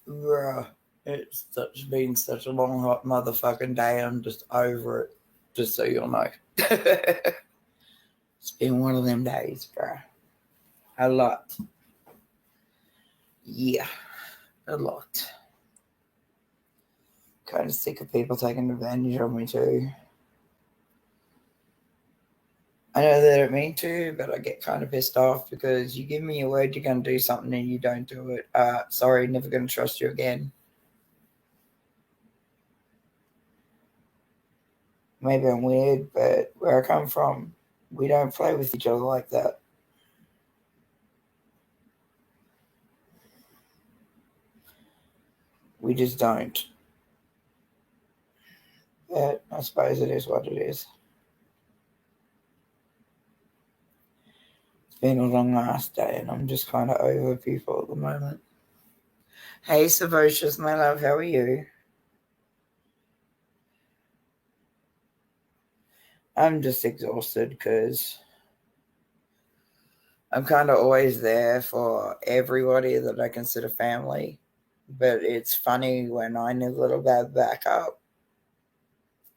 Bruh, been such a long hot motherfucking day. I'm just over it. Just so you'll know. It's been one of them days, bruh. A lot. Yeah, a lot. Kind of sick of people taking advantage of me too. I know they don't mean to, but I get kind of pissed off because you give me your word you're going to do something and you don't do it. Sorry, never going to trust you again. Maybe I'm weird, but where I come from, we don't play with each other like that. We just don't. But I suppose it is what it is. It's been a long last day and I'm just kind of over people at the moment. Hey, Savocious, my love, how are you? I'm just exhausted because I'm kind of always there for everybody that I consider family. But it's funny when I need a little bit back up,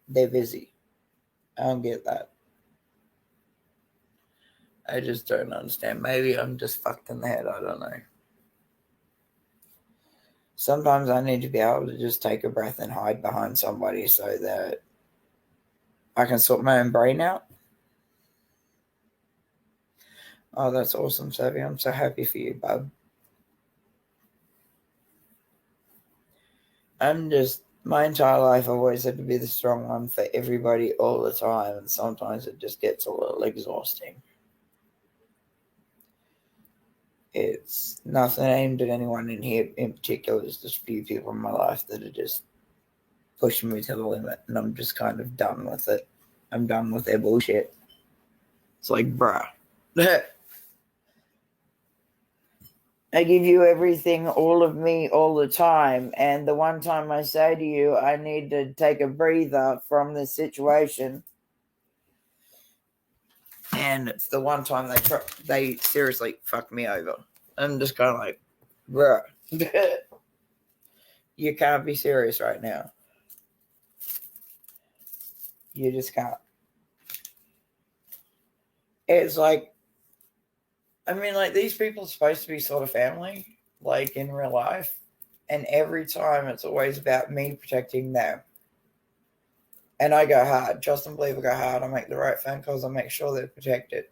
they're busy. I don't get that. I just don't understand. Maybe I'm just fucked in the head. I don't know. Sometimes I need to be able to just take a breath and hide behind somebody so that I can sort my own brain out. Oh, that's awesome, Savvy. I'm so happy for you, bub. My entire life I've always had to be the strong one for everybody all the time, and sometimes it just gets a little exhausting. It's nothing aimed at anyone in here in particular. There's just a few people in my life that are just pushing me to the limit, and I'm just kind of done with it. I'm done with their bullshit. It's like, bruh. I give you everything, all of me, all the time. And the one time I say to you, I need to take a breather from this situation. And it's the one time they seriously fuck me over. I'm just kind of like, bruh. You can't be serious right now. You just can't. It's like, I mean, like, these people are supposed to be sort of family, like, in real life. And every time it's always about me protecting them. And I go hard. Trust and believe I go hard. I make the right phone calls. I make sure they're protected.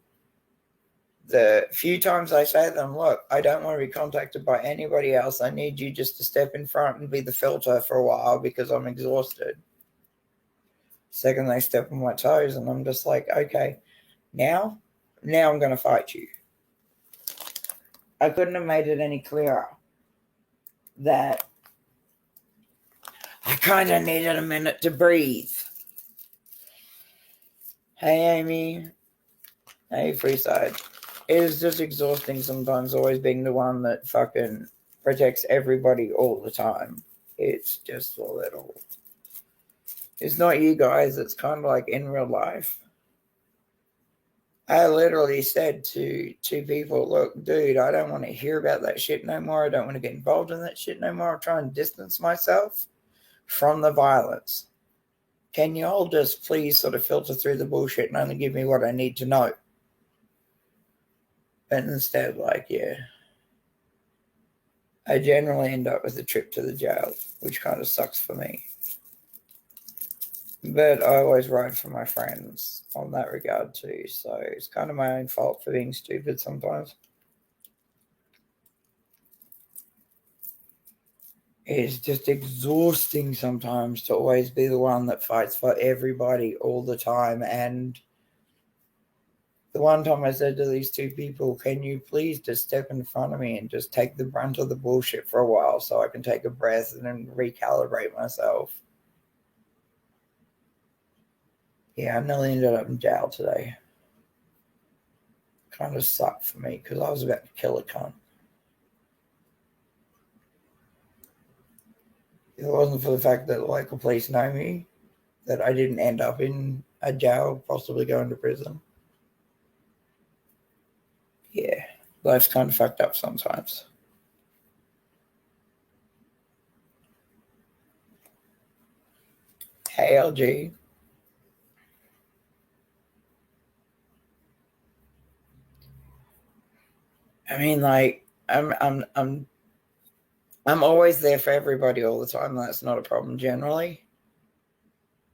The few times I say to them, look, I don't want to be contacted by anybody else. I need you just to step in front and be the filter for a while because I'm exhausted. Second, they step on my toes and I'm just like, okay, now I'm going to fight you. I couldn't have made it any clearer that I kind of needed a minute to breathe. Hey, Amy. Hey, Freeside. It is just exhausting sometimes always being the one that fucking protects everybody all the time. It's just a little... It's not you guys. It's kind of like in real life. I literally said to two people, look, dude, I don't want to hear about that shit no more. I don't want to get involved in that shit no more. I'm trying to distance myself from the violence. Can you all just please sort of filter through the bullshit and only give me what I need to know? And instead, like, yeah. I generally end up with a trip to the jail, which kind of sucks for me. But I always ride for my friends on that regard too, so it's kind of my own fault for being stupid sometimes. It's just exhausting sometimes to always be the one that fights for everybody all the time. And the one time I said to these two people, can you please just step in front of me and just take the brunt of the bullshit for a while so I can take a breath and then recalibrate myself? Yeah, I nearly ended up in jail today. Kind of sucked for me because I was about to kill a cunt. If it wasn't for the fact that the local police know me, that I didn't end up in a jail, possibly going to prison. Yeah, life's kind of fucked up sometimes. Hey, LG. I mean, like, I'm always there for everybody all the time. That's not a problem generally.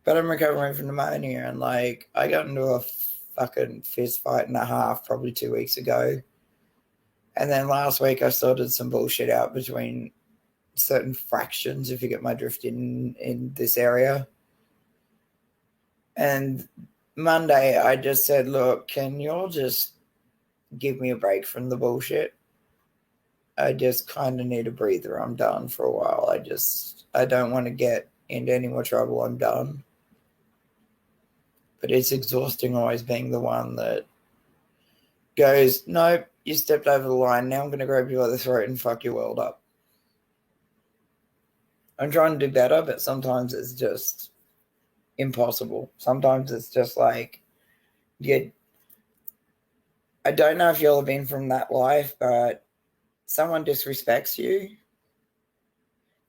But I'm recovering from pneumonia, and like, I got into a fucking fist fight and a half probably 2 weeks ago. And then last week I sorted some bullshit out between certain fractions, if you get my drift, in this area. And Monday I just said, look, can you all just give me a break from the bullshit? I just kind of need a breather. I'm done for a while. I don't want to get into any more trouble. I'm done. But it's exhausting always being the one that goes, nope, you stepped over the line. Now I'm going to grab you by the throat and fuck your world up. I'm trying to do better, but sometimes it's just impossible. Sometimes it's just like, I don't know if you'll have been from that life, but someone disrespects you,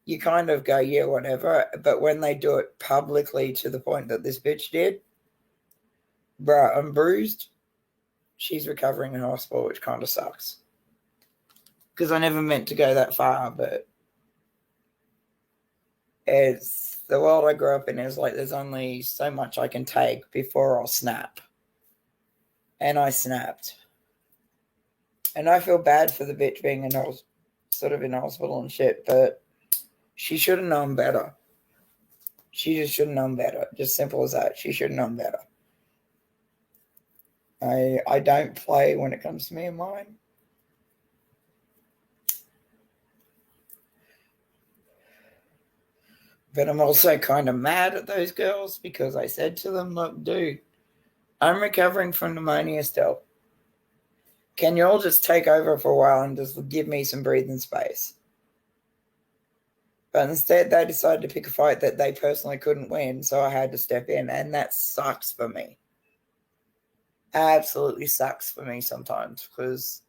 you kind of go, yeah, whatever. But when they do it publicly to the point that this bitch did, bruh, I'm bruised. She's recovering in hospital, which kind of sucks. Because I never meant to go that far, but it's the world I grew up in is like there's only so much I can take before I'll snap. And I snapped. And I feel bad for the bitch being in hospital and shit, but she should have known better. She just should have known better. Just simple as that. She should have known better. I don't play when it comes to me and mine. But I'm also kind of mad at those girls because I said to them, look, dude, I'm recovering from pneumonia still. Can you all just take over for a while and just give me some breathing space? But instead, they decided to pick a fight that they personally couldn't win, so I had to step in, and that sucks for me. Absolutely sucks for me sometimes because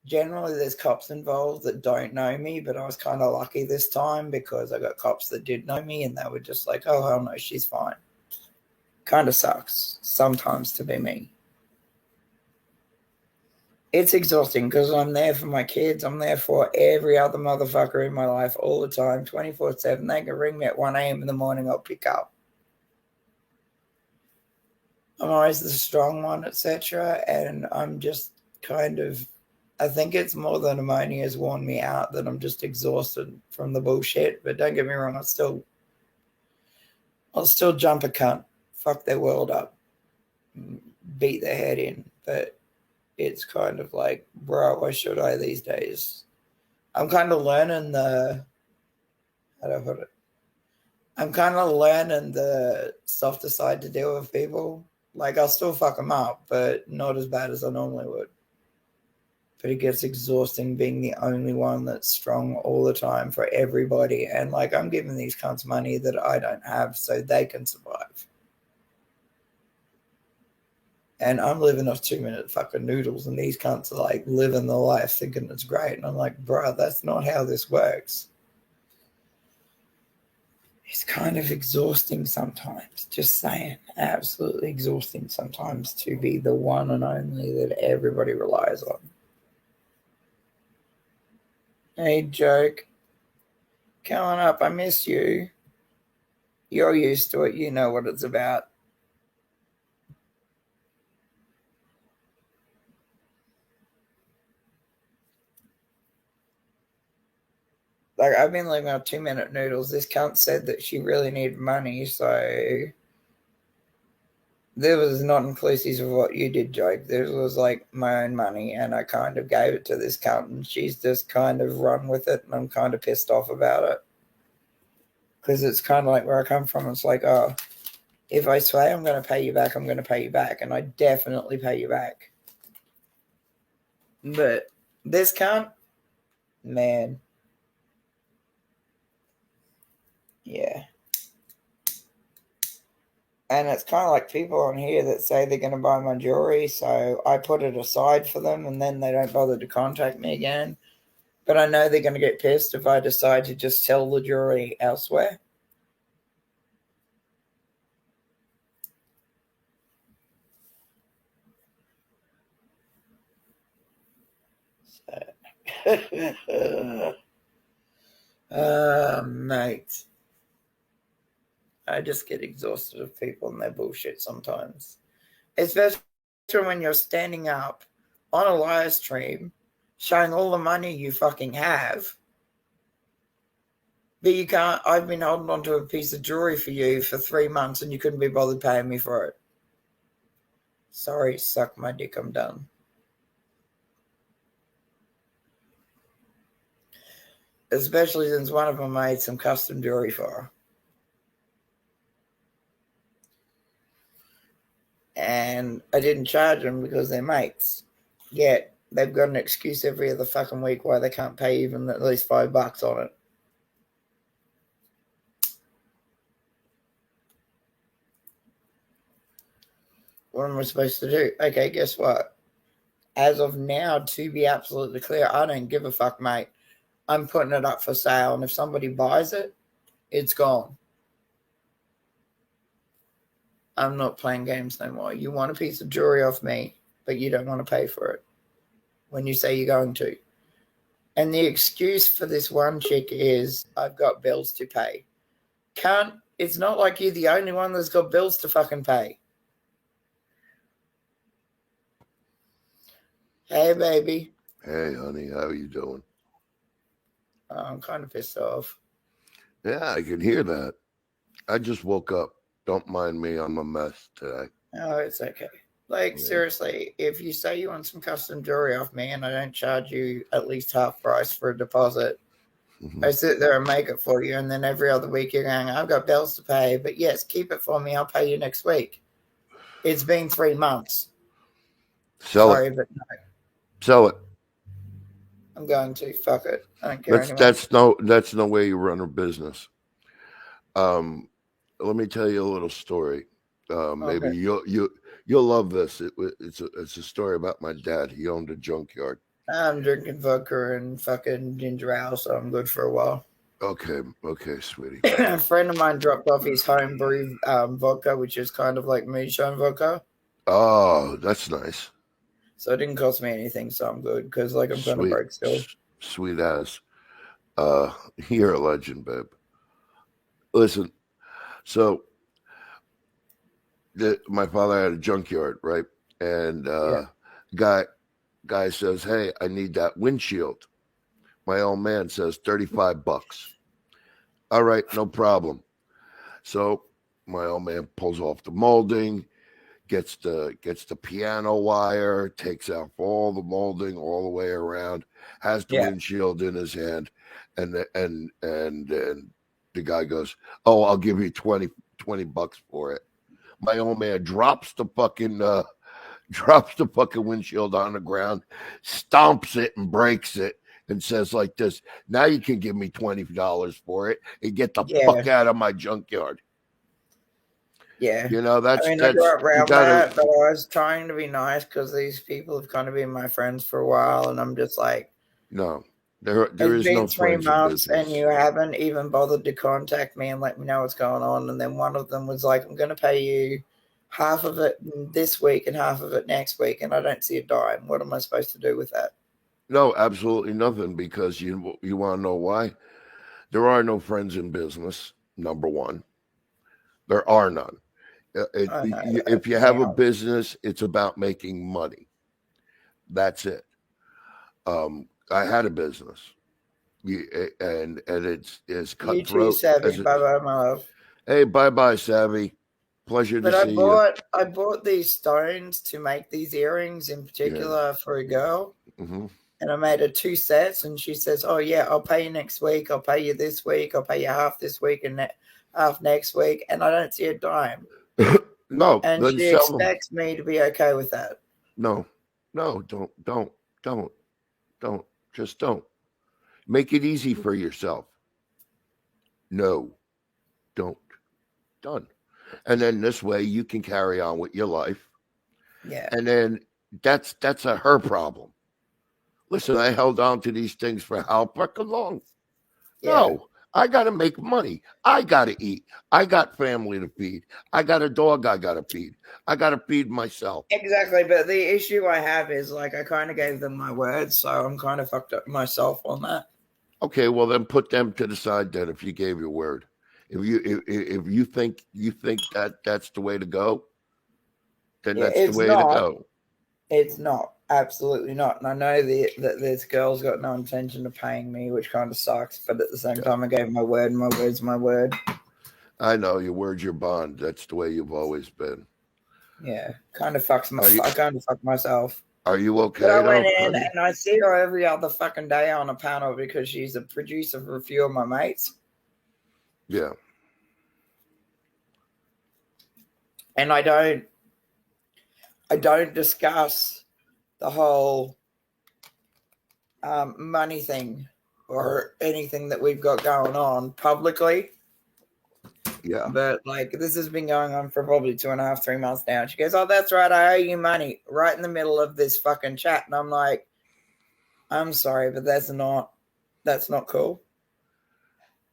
generally there's cops involved that don't know me, but I was kind of lucky this time because I got cops that did know me and they were just like, oh, hell no, she's fine. Kind of sucks sometimes to be me. It's exhausting because I'm there for my kids. I'm there for every other motherfucker in my life all the time, 24/7. They can ring me at 1 a.m. in the morning, I'll pick up. I'm always the strong one, etc. And I'm just kind of, I think it's more than pneumonia has worn me out that I'm just exhausted from the bullshit. But don't get me wrong, I'll still jump a cunt, fuck their world up, beat their head in. But it's kind of like, bro, why should I these days? I'm kind of learning how do I put it? I'm kind of learning the softer side to deal with people. Like, I'll still fuck them up, but not as bad as I normally would. But it gets exhausting being the only one that's strong all the time for everybody. And, like, I'm giving these cunts money that I don't have so they can survive. And I'm living off 2-minute fucking noodles, and these cunts are, like, living the life thinking it's great. And I'm like, bro, that's not how this works. It's kind of exhausting sometimes, just saying. Absolutely exhausting sometimes to be the one and only that everybody relies on. Hey, joke. Coming up, I miss you. You're used to it. You know what it's about. Like, I've been living on 2-minute noodles. This cunt said that she really needed money, so this was not inclusive of what you did, joke. This was like my own money, and I kind of gave it to this cunt, and she's just kind of run with it, and I'm kind of pissed off about it. Because it's kind of like where I come from. It's like, oh, if I say I'm going to pay you back, I'm going to pay you back, and I definitely pay you back. But this cunt, man, yeah. And it's kind of like people on here that say they're going to buy my jewelry, so I put it aside for them, and then they don't bother to contact me again. But I know they're going to get pissed if I decide to just sell the jewelry elsewhere. Mate. I just get exhausted of people and their bullshit sometimes. Especially when you're standing up on a live stream showing all the money you fucking have. But you can't. I've been holding on to a piece of jewelry for you for 3 months and you couldn't be bothered paying me for it. Sorry, suck my dick, I'm done. Especially since one of them made some custom jewelry for her. And I didn't charge them because they're mates. Yet they've got an excuse every other fucking week why they can't pay even at least $5 on it. What am I supposed to do? Okay, guess what? As of now, to be absolutely clear, I don't give a fuck, mate. I'm putting it up for sale, and if somebody buys it, it's gone. I'm not playing games no more. You want a piece of jewelry off me, but you don't want to pay for it when you say you're going to. And the excuse for this one chick is, I've got bills to pay. It's not like you're the only one that's got bills to fucking pay. Hey, baby. Hey, honey, how are you doing? I'm kind of pissed off. Yeah, I can hear that. I just woke up. Don't mind me. I'm a mess today. Oh, it's okay. Like, seriously, if you say you want some custom jewelry off me and I don't charge you at least half price for a deposit, I sit there and make it for you, and then every other week you're going, I've got bills to pay, but yes, keep it for me. I'll pay you next week. It's been 3 months. Sorry, but no. Sell it. I'm going to. Fuck it. I don't care anymore. That's no way you run a business. Let me tell you a little story. Maybe you'll love this. It's a story about my dad. He owned a junkyard. I'm drinking vodka and fucking ginger ale, so I'm good for a while. Okay, sweetie. A friend of mine dropped off his homebrew vodka, which is kind of like moonshine vodka. Oh, that's nice. So it didn't cost me anything, so I'm good because I'm kind of broke still. Sweet ass. You're a legend, babe. Listen, so my father had a junkyard, right? And guy says, "Hey, I need that windshield." My old man says $35. All right, no problem. So my old man pulls off the molding, gets the piano wire, takes out all the molding all the way around, has the windshield in his hand, and the guy goes, "Oh, I'll give you $20 for it." My old man drops the fucking windshield on the ground, stomps it and breaks it, and says like this, "Now you can give me $20 for it and get the fuck out of my junkyard." Yeah. You know, that's I got around that, but I was trying to be nice because these people have kind of been my friends for a while, and I'm just like, no, there is no friends. It's been 3 months, and you haven't even bothered to contact me and let me know what's going on. And then one of them was like, "I'm going to pay you half of it this week and half of it next week," and I don't see a dime. What am I supposed to do with that? No, absolutely nothing, because you want to know why? There are no friends in business, number one. There are none. If you have a business, it's about making money. That's it. I had a business, and it's cutthroat. You too, Savvy. Bye-bye, my love. Hey, bye-bye, Savvy. Pleasure to see you. I bought these stones to make these earrings in particular for a girl. Mm-hmm. And I made her 2 sets, and she says, "Oh yeah, I'll pay you next week. I'll pay you this week. I'll pay you half this week and half next week." And I don't see a dime. No, and she expects me to be okay with that. No, don't. Just don't. Make it easy for yourself. No, don't. Done. And then this way you can carry on with your life. Yeah. And then that's her problem. Listen, I held on to these things for how fucking long? Yeah. No, I got to make money. I got to eat. I got family to feed. I got a dog I got to feed. I got to feed myself. Exactly, but the issue I have is like I kind of gave them my word, so I'm kind of fucked up myself on that. Okay, well then put them to the side. Then, if you gave your word, if you think that that's the way to go, then Yeah, that's the it's way to not. go. It's not. Absolutely not. And I know that this girl's got no intention of paying me, which kind of sucks. But at the same Yeah. time, I gave my word, and my word's my word. I know your word's your bond. That's the way you've always been. Yeah, kind of fucks my. I kind of fucked myself. Are you But I okay went though, in honey? and I see her every other fucking day on a panel because she's a producer for a few of my mates. Yeah. And I don't discuss the whole money thing or anything that we've got going on publicly. Yeah. But like this has been going on for probably 2.5, 3 months now. And she goes, "Oh, that's right, I owe you money," right in the middle of this fucking chat. And I'm like, I'm sorry, but that's not cool.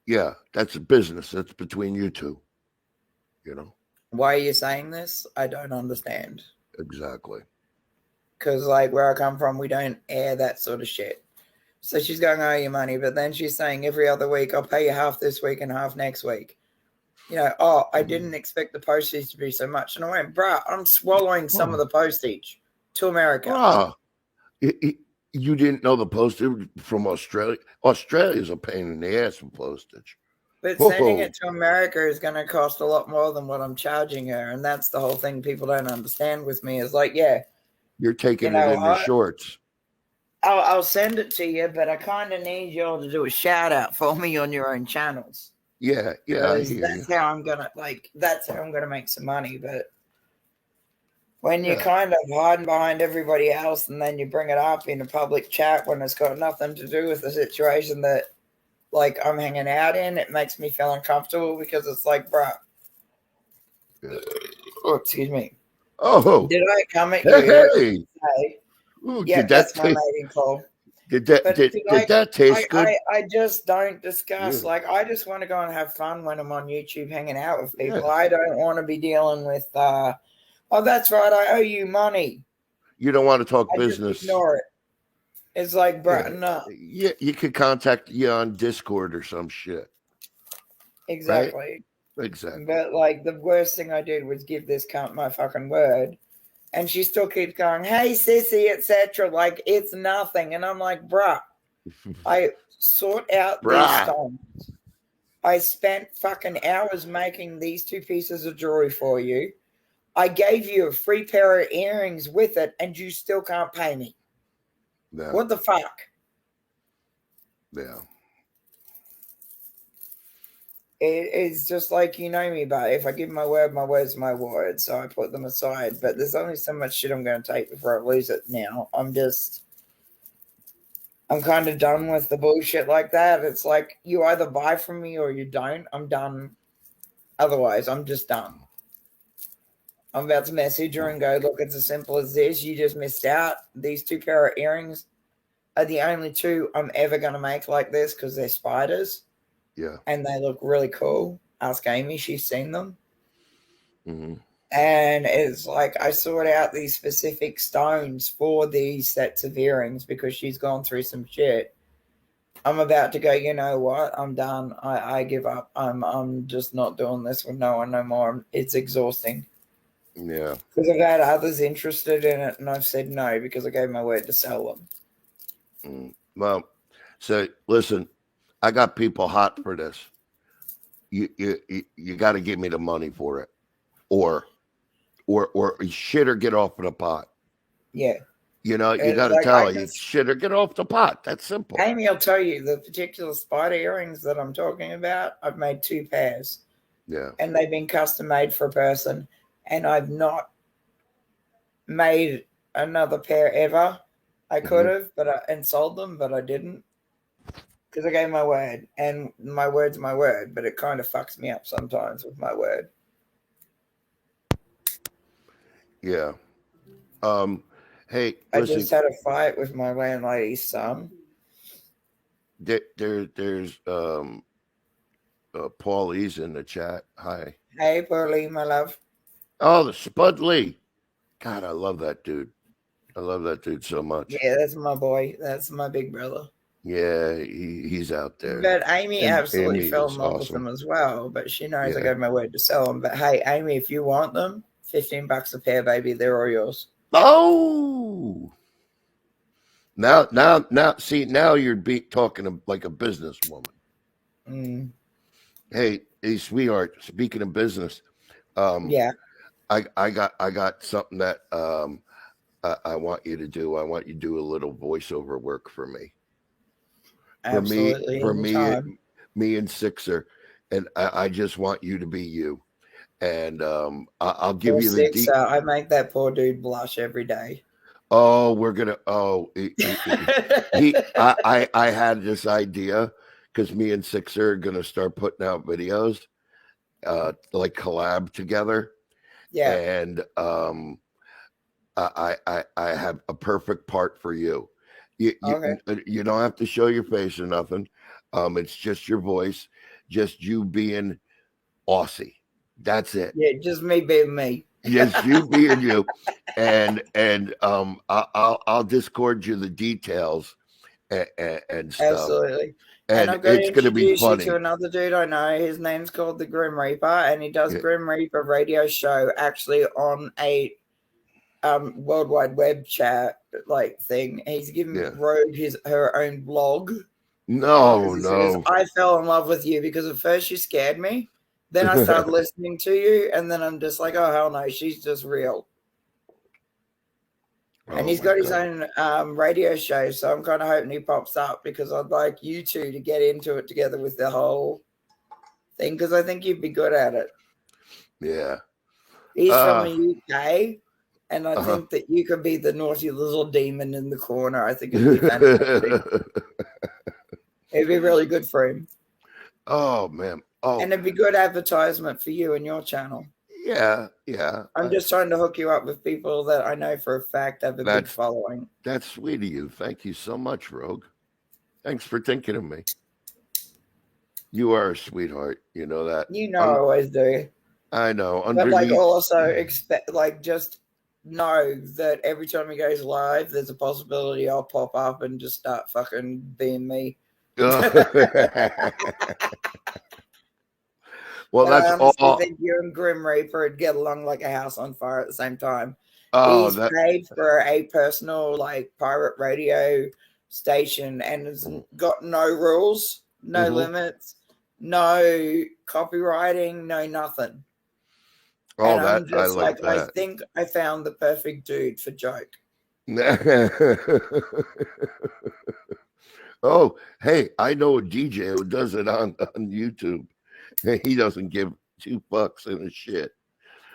Yeah. That's a business. That's between you two. You know? Why are you saying this? I don't understand. Exactly. Because like where I come from, we don't air that sort of shit. So she's going, "I owe you money," but then she's saying every other week, "I'll pay you half this week and half next week." You know, "Oh, I didn't expect the postage to be so much." And I went, "Bruh, I'm swallowing some of the postage to America." Bruh, you didn't know the postage from Australia? Australia's a pain in the ass for postage. But sending it to America is going to cost a lot more than what I'm charging her. And that's the whole thing people don't understand with me is like, yeah. You're taking it in the shorts. I'll send it to you, but I kind of need you all to do a shout out for me on your own channels. Yeah, I hear that's you. how I'm gonna make some money. But when you're kind of hiding behind everybody else and then you bring it up in a public chat when it's got nothing to do with the situation that like I'm hanging out in, it makes me feel uncomfortable because it's like, bro. Oh, excuse me. Oh, did I come at hey, you? Hey. Say, Ooh, yeah, that's my mating call. Did that taste good? I just don't discuss. Yeah. Like, I just want to go and have fun when I'm on YouTube hanging out with people. Yeah. I don't want to be dealing with, oh, that's right, I owe you money. You don't want to talk business. Just ignore it. It's like, bro, no. Yeah, you could contact you on Discord or some shit. Exactly. Right? Exactly. But, like, the worst thing I did was give this cunt my fucking word. And she still keeps going, "Hey, sissy," etc. Like it's nothing. And I'm like, bruh, I sort out these stones. I spent fucking hours making these 2 pieces of jewelry for you. I gave you a free pair of earrings with it, and you still can't pay me. No. What the fuck? Yeah. It's just like you know me, but if I give my word, my word's my word. So I put them aside. But there's only so much shit I'm going to take before I lose it now. I'm kind of done with the bullshit like that. It's like you either buy from me or you don't. I'm done. Otherwise, I'm just done. I'm about to message her and go, "Look, it's as simple as this. You just missed out. These 2 pair of earrings are the only 2 I'm ever going to make like this because they're spiders. Yeah. And they look really cool. Ask Amy. She's seen them. Mm-hmm. And it's like I sort out these specific stones for these sets of earrings because she's gone through some shit. I'm about to go, you know what? I'm done. I give up. I'm just not doing this with no one no more. It's exhausting. Yeah. Because I've had others interested in it and I've said no because I gave my word to sell them. Well, so listen, I got people hot for this. You got to give me the money for it, or shit or get off of the pot. Yeah, you know you got to tell you shit or get off the pot. That's simple. Amy, I'll tell you the particular spider earrings that I'm talking about. I've made 2 pairs. Yeah, and they've been custom made for a person, and I've not made another pair ever. I could have, and sold them, but I didn't because I gave my word, and my word's my word. But it kind of fucks me up sometimes with my word. Yeah. Hey, I just had a fight with my landlady's son. There's Paulie's in the chat. Hi. Hey, Paulie, my love. Oh, the Spud Lee. God, I love that dude. I love that dude so much. Yeah, that's my boy. That's my big brother. Yeah, he's out there. But Amy absolutely Amy fell is in love with awesome. them as well. But she knows I Yeah. gave my word to sell them. But hey, Amy, if you want them, $15 a pair, baby. They're all yours. Oh. Now, see, now you're talking like a businesswoman. Mm. Hey, sweetheart. Speaking of business, Yeah. I got something that I want you to do. I want you to do a little voiceover work for me. Absolutely. For Anytime. me and Sixer, and I just want you to be you. And I'll give you the I make that poor dude blush every day. Oh, we're gonna. Oh, I had this idea because me and Sixer are gonna start putting out videos, like collab together. Yeah. And I have a perfect part for you. Okay. You don't have to show your face or nothing. It's just your voice, just you being Aussie. That's it. Yeah, just me being me. Yes, you being you, and I'll discord you the details and stuff. Absolutely. And And I've got to it's going to be introduce you to funny. another dude I know. His name's called the Grim Reaper, and he does Grim Reaper radio show actually on a World Wide Web chat like thing. He's given Rogue her own blog. No. I fell in love with you because at first you scared me. Then I started listening to you, and then I'm just like, oh hell no, she's just real. And he's got his own radio show, so I'm kind of hoping he pops up because I'd like you two to get into it together with the whole thing because I think you'd be good at it. Yeah. He's from the UK, and I think that you could be the naughty little demon in the corner. I think it'd be fantastic. It'd be really good for him. Oh, man. Oh. And it'd be good advertisement for you and your channel. Yeah. I'm just trying to hook you up with people that I know for a fact have a big following. That's sweet of you. Thank you so much, Rogue. Thanks for thinking of me. You are a sweetheart. You know that. You know I always do. I know. But like also expect just know that every time he goes live, there's a possibility I'll pop up and just start fucking being me. Well, that's I honestly think you and Grim Reaper would get along like a house on fire at the same time. He's paid for a personal like pirate radio station and has got no rules, no limits, no copywriting, no nothing. Oh, and I'm just like I think I found the perfect dude for joke. Oh, hey, I know a DJ who does it on YouTube. He doesn't give 2 fucks in a shit.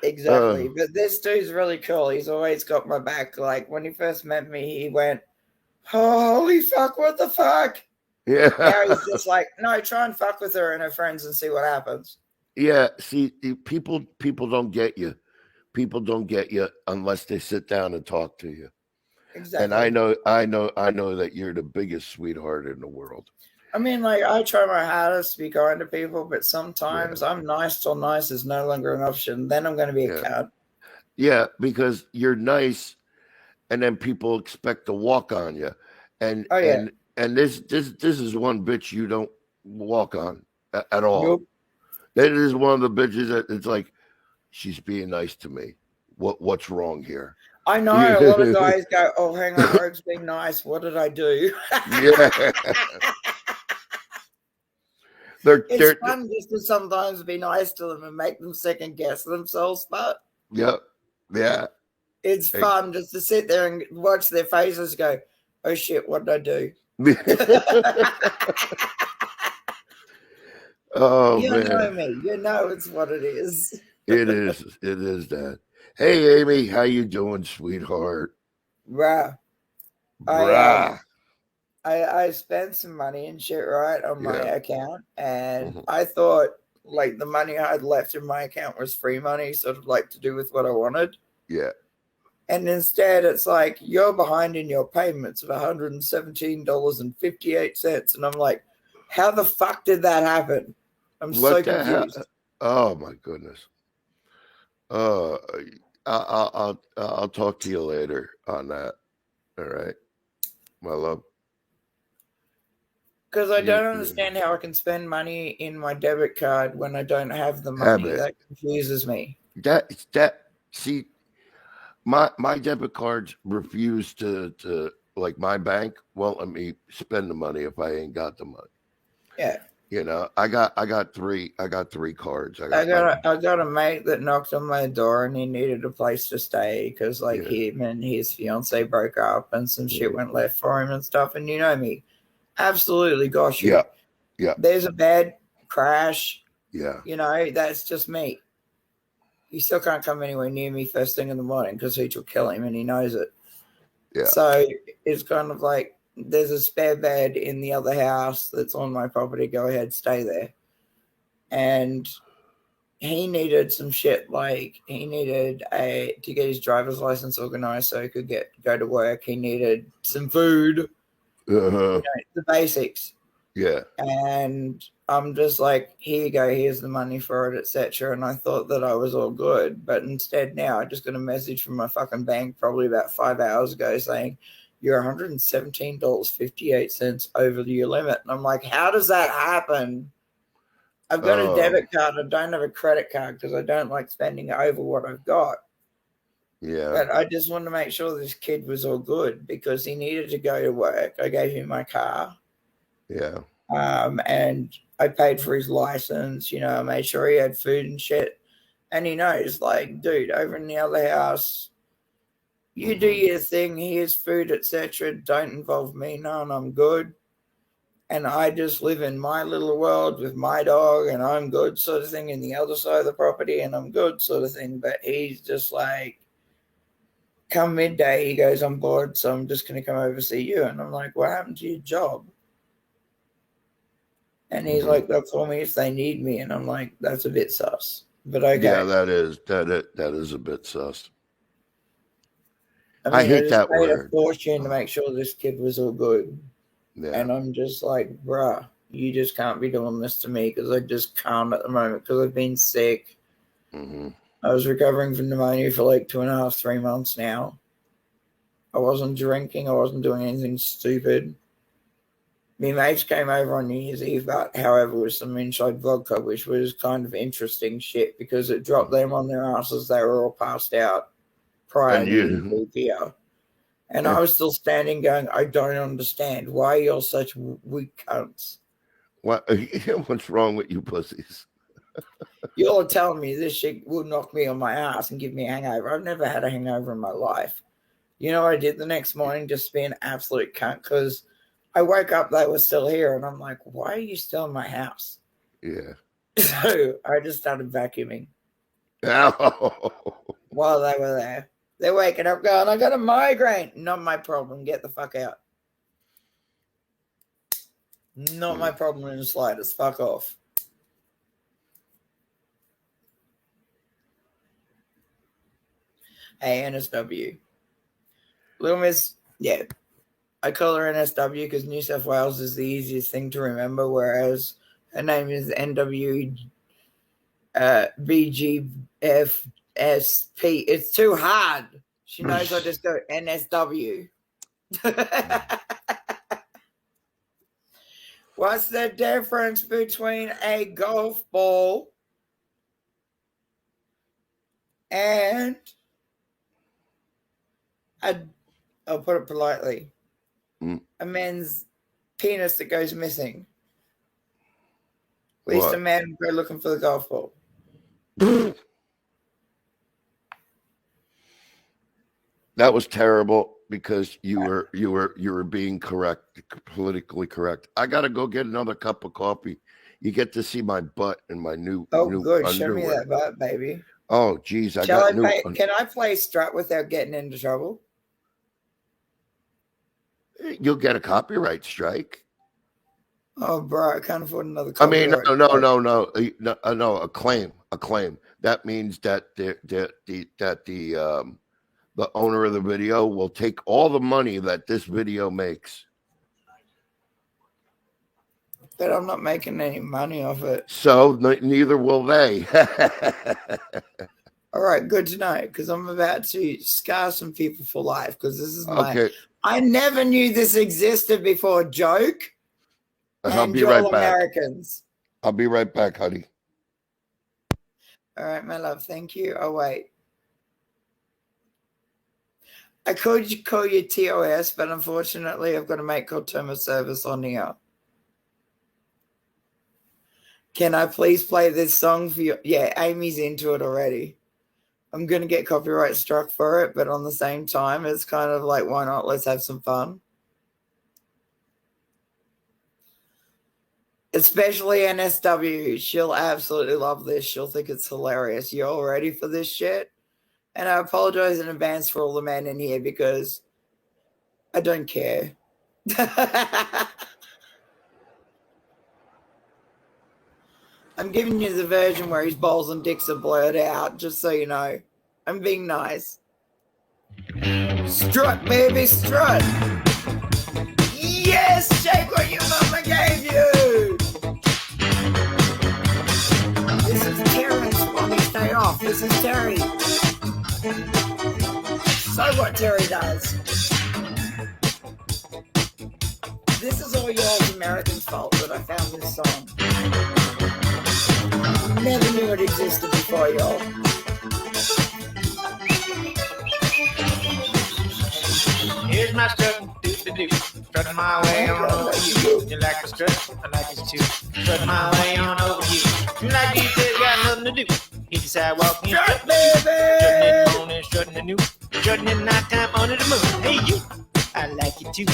Exactly. But this dude's really cool. He's always got my back. Like when he first met me, he went, holy fuck, what the fuck? Yeah. Now he's just like, no, try and fuck with her and her friends and see what happens. Yeah. See, people don't get you. People don't get you unless they sit down and talk to you. Exactly. And I know that you're the biggest sweetheart in the world. I mean, like, I try my hardest to be kind to people, but sometimes I'm nice till nice is no longer an option. Then I'm going to be a cunt. Yeah, because you're nice, and then people expect to walk on you, and this is one bitch you don't walk on at all. Nope. That is one of the bitches that it's like she's being nice to me. What's wrong here? I know a lot of guys go, oh, hang on, Rogue's being nice. What did I do? Yeah. It's fun just to sometimes be nice to them and make them second guess themselves, but yeah, it's fun just to sit there and watch their faces go, oh shit, what did I do? Oh, you man. know me, you know it's what it is. It is that. Hey, Amy, how you doing, sweetheart? Bruh. I spent some money and shit, right, on my account, and I thought, like, the money I had left in my account was free money, sort of like to do with what I wanted. Yeah. And instead, it's like, you're behind in your payments of $117.58. And I'm like, how the fuck did that happen? I'm so What the hell? confused. Oh my goodness. Uh, I'll talk to you later on that. All right, my love. Because I don't understand how I can spend money in my debit card when I don't have the money. Habit. That confuses me. That see, my debit cards refuse to like my bank won't let me spend the money if I ain't got the money. Yeah. You know, I got three cards. I got a mate that knocked on my door and he needed a place to stay because like him and his fiance broke up and some shit went left for him and stuff. And you know me, absolutely, gosh, yeah. There's a bad crash. Yeah. You know, that's just me. He still can't come anywhere near me first thing in the morning because he will kill him and he knows it. Yeah. So it's kind of like there's a spare bed in the other house that's on my property. Go ahead, stay there. And he needed some shit, like he needed to get his driver's license organized so he could go to work. He needed some food, the basics. Yeah. And I'm just like, here you go, here's the money for it, etc. And I thought that I was all good, but instead now I just got a message from my fucking bank probably about 5 hours ago saying you're $117.58 over your limit. And I'm like, how does that happen? I've got a debit card. I don't have a credit card because I don't like spending over what I've got. Yeah. But I just wanted to make sure this kid was all good because he needed to go to work. I gave him my car. Yeah. And I paid for his license. You know, I made sure he had food and shit. And he knows, like, dude, over in the other house, you do your thing. Here's food, etc. Don't involve me. No, and I'm good. And I just live in my little world with my dog and I'm good sort of thing in the other side of the property and I'm good sort of thing. But he's just like, come midday, he goes, I'm bored, so I'm just going to come over see you. And I'm like, what happened to your job? And he's like, they'll call me if they need me. And I'm like, that's a bit sus. But okay. Yeah, that is a bit sus. I mean, I hate that word. I paid a fortune to make sure this kid was all good. Yeah. And I'm just like, bruh, you just can't be doing this to me because I just can't at the moment because I've been sick. I was recovering from pneumonia for like 2.5, 3 months now. I wasn't drinking. I wasn't doing anything stupid. My mates came over on New Year's Eve, but however, with some inside vodka, which was kind of interesting shit because it dropped them on their asses. They were all passed out prior to here. And I was still standing going, I don't understand. Why are you such weak cunts? What's wrong with you pussies? You're telling me this shit will knock me on my ass and give me a hangover. I've never had a hangover in my life. You know what I did the next morning? Just be an absolute cunt because I woke up, they were still here. And I'm like, why are you still in my house? Yeah. So I just started vacuuming. Oh. While they were there. They're waking up going, I got a migraine. Not my problem. Get the fuck out. Not my problem in the slightest. Fuck off. Hey, NSW. Little Miss, yeah. I call her NSW because New South Wales is the easiest thing to remember, whereas her name is NW BGFSP. It's too hard. She knows I just go NSW. What's the difference between a golf ball and I'll put it politely, a man's penis that goes missing? At least a man would go looking for the golf ball. That was terrible because you were being correct, politically correct. I gotta go get another cup of coffee. You get to see my butt and my new good. Underwear. Show me that butt, baby. Oh, geez, Can I play strut without getting into trouble? You'll get a copyright strike. Oh, bro, I can't afford another copyright. I mean, no, a claim. That means that the owner of the video will take all the money that this video makes. But I'm not making any money off it. So neither will they. All right, good to know, because I'm about to scar some people for life, because this is my... Okay. I never knew this existed before, joke. And I'll be right back. Americans. I'll be right back, honey. All right, my love. Thank you. Oh, wait. I could call you TOS, but unfortunately, I've got to make call term of service on here. Can I please play this song for you? Yeah, Amy's into it already. I'm going to get copyright struck for it, but on the same time, it's kind of like, why not? Let's have some fun. Especially NSW. She'll absolutely love this. She'll think it's hilarious. You all ready for this shit? And I apologize in advance for all the men in here because I don't care. I'm giving you the version where his balls and dicks are blurred out, just so you know. I'm being nice. Strut, baby, strut. Yes, shake what your mama gave you. This is Terrence on his day off. This is Terry. So what Terry does. This is all y'all's American fault that I found this song. Never knew it existed before, y'all. Here's my strut, do-do-do. Strutting my way on over you. You like a strut, I like it too. Strutting my way on over you. You like these days, got nothing to do. Hit the sidewalk and strut, baby. Strutting in the morning, strutting the noon. Strutting in nighttime under the moon. Hey, you, I like it too.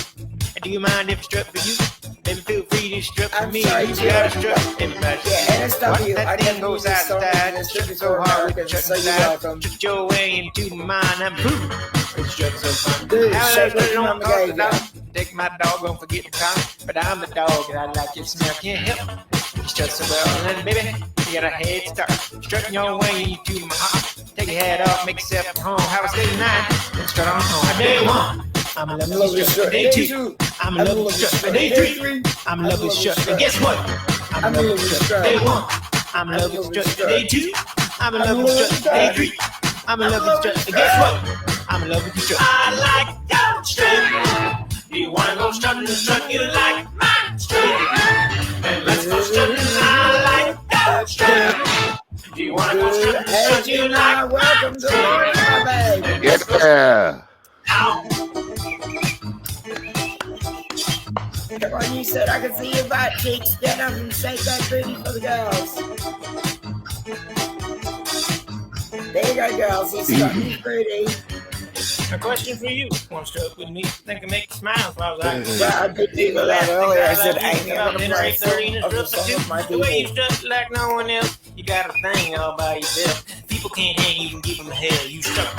Do you mind if I strut for you? Baby, feel free to strut for me. Sorry, you got a strut. Everybody NSW, that thing goes side to side. Strut so hard with strut side. Strut your way into my mind. I'm proving. Strut so fun. Dude, shake what it your on mama cost gave a dollar. Take my dog, don't forget the time. But I'm the dog and I like your smell. Can't help. You strut so well, and baby, you got a head start. Strutting your way into my heart. Take your head off, make yourself at home. Have a steady night, and strut on home. Day one, I'm in love with strut. Day two, I'm in love with strut. Day three, I'm in love with strut. And guess what? I'm in love with strut. Day one, I'm in love with strut. Day two, I'm in love with strut. Day three, I'm in love with strut. And guess what? I'm in love with strut. I like that strut. Do you wanna go strutting the strut? You like my strut? And let's go strutting. I like that strut. Do you wanna go strutting the strut? You like welcome to my baby. Yeah. Come on, you said I could see your butt cheeks. Stand up and shake that booty for the girls. There you go, girls. He's strutting his booty. A question for you. Want to strut with me? Think I make you smile. So I was like, yeah, I did do that earlier. I said, Amy, I'm going to play the way you strut like no one else. You got a thing all by yourself. People can't hang you, can give them hell. You strut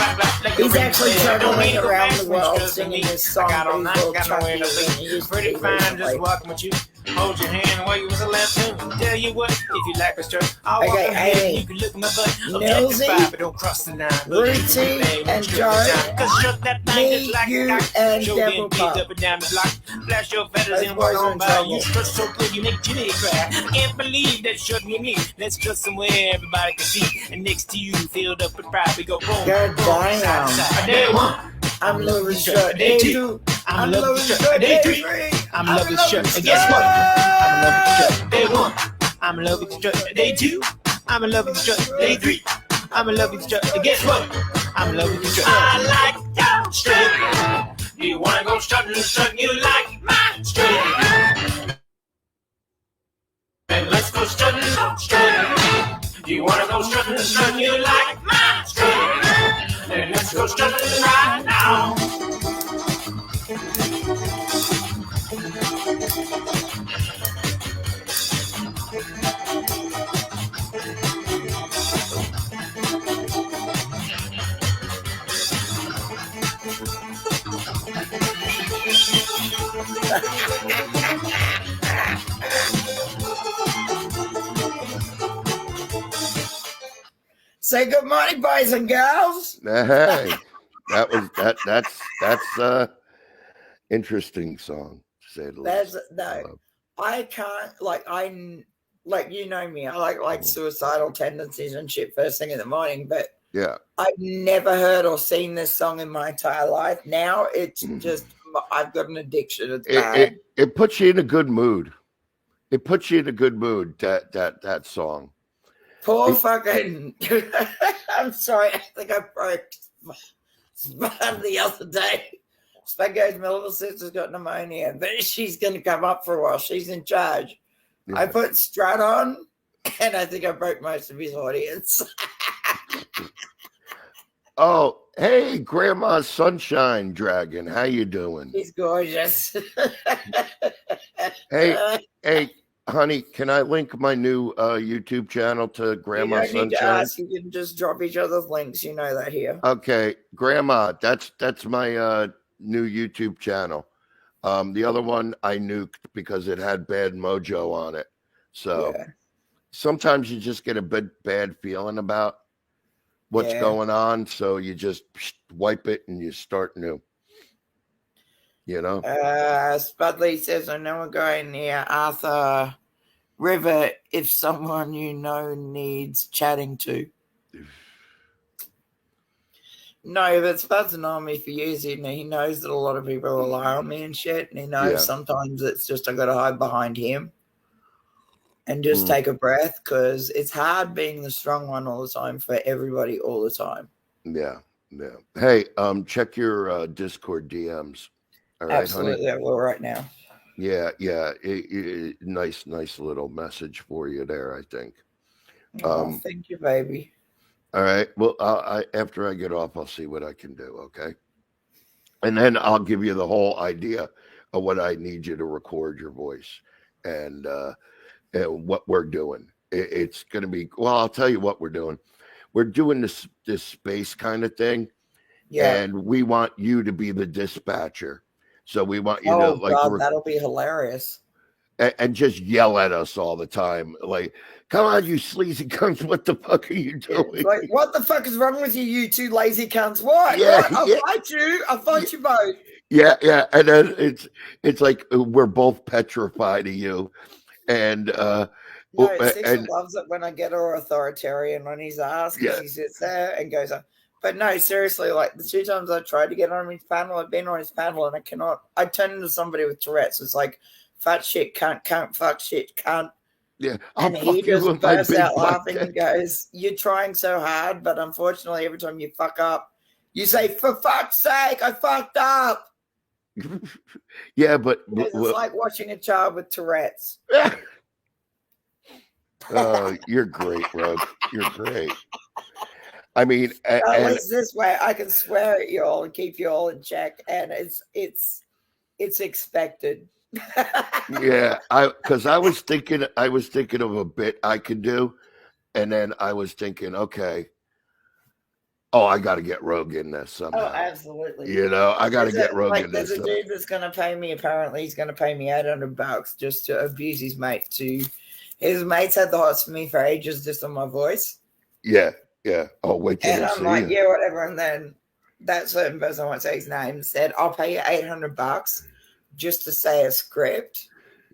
like he's actually traveling around the world singing this song. Got all night, got nowhere to be. Pretty fine, just walking with you. Hold your hand while you was a left tune. Tell you what, if you like a strut, I'll walk ahead. You can look at my butt. Objectify, but don't cross the line. Ruthie and Joe, me, you, and Devil Pop. Up and down the block. Flash your feathers and walk on by. You strut so good, you make Jimmy cry. I can't believe that strut me me. Let's strut somewhere everybody can see. And next to you, filled up with pride, we go boom, boom, side to side. Day one, I'm loving strut. Day two, I'm loving strut. Day three, I'm loving strut. And guess what? I'm loving strut. Day one, I'm loving strut. Day two, I'm loving strut. Day three, I'm loving strut. And guess what? I'm loving strut. I like that strut. Do you wanna go strutting and strutting? You like my strut. And let's go strutting and strutting. Do you wanna go strutting and strutting? You like my strut. And let's go strutting right now. Say good morning, boys and girls. Hey, that's interesting song. To say the least. No, I can't like you know me. I like suicidal tendencies and shit first thing in the morning, but Yeah. I've never heard or seen this song in my entire life. Now it's just I've got an addiction. It's bad. It puts you in a good mood. It puts you in a good mood. That song. Poor fucking. I'm sorry. I think I broke spine the other day. Spaghetti's my little sister's got pneumonia, but she's going to come up for a while. She's in charge. Yeah. I put Strut on, and I think I broke most of his audience. Oh, hey, Grandma Sunshine Dragon, how you doing? He's gorgeous. Hey, honey, can I link my new YouTube channel to Grandma You don't need to Sunshine? ask. You can just drop each other's links. You know that here. Okay, Grandma, that's my new YouTube channel. The other one I nuked because it had bad mojo on it. So sometimes you just get a bad feeling about what's going on, so you just wipe it and you start new. You know. Spudley says, "I know a guy near Arthur River. If someone you know needs chatting to." No, but Spud's known me for years, and he knows that a lot of people rely on me and shit, and he knows sometimes it's just I got to hide behind him and just take a breath, because it's hard being the strong one all the time for everybody all the time. Yeah. Hey, check your Discord DMs. All right, absolutely, honey? I will right now. Yeah. Nice little message for you there, I think. Thank you, baby. All right. Well, after I get off, I'll see what I can do. Okay. And then I'll give you the whole idea of what I need you to record your voice and what we're doing. It's going to be, well, I'll tell you what we're doing. We're doing this space kind of thing. Yeah. And we want you to be the dispatcher. So we want you to God, that'll be hilarious. And just yell at us all the time. Like, come on, you sleazy cunts. What the fuck are you doing? Like, what the fuck is wrong with you, you two lazy cunts? What? I'll fight you. I'll fight you both. Yeah. And then it's like we're both petrified of you. And Sixer loves it when I get her authoritarian on his ass. Yeah. He sits there and goes, but no, seriously, like the 2 times I tried to get on his panel, I've been on his panel and I cannot. I turn into somebody with Tourette's. It's like, fat shit, cunt, fuck shit, cunt. Yeah. And he just bursts out laughing and goes, "You're trying so hard, but unfortunately, every time you fuck up, you say, for fuck's sake, I fucked up." Yeah, but it's like watching a child with Tourette's. Oh, you're great, Rogue. You're great. I mean, at least this way I can swear at you all and keep you all in check, and it's expected. Yeah, because I was thinking of a bit I could do, and then I was thinking, okay, I got to get Rogue in this somehow. Oh, absolutely. You know, I got to get Rogue in this. There's a dude that's going to pay me. Apparently, he's going to pay me $800 just to abuse his mate. His mates had the hots for me for ages, just on my voice. Yeah. Oh, wait till and I'm like, yeah, whatever. And then that certain person, I won't say his name, said, "I'll pay you $800 just to say a script."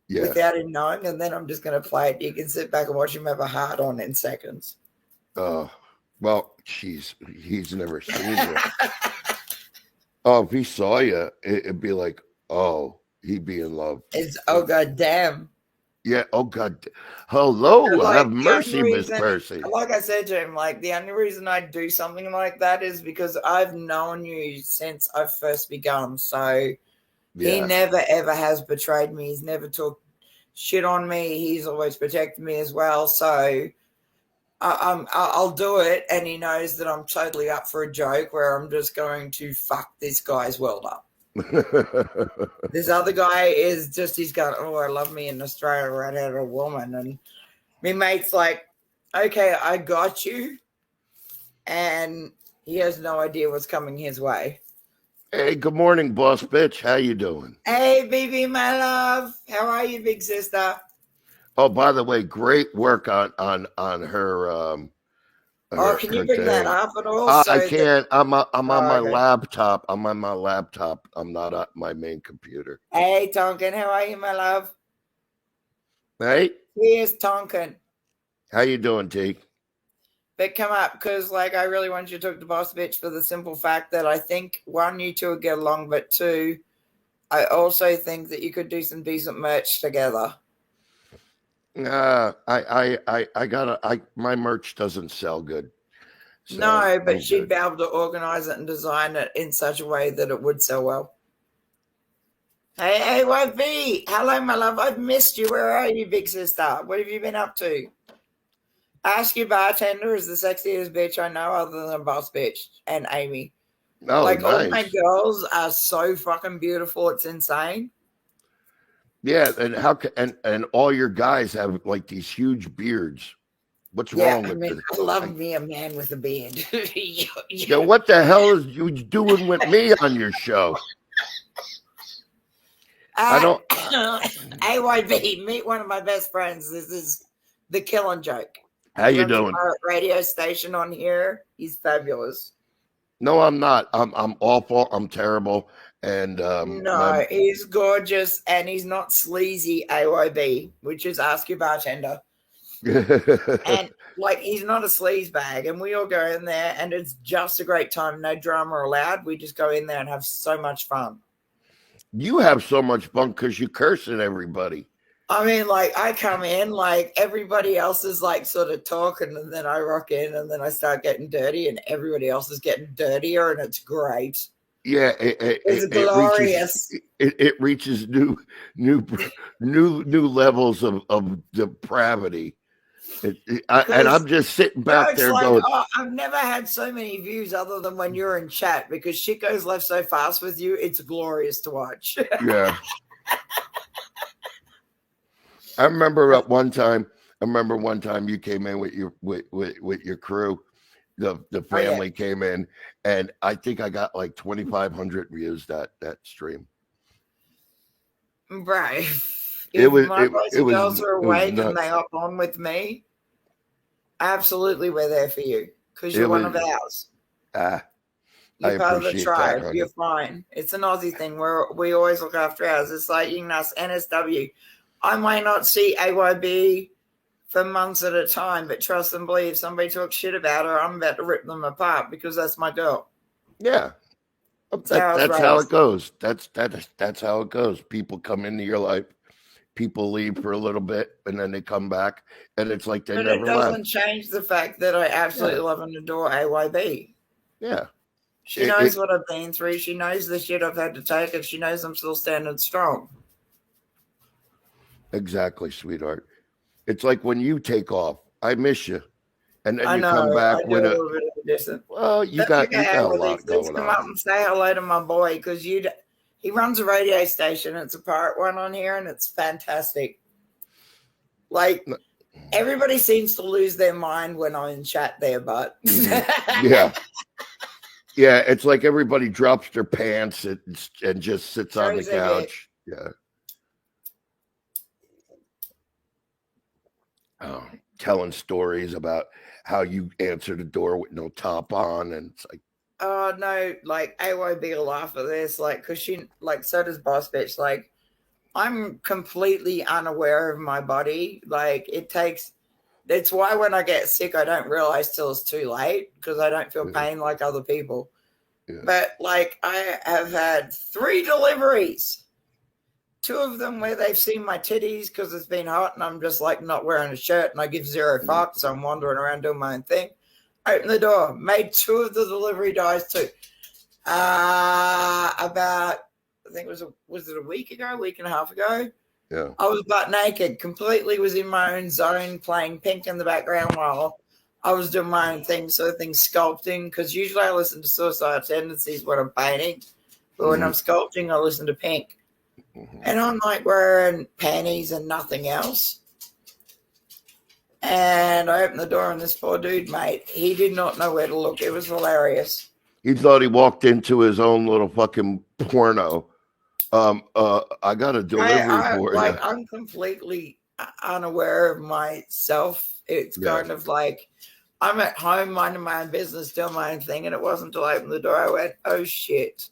Yes. Without him knowing, and then I'm just going to play it. You can sit back and watch him have a heart on in seconds. Oh, well, he's never seen you. Oh, if he saw you, it'd be like, oh, he'd be in love. It's god damn. Yeah. Oh God. Hello. Like, have mercy, Miss Percy. Like I said to him, like the only reason I do something like that is because I've known you since I first begun. So he never ever has betrayed me. He's never talked shit on me. He's always protected me as well. So I'll do it, and he knows that I'm totally up for a joke where I'm just going to fuck this guy's world up. This other guy is just, he's going, "Oh, I love me in Australia, right out of a woman." And my mate's like, "Okay, I got you." And he has no idea what's coming his way. Hey, good morning, boss bitch. How you doing? Hey, baby, my love. How are you, big sister? Oh, by the way, great work on her. Can you bring that up at all? I can't. I'm on my laptop. I'm on my laptop. I'm not at my main computer. Hey, Tonkin, how are you, my love? Hey, Here's Tonkin. how you doing, T? But come up, because like I really want you to talk to Boss Bitch for the simple fact that I think one, you two would get along, but two, I also think that you could do some decent merch together. My merch doesn't sell good. So no, but she'd be able to organize it and design it in such a way that it would sell well. Hey, YB. Hello, my love. I've missed you. Where are you, big sister? What have you been up to? Ask Your Bartender is the sexiest bitch I know other than Boss Bitch and Amy. Oh, like, nice. All my girls are so fucking beautiful. It's insane. Yeah, and and all your guys have like these huge beards. What's wrong with it? I love me a man with a beard. Yeah, what the hell is you doing with me on your show? I don't. AYB, meet one of my best friends. This is the Killing Joke. How you doing? Radio station on here. He's fabulous. No, I'm not. I'm awful. I'm terrible. And no, he's gorgeous, and he's not sleazy. AYB, which is Ask Your Bartender. And like, he's not a sleaze bag, and we all go in there, and it's just a great time. No drama allowed. We just go in there and have so much fun. You have so much fun because you curse at everybody. I mean, like, I come in, like, everybody else is, like, sort of talking, and then I rock in, and then I start getting dirty, and everybody else is getting dirtier, and it's great. Yeah, it's glorious. It reaches new levels of depravity. And I'm just sitting back there like, going, oh, I've never had so many views other than when you're in chat, because shit goes left so fast with you. It's glorious to watch. Yeah. I remember one time you came in with your crew. The family came in, and I think I got like 2,500 views that stream. Right. If my boys and girls are awake and they hop on with me, absolutely we're there for you, because you're one of ours. You're part of the tribe. You're fine. It's an Aussie thing where we always look after ours. It's like you can ask NSW. I might not see AYB for months at a time, but trust and believe, if somebody talks shit about her, I'm about to rip them apart, because that's my girl. Yeah. That's how it goes. That's how it goes. People come into your life, people leave for a little bit, and then they come back, and it's like they never left. But it doesn't change the fact that I absolutely love and adore AYB. Yeah. She knows what I've been through. She knows the shit I've had to take, and she knows I'm still standing strong. Exactly, sweetheart. It's like when you take off, I miss you, and then come back with a. Well, you got a lot going on. Come up and say hello to my boy, because he runs a radio station. It's a Pirate One on here, and it's fantastic. Like, everybody seems to lose their mind when I'm in chat there, but yeah. Yeah, it's like everybody drops their pants and just sits on the couch. Yeah. Oh, telling stories about how you answered a door with no top on, and it's like, oh no, like AYB will laugh at this, like, because she, like, so does Boss Bitch. Like, I'm completely unaware of my body. Like, it's why when I get sick, I don't realize till it's too late, because I don't feel pain like other people. Yeah. But like, I have had 3 deliveries. 2 of them where they've seen my titties because it's been hot and I'm just like not wearing a shirt and I give 0 fucks. So I'm wandering around doing my own thing. Open the door, made 2 of the delivery guys too. About, I think was it a week and a half ago? Yeah. I was butt naked, completely was in my own zone, playing Pink in the background while I was doing my own thing, so things sculpting, because usually I listen to Suicidal Tendencies when I'm painting, but when I'm sculpting, I listen to Pink. And I'm like wearing panties and nothing else. And I opened the door, and this poor dude, mate, he did not know where to look. It was hilarious. He thought he walked into his own little fucking porno. I got a delivery for you. Like, I'm completely unaware of myself. It's kind of like I'm at home minding my own business, doing my own thing, and it wasn't until I opened the door I went, oh shit.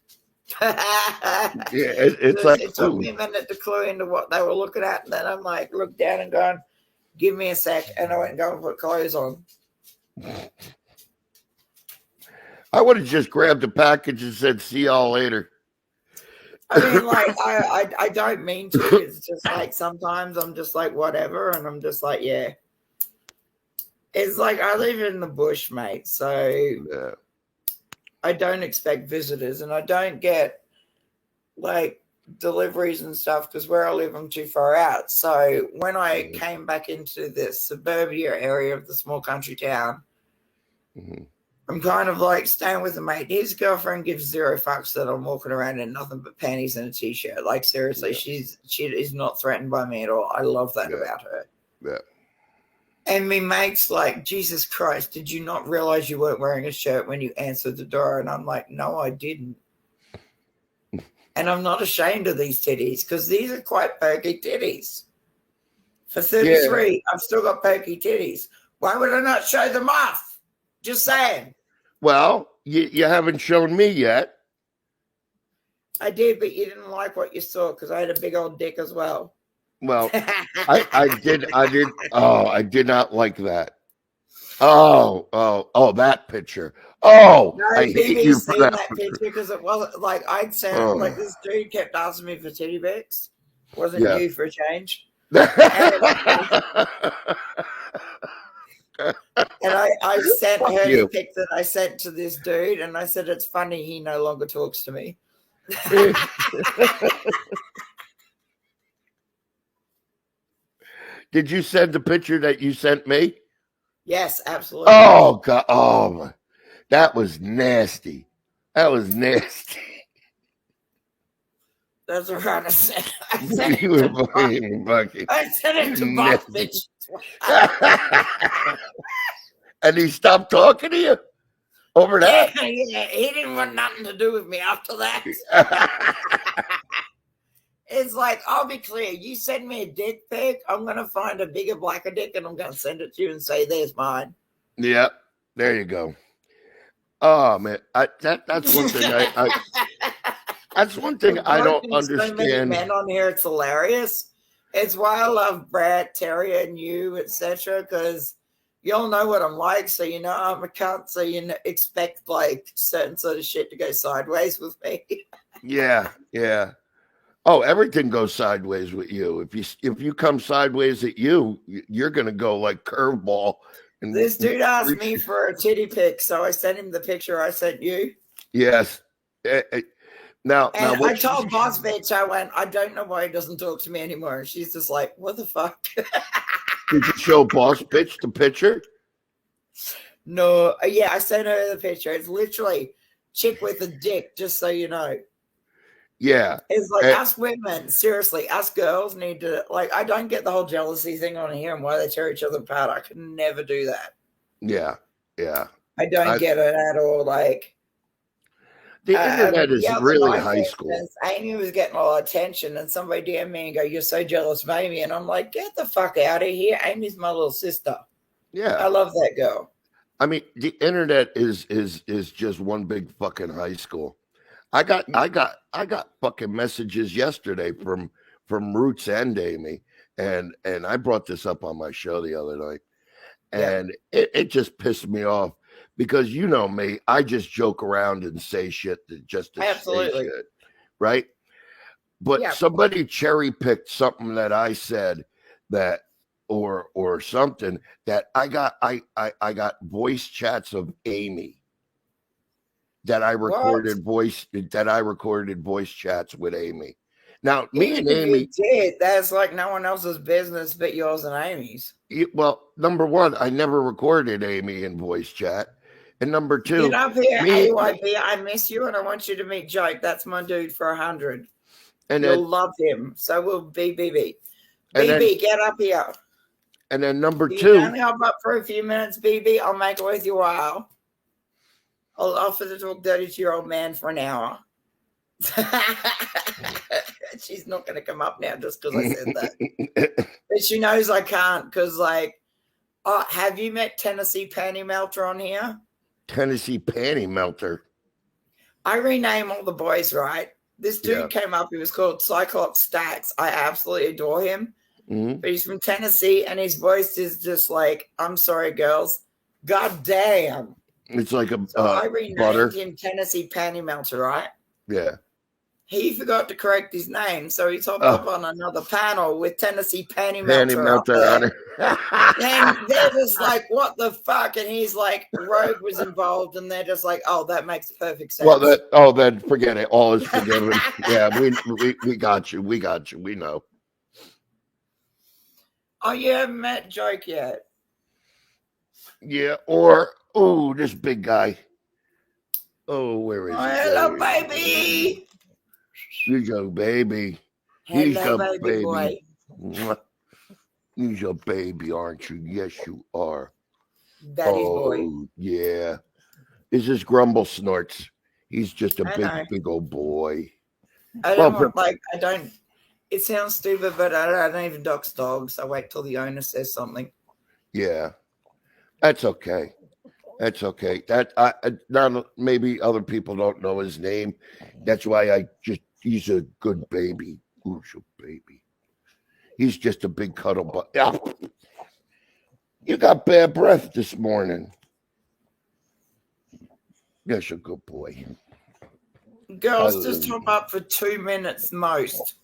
It's like it took food. me a minute to clue into what they were looking at, and then I'm like, look down and going, give me a sec, and I went and go and put clothes on. I would have just grabbed the package and said, see y'all later. I mean, like, I don't mean to. It's just like sometimes I'm just like, whatever, and I'm just like, yeah. It's like I live in the bush, mate, so Yeah. I don't expect visitors, and I don't get like deliveries and stuff because where I live, I'm too far out. So when I came back into the suburbia area of the small country town, I'm kind of like staying with a mate. His girlfriend gives zero fucks that I'm walking around in nothing but panties and a t-shirt. Like seriously, she is not threatened by me at all. I love that about her. Yeah. And me mate's like, Jesus Christ, did you not realize you weren't wearing a shirt when you answered the door? And I'm like, no, I didn't. And I'm not ashamed of these titties because these are quite perky titties. For 33, I've still got perky titties. Why would I not show them off? Just saying. Well, you haven't shown me yet. I did, but you didn't like what you saw because I had a big old dick as well. Well, I did. Oh, I did not like that. Oh, that picture. Oh, No, I hate you for that picture because it wasn't like I'd sent like this dude kept asking me for titty pics. Wasn't you for a change? And I sent her the pic that I sent to this dude, and I said, it's funny he no longer talks to me. Did you send the picture that you sent me? Yes, absolutely. Oh, God. Oh, that was nasty. That was nasty. That's what I said. I sent it to Bob, bitch. And he stopped talking to you over that? Yeah, he didn't want nothing to do with me after that. It's like, I'll be clear. You send me a dick pic, I'm going to find a bigger, blacker dick, and I'm going to send it to you and say, there's mine. Yep. There you go. Oh, man. That's one thing that's one thing I don't understand. So many men on here, it's hilarious. It's why I love Brad, Terry, and you, etc. Because you all know what I'm like, so you know I'm a cunt, so you expect like certain sort of shit to go sideways with me. Yeah. Oh, everything goes sideways with you. If you come sideways at you, you're gonna go like curveball. And this dude asked me for a titty pic, so I sent him the picture I sent you. Yes. Now, I told Boss Bitch, I went, I don't know why he doesn't talk to me anymore. And she's just like, what the fuck? Did you show Boss Bitch the picture? No. Yeah, I sent her the picture. It's literally chick with a dick, just so you know. Yeah. It's like us women, seriously, us girls need to, like, I don't get the whole jealousy thing on here and why they tear each other apart. I could never do that. Yeah. I don't get it at all. Like, the internet is really high school. Amy was getting all attention, and somebody DM me and go, "You're so jealous of Amy," and I'm like, "Get the fuck out of here! Amy's my little sister. Yeah, I love that girl." I mean, the internet is just one big fucking high school. I got fucking messages yesterday from Roots and Amy, and I brought this up on my show the other night, and it just pissed me off. Because you know me, I just joke around and say shit just to say shit, right? But somebody cherry picked something that I said that, or something that I got voice chats of Amy that I recorded voice chats with Amy. Now, me and Amy did. That's like no one else's business but yours and Amy's. Well, number one, I never recorded Amy in voice chat. And number two, get up here, AYB. I miss you, and I want you to meet Joke. That's my dude for 100. And you'll love him. So will BBB. BB, get up here. And then number two, you can help up for a few minutes, BB. I'll make it worth your while. I'll offer to talk dirty to your old man for an hour. She's not going to come up now just because I said that. But she knows I can't because, like, have you met Tennessee Panty Melter on here? Tennessee Panty Melter. I rename all the boys, right? This dude came up. He was called Cyclops Stacks. I absolutely adore him. But he's from Tennessee, and his voice is just like, I'm sorry, girls. God damn. It's like I renamed him Tennessee Panty Melter, right? Yeah. He forgot to correct his name, so he hopped up on another panel with Tennessee Panty Melter on it. And they're just like, what the fuck? And he's like, Rogue was involved, and they're just like, oh, that makes perfect sense. Well, then forget it. All is forgiven. Yeah, we got you. We got you. We know. Oh, you haven't met Joke yet? Yeah, this big guy. Oh, where is he? Hello, baby. He's your baby. Hello, baby boy. He's your baby, aren't you? Yes, you are. Daddy's boy. Yeah. This is Grumble Snorts. He's just a big old boy. It sounds stupid, but I don't even dox dogs. I wait till the owner says something. Yeah. That's okay. That's okay. Maybe other people don't know his name. That's why he's a good baby. Who's your baby? He's just a big cuddle butt. Yeah. You got bad breath this morning. Yes, you're a good boy. Girls, just top up for 2 minutes most.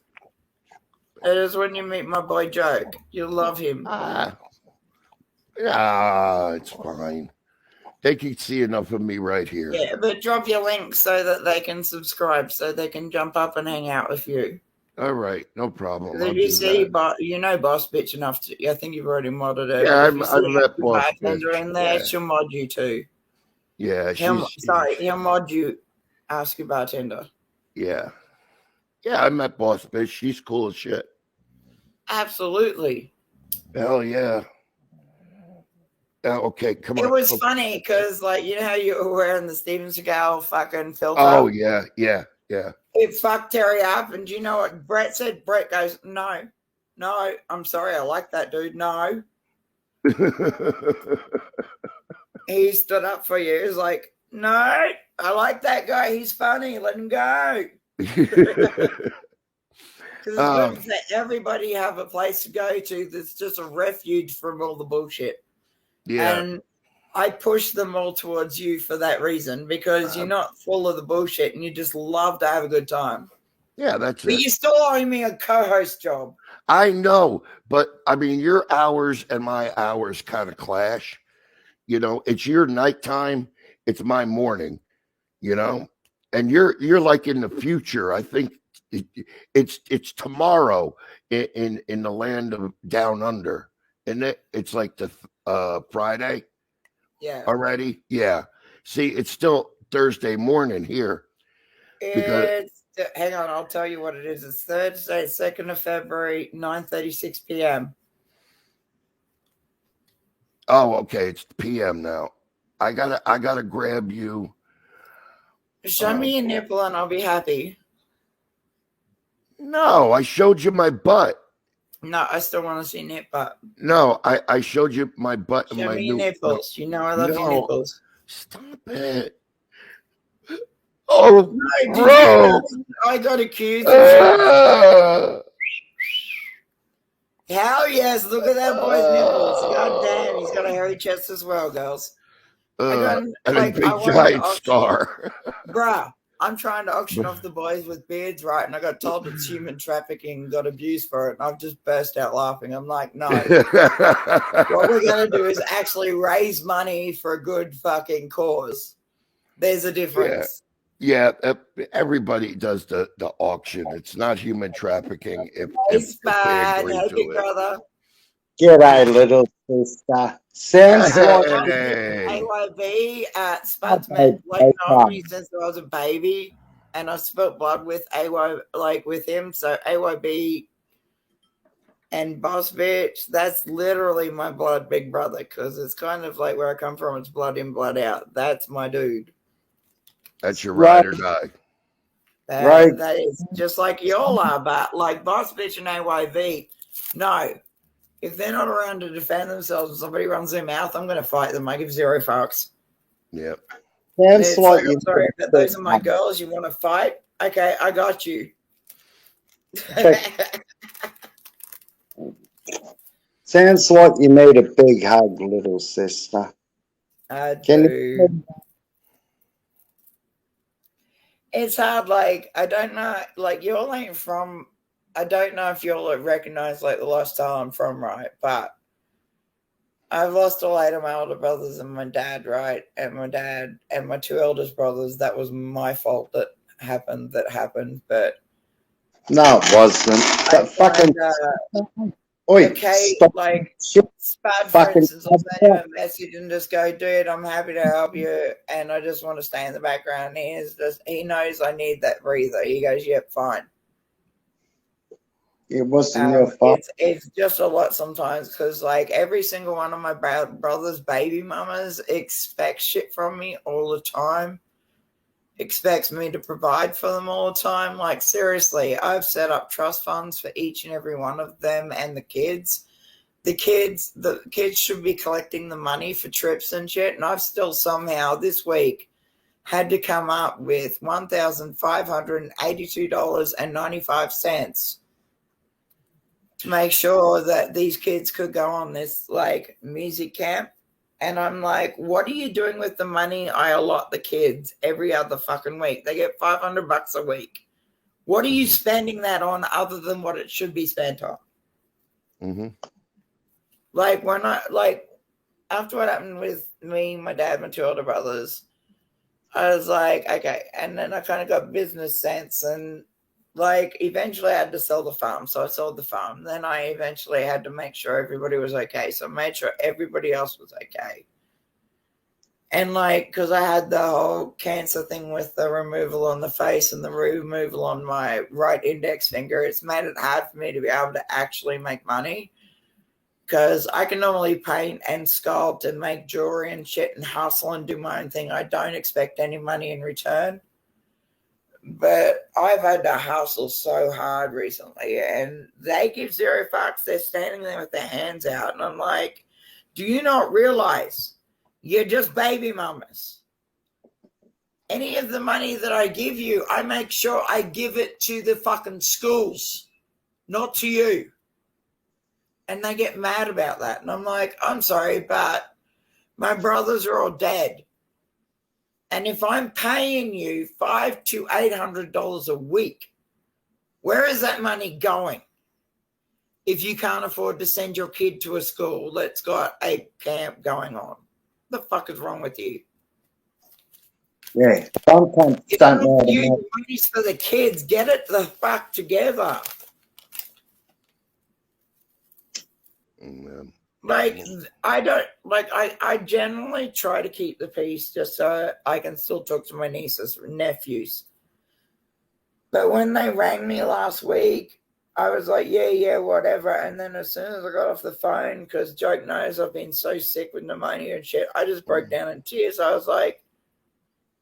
It is when you meet my boy Joke. You'll love him. It's fine. They can see enough of me right here. Yeah, but drop your link so that they can subscribe, so they can jump up and hang out with you. All right, no problem. If you see, Boss Bitch enough to, I think you've already modded her. Yeah, I've let Boss Bitch in there. Yeah. She'll mod you too. Yeah, he'll mod you. Ask your bartender. Yeah, I met Boss Bitch. She's cool as shit. Absolutely. Hell yeah. Okay, come on. It was funny because, like, you know how you were wearing the Steven Seagal fucking filter? Oh, yeah. It fucked Terry up, and do you know what Brett said? Brett goes, no, I'm sorry, I like that dude. No. He stood up for you. He was like, no, I like that guy. He's funny. Let him go. Because it's good that everybody have a place to go to that's just a refuge from all the bullshit. Yeah. And I push them all towards you for that reason, because you're not full of the bullshit and you just love to have a good time. Yeah, that's it. But you still owe me a co-host job. I know, but I mean, your hours and my hours kind of clash. You know, it's your nighttime, it's my morning, you know, and you're like in the future. I think it's tomorrow in the land of down under, and it's like the Friday. Yeah. Already? Yeah. See, it's still Thursday morning here. Hang on, I'll tell you what it is. It's Thursday, 2nd of February, 9:36 p.m. Oh, okay. It's PM now. I gotta grab you. Show me your nipple and I'll be happy. No, I showed you my butt. No, I still want to see nip butt. No, I showed you my butt. Show me your nipples. You know I love your nipples. Stop it. Oh, no, bro. I got accused of Hell yes, look at that boy's nipples. God damn, he's got a hairy chest as well, girls. And a big giant scar. Bruh, I'm trying to auction off the boys with beards, right? And I got told it's human trafficking and got abused for it. And I've just burst out laughing. I'm like, no. What we're going to do is actually raise money for a good fucking cause. There's a difference. Yeah, everybody does the auction. It's not human trafficking. If bad. Hey, big brother. G'day, little sister. Sounds like AYB at Spud's met like me since I was a baby, and I spilt blood with AY with him. So AYB and Boss Bitch, that's literally my blood big brother, because it's kind of like where I come from. It's blood in, blood out. That's my dude. That's your ride or die. That is just like y'all are, but like Boss Bitch and AYV, no. If they're not around to defend themselves and somebody runs their mouth, I'm going to fight them. I give zero fucks. Yep. Sounds It's like like, you I'm sorry, but those are my girls. You want to fight? Okay, I got you. Sounds like you need a big hug, little sister. I Can do. you? It's hard. Like, I don't know. Like, y'all ain't from. I don't know if you'll recognize like the lifestyle I'm from, right? But I've lost all eight of my older brothers and my dad, right? And my dad and my two eldest brothers. That was my fault that happened. But No, it wasn't. That fucking. Oi, okay, stop. like Shit, Spud, for fucking. instance, will send him a message and just go, dude, I'm happy to help you, and I just want to stay in the background. He knows I need that breather. He goes, yep, fine. It wasn't your fault. It's just a lot sometimes because like every single one of my brother's baby mamas expects shit from me all the time. Expects me to provide for them all the time. Like seriously, I've set up trust funds for each and every one of them and the kids. The kids should be collecting the money for trips and shit, and I've still somehow this week had to come up with $1,582.95 to make sure that these kids could go on this like music camp. And I'm like, what are you doing with the money I allot the kids every other fucking week? They get $500 a week. What are you spending that on other than what it should be spent on? Mm-hmm. Like when after what happened with me, my dad, my two older brothers, I was like, okay. And then I kind of got business sense and like eventually I had to sell the farm. So I sold the farm. Then I eventually had to make sure everybody was okay. So I made sure everybody else was okay. And like, because I had the whole cancer thing with the removal on the face and the removal on my right index finger, it's made it hard for me to be able to actually make money. Because I can normally paint and sculpt and make jewelry and shit and hustle and do my own thing. I don't expect any money in return. But I've had to hustle so hard recently, and they give zero fucks. They're standing there with their hands out, and I'm like, do you not realize you're just baby mamas? Any of the money that I give you, I make sure I give it to the fucking schools, not to you. And they get mad about that. And I'm like, I'm sorry, but my brothers are all dead. And if I'm paying you $500 to $800 a week, where is that money going? If you can't afford to send your kid to a school that's got a camp going on, what the fuck is wrong with you? Yeah, sometimes If don't know you how to money's for the kids, get it the fuck together. Man. Like I generally try to keep the peace just so I can still talk to my nieces and nephews. But when they rang me last week, I was like, yeah, whatever. And then as soon as I got off the phone, because Joke knows I've been so sick with pneumonia and shit, I just broke down in tears. I was like,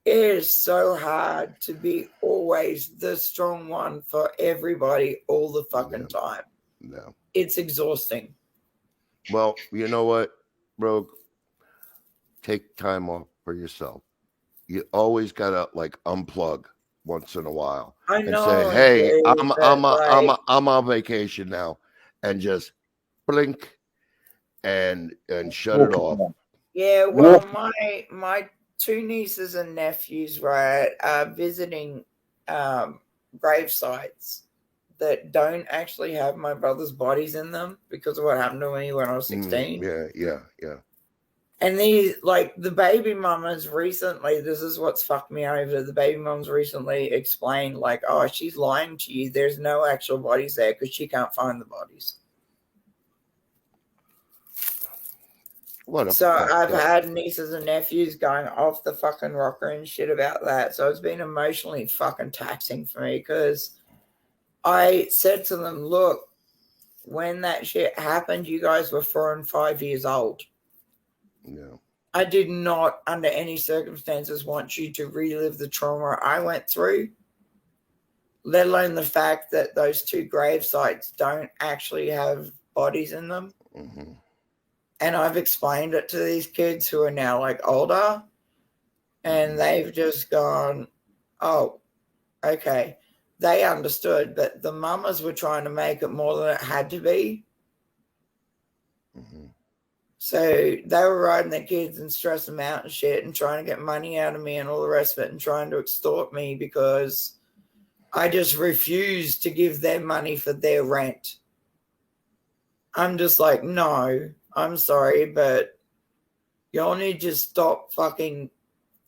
it is so hard to be always the strong one for everybody all the fucking time. No. It's exhausting. Well, you know what, Rogue? Take time off for yourself. You always gotta like unplug once in a while and say, "Hey, I'm on vacation now," and just blink and shut it off. Yeah, well, my two nieces and nephews, right, are visiting grave sites that don't actually have my brother's bodies in them because of what happened to me when I was 16. Yeah. And these, like, the baby mamas recently, this is what's fucked me over. The baby mums recently explained, like, oh, she's lying to you. There's no actual bodies there because she can't find the bodies. So I've had nieces and nephews going off the fucking rocker and shit about that. So it's been emotionally fucking taxing for me because I said to them, look, when that shit happened, you guys were 4 and 5 years old. Yeah. I did not, under any circumstances, want you to relive the trauma I went through, let alone the fact that those two grave sites don't actually have bodies in them. And I've explained it to these kids who are now like older. And they've just gone, oh, okay. They understood, but the mamas were trying to make it more than it had to be. Mm-hmm. So they were riding their kids and stressing them out and shit and trying to get money out of me and all the rest of it and trying to extort me because I just refused to give them money for their rent. I'm just like, no, I'm sorry, but y'all need to stop fucking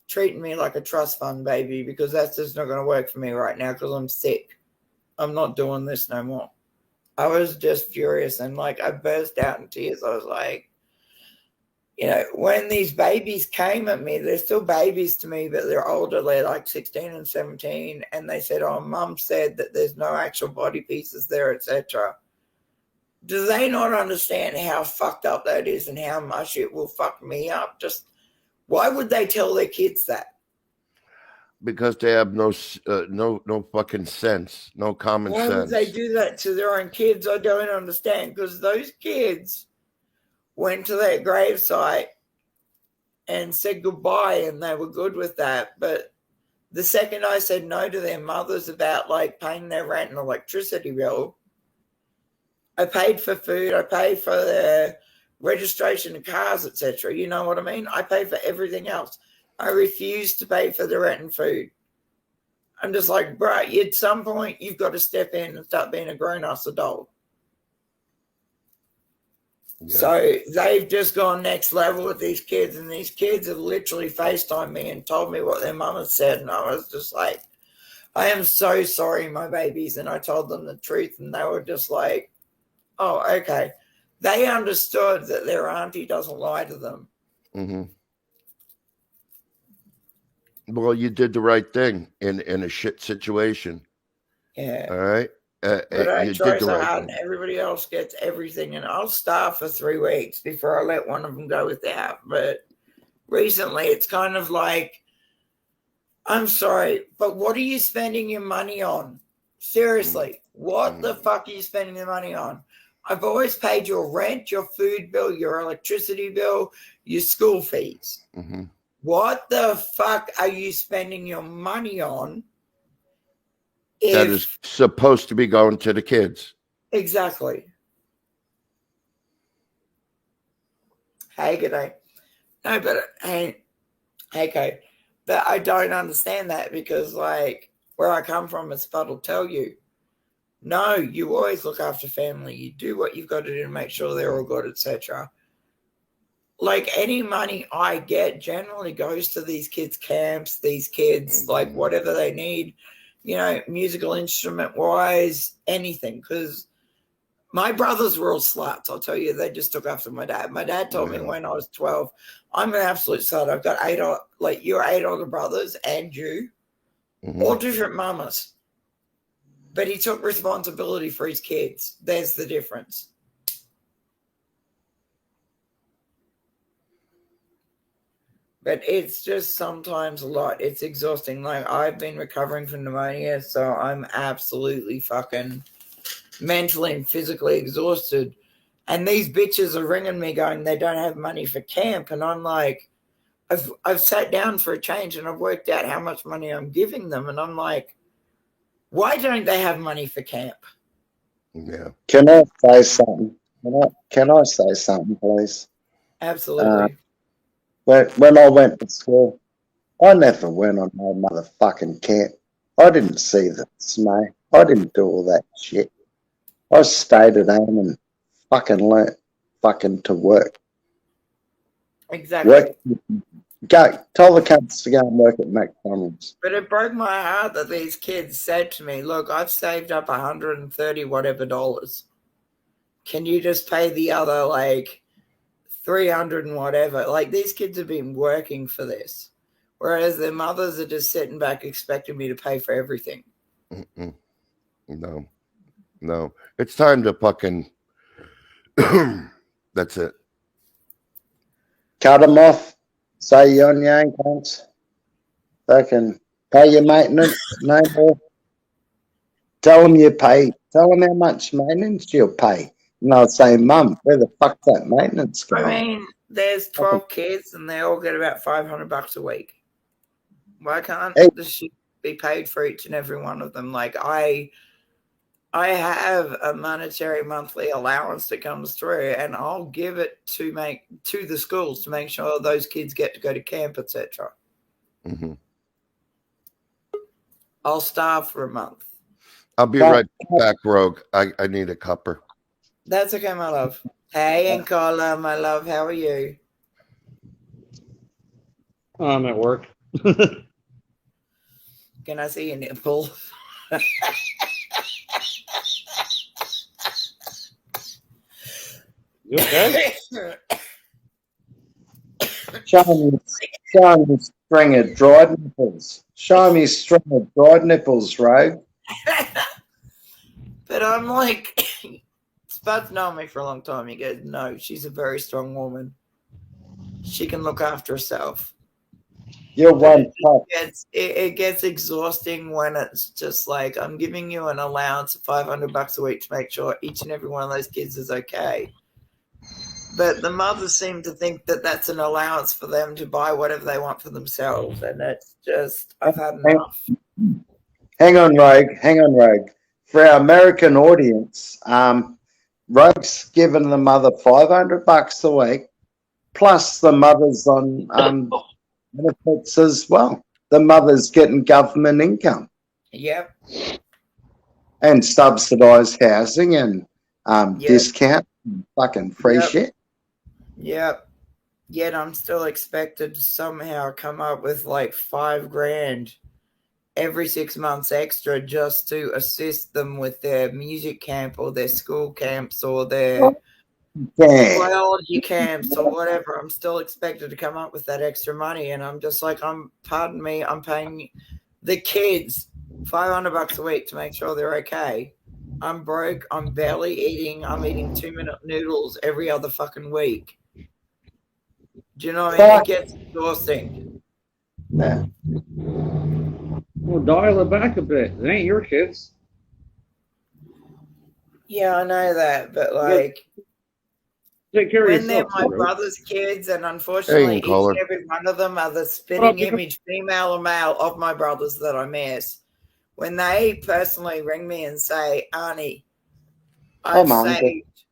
treating me like a trust fund baby because that's just not going to work for me right now because I'm sick. I'm not doing this no more. I was just furious and like I burst out in tears. I was like, you know, when these babies came at me, they're still babies to me, but they're older. They're like 16 and 17. And they said, oh, mum said that there's no actual body pieces there, etc. Do they not understand how fucked up that is and how much it will fuck me up? Just why would they tell their kids that? Because they have no fucking sense, no common sense. Why would they do that to their own kids? I don't understand. Because those kids went to that gravesite and said goodbye and they were good with that. But the second I said no to their mothers about like paying their rent and electricity bill, I paid for food, I paid for their registration of cars, etc. You know what I mean? I paid for everything else. I refused to pay for the rent and food. I'm just like, bro, at some point you've got to step in and start being a grown-ass adult. Yeah. So they've just gone next level with these kids, and these kids have literally FaceTimed me and told me what their mama said, and I was just like, I am so sorry, my babies. And I told them the truth, and they were just like, oh, okay. They understood that their auntie doesn't lie to them. Mm-hmm. Well, you did the right thing in a shit situation. Yeah. All right. But I try so hard, and everybody else gets everything, and I'll starve for 3 weeks before I let one of them go without. But recently, it's kind of like, I'm sorry, but what are you spending your money on? Seriously, what the fuck are you spending your money on? I've always paid your rent, your food bill, your electricity bill, your school fees. Mm-hmm. What the fuck are you spending your money on? That is supposed to be going to the kids. Exactly. Hey, good day. No, but hey, okay. But I don't understand that because, like, where I come from, it's Spud will tell you, no, you always look after family. You do what you've got to do to make sure they're all good, etc. Like, any money I get generally goes to these kids' camps, these kids, like, whatever they need. You know, musical instrument wise, anything. Because my brothers were all sluts. I'll tell you, they just took after my dad. My dad told me when I was 12, I'm an absolute slut. I've got 8, like your 8 older brothers and you, all different mamas. But he took responsibility for his kids. There's the difference. But it's just sometimes a lot. It's exhausting. Like, I've been recovering from pneumonia, so I'm absolutely fucking mentally and physically exhausted. And these bitches are ringing me going, they don't have money for camp. And I'm like, I've sat down for a change and I've worked out how much money I'm giving them. And I'm like, why don't they have money for camp? Yeah. Can I say something? Can I say something, please? Absolutely. When I went to school, I never went on no motherfucking camp. I didn't see the snow. I didn't do all that shit. I stayed at home and fucking learnt fucking to work. Exactly. Tell the cunts to go and work at McDonald's. But it broke my heart that these kids said to me, look, I've saved up 130 whatever dollars. Can you just pay the other, like, 300 and whatever? Like, these kids have been working for this, whereas their mothers are just sitting back expecting me to pay for everything. No, it's time to fucking that's it. Cut them off. Say you on your own, cunts. Fucking pay your maintenance. No more. Tell them you pay. Tell them how much maintenance you'll pay. And they'll say, Mum, where the fuck's that maintenance going? I mean, there's 12 kids and they all get about $500 a week. Why can't Hey. the shit be paid for each and every one of them? Like I have a monetary monthly allowance that comes through, and I'll give it to the schools to make sure those kids get to go to camp, etc. Mm-hmm. I'll starve for a month. I'll be right back, Rogue. I need a cupper. That's okay, my love. Hey, Nicola, my love, how are you? I'm at work. Can I see your nipple? You okay? Show me a string of dried nipples. Show me a string of dried nipples, Rogue. But I'm like, Spud's known me for a long time. He goes, no, she's a very strong woman. She can look after herself. You're one top. It gets exhausting when it's just like, I'm giving you an allowance of $500 a week to make sure each and every one of those kids is okay. But the mothers seem to think that that's an allowance for them to buy whatever they want for themselves. And it's just, I've had enough. Hang on, Rogue. For our American audience, Rogue's given the mother $500 a week, plus the mother's on benefits as well. The mother's getting government income. Yep. And subsidised housing and discount, and fucking free shit. Yep. Yet I'm still expected to somehow come up with like $5,000 every 6 months extra just to assist them with their music camp or their school camps or their biology camps or whatever. I'm still expected to come up with that extra money, and I'm just like, pardon me, I'm paying the kids $500 a week to make sure they're okay. I'm broke. I'm barely eating. I'm eating 2-minute noodles every other fucking week. Do you know what I mean? It gets exhausting. Yeah. Well, dial it back a bit. It ain't your kids. Yeah, I know that, but like, take care of when they're yourself. my brother's kids, and unfortunately, each and every one of them are the spitting image, female or male, of my brothers that I miss. When they personally ring me and say, Arnie, I've saved,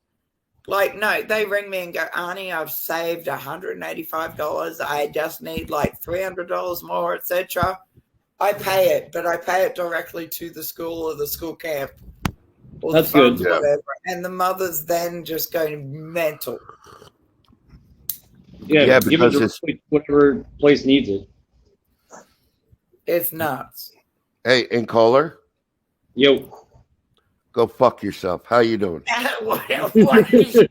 like, no, they ring me and go, Arnie, I've saved $185. I just need like $300 more, etc. I pay it, but I pay it directly to the school or the school camp or That's the funds, good. whatever. And the mothers then just go mental. Yeah, because it's whatever place needs it. It's nuts. Hey, and caller. Yo. Go fuck yourself. How you doing? What is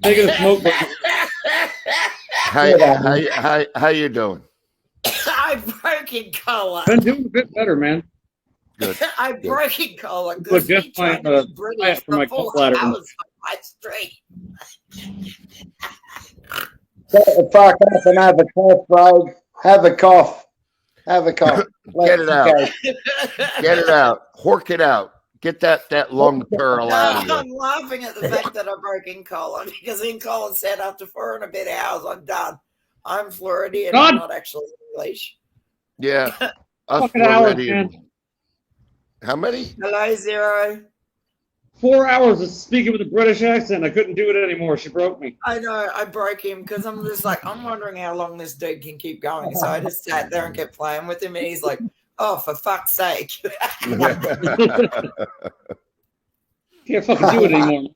Taking a smoke break. How you doing? I'm broken collar. Been doing a bit better, man. Good. I'm broken collar. But just my British for my for 4 ladder. hours on my street. Shut the fuck up and have a cough, Rogue. Have a cough. Have a cough. Get it out. Get it out. Hork it out. Get that lung curl out of you. I'm laughing at the fact that I broke in collar because in collar said after 4 and a bit hours, I'm done. I'm Floridian. I'm not actually English. Yeah. Us Fucking hours, Floridian. man. How many? Hello, Zero. 4 hours of speaking with a British accent. I couldn't do it anymore. She broke me. I know. I broke him because I'm just like, I'm wondering how long this dude can keep going. So I just sat there and kept playing with him. And he's like, oh, for fuck's sake. Can't fucking do it anymore.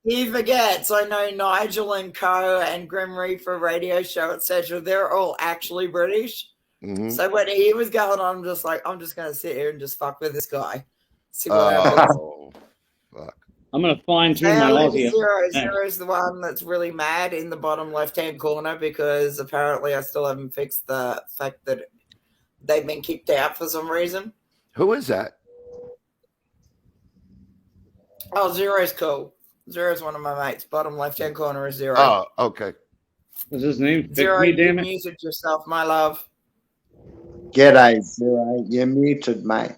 He forgets. I know Nigel and Co. and Grim Reaper Radio Show, etc. They're all actually British. Mm-hmm. So when he was going on, I'm just like, I'm just going to sit here and just fuck with this guy. See what happens. Fuck. I'm going to fine tune my Aussie. Zero is the one that's really mad in the bottom left-hand corner because apparently I still haven't fixed the fact that they've been kicked out for some reason. Who is that? Oh, Zero's cool. Zero's one of my mates. Bottom left-hand corner is Zero. Oh, okay. Is his name? Zero, me, you damn it. muted yourself, my love. G'day, Zero. You're muted, mate.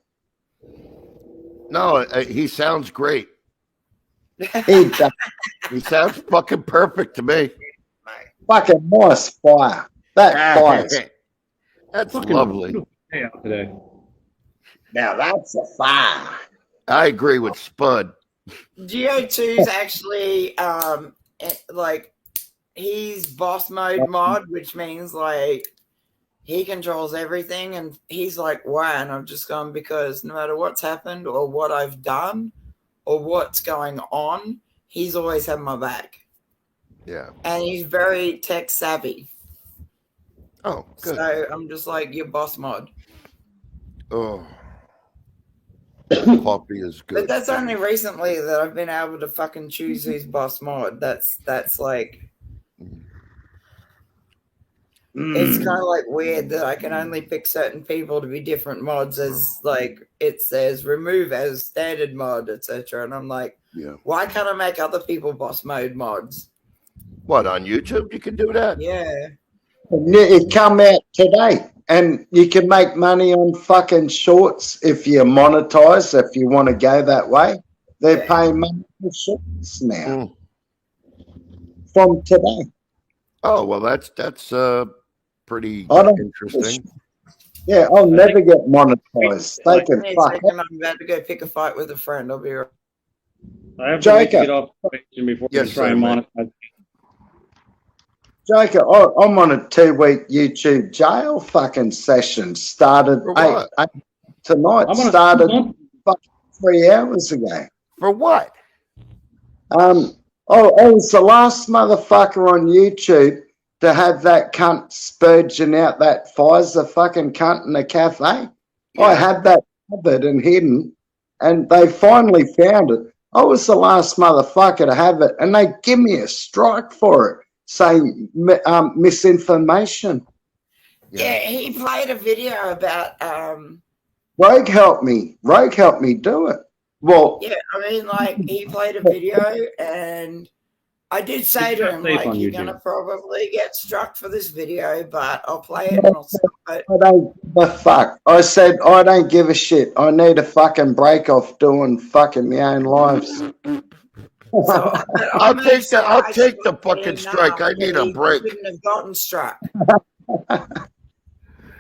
No, he sounds great. He does. He sounds fucking perfect to me. Fucking nice fire. That fire's That's Fucking lovely. day out today. Now that's a fire. I agree with Spud. GO2's actually like he's boss mode mod, which means like he controls everything, and he's like, wow, and I've just gone because no matter what's happened or what I've done or what's going on, he's always had my back. Yeah. And he's very tech savvy. Oh, good. So I'm just like, your boss mod. Oh. Coffee is good. But that's only recently that I've been able to fucking choose who's boss mod. That's like it's kind of like weird that I can only pick certain people to be different mods, as like it says remove as standard mod, etc. And I'm like, yeah. Why can't I make other people boss mode mods? What, on YouTube you can do that? Yeah. It come out today, and you can make money on fucking shorts if you monetize. If you want to go that way, they're paying money for shorts now from today. Oh well, that's pretty interesting. Yeah, I'll never get monetized. They can fuck. I'm about to go pick a fight with a friend. I'll be right. I have to wait to get off before you try and monetize. Joker, I'm on a 2-week YouTube jail fucking session. Started tonight. Started fucking 3 hours ago. For what? I was the last motherfucker on YouTube to have that cunt spurging out that Pfizer fucking cunt in the cafe. Yeah. I had that covered and hidden, and they finally found it. I was the last motherfucker to have it, and they give me a strike for it, saying misinformation. Yeah, he played a video about Rogue helped me do it. Well, yeah, I mean, like he played a video, and I did say to him, like, you're gonna probably get struck for this video, but I'll play it and I'll stop it. I don't give a fuck. I said I don't give a shit. I need a fucking break off doing fucking my own lives. So, I'll take the fucking strike. I need a break. He shouldn't have gotten struck.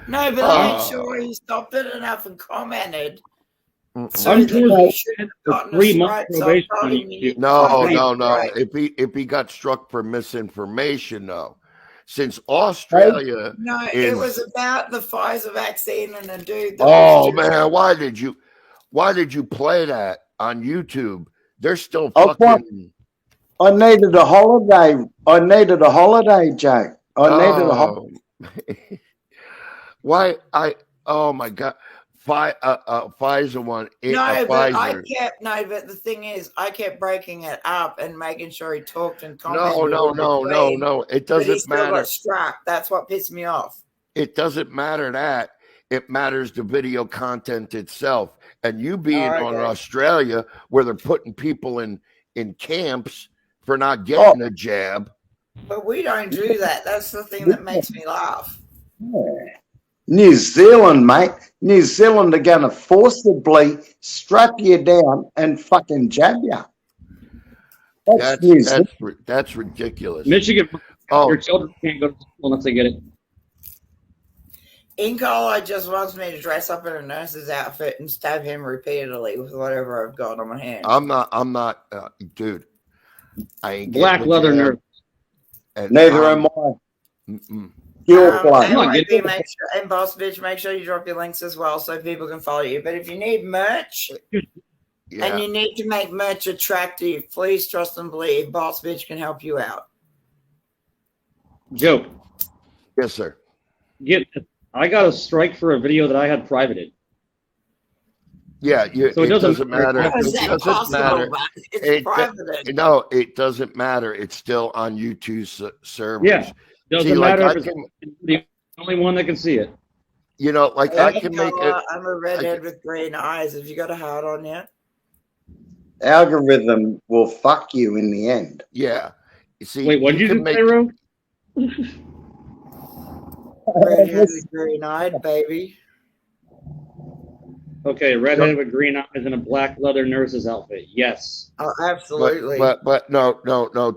No, but I made sure he stopped it enough and commented. So I'm sure he should have gotten 3 months probation. No. If he got struck for misinformation, no. Since Australia, it was about the Pfizer vaccine and a dude. Oh man, why did you play that on YouTube? They're still fucking. I needed a holiday. Jack. I needed a holiday. Why? Oh my God. Pfizer one. But the thing is, I kept breaking it up and making sure he talked and commented. No. It doesn't he still matter. Got struck. That's what pissed me off. It doesn't matter that. It matters the video content itself. And you being on Australia, where they're putting people in camps for not getting a jab. But we don't do that. That's the thing that makes me laugh. New Zealand, mate. New Zealand are going to forcibly strap you down and fucking jab you. That's ridiculous. Michigan, your children can't go to school unless they get it. Incola just wants me to dress up in a nurse's outfit and stab him repeatedly with whatever I've got on my hand. I'm not, dude. I ain't black leather nurse. Neither am I. And Boss Bitch, make sure you drop your links as well so people can follow you. But if you need merch and you need to make merch attractive, please trust and believe Boss Bitch can help you out. Joe. Yes, sir. I got a strike for a video that I had privated. Yeah, so it doesn't matter. It doesn't matter. It doesn't matter. It's still on YouTube servers. Yeah, doesn't matter if it's the only one that can see it. You know, like I can make it. I'm a redhead with green eyes. Have you got a heart on yet? Algorithm will fuck you in the end. Yeah. You see, wait, what did you say, Ro? Redhead with green eyed, baby. Okay, redhead with green eyes and a black leather nurse's outfit. Yes. Oh, absolutely. But no.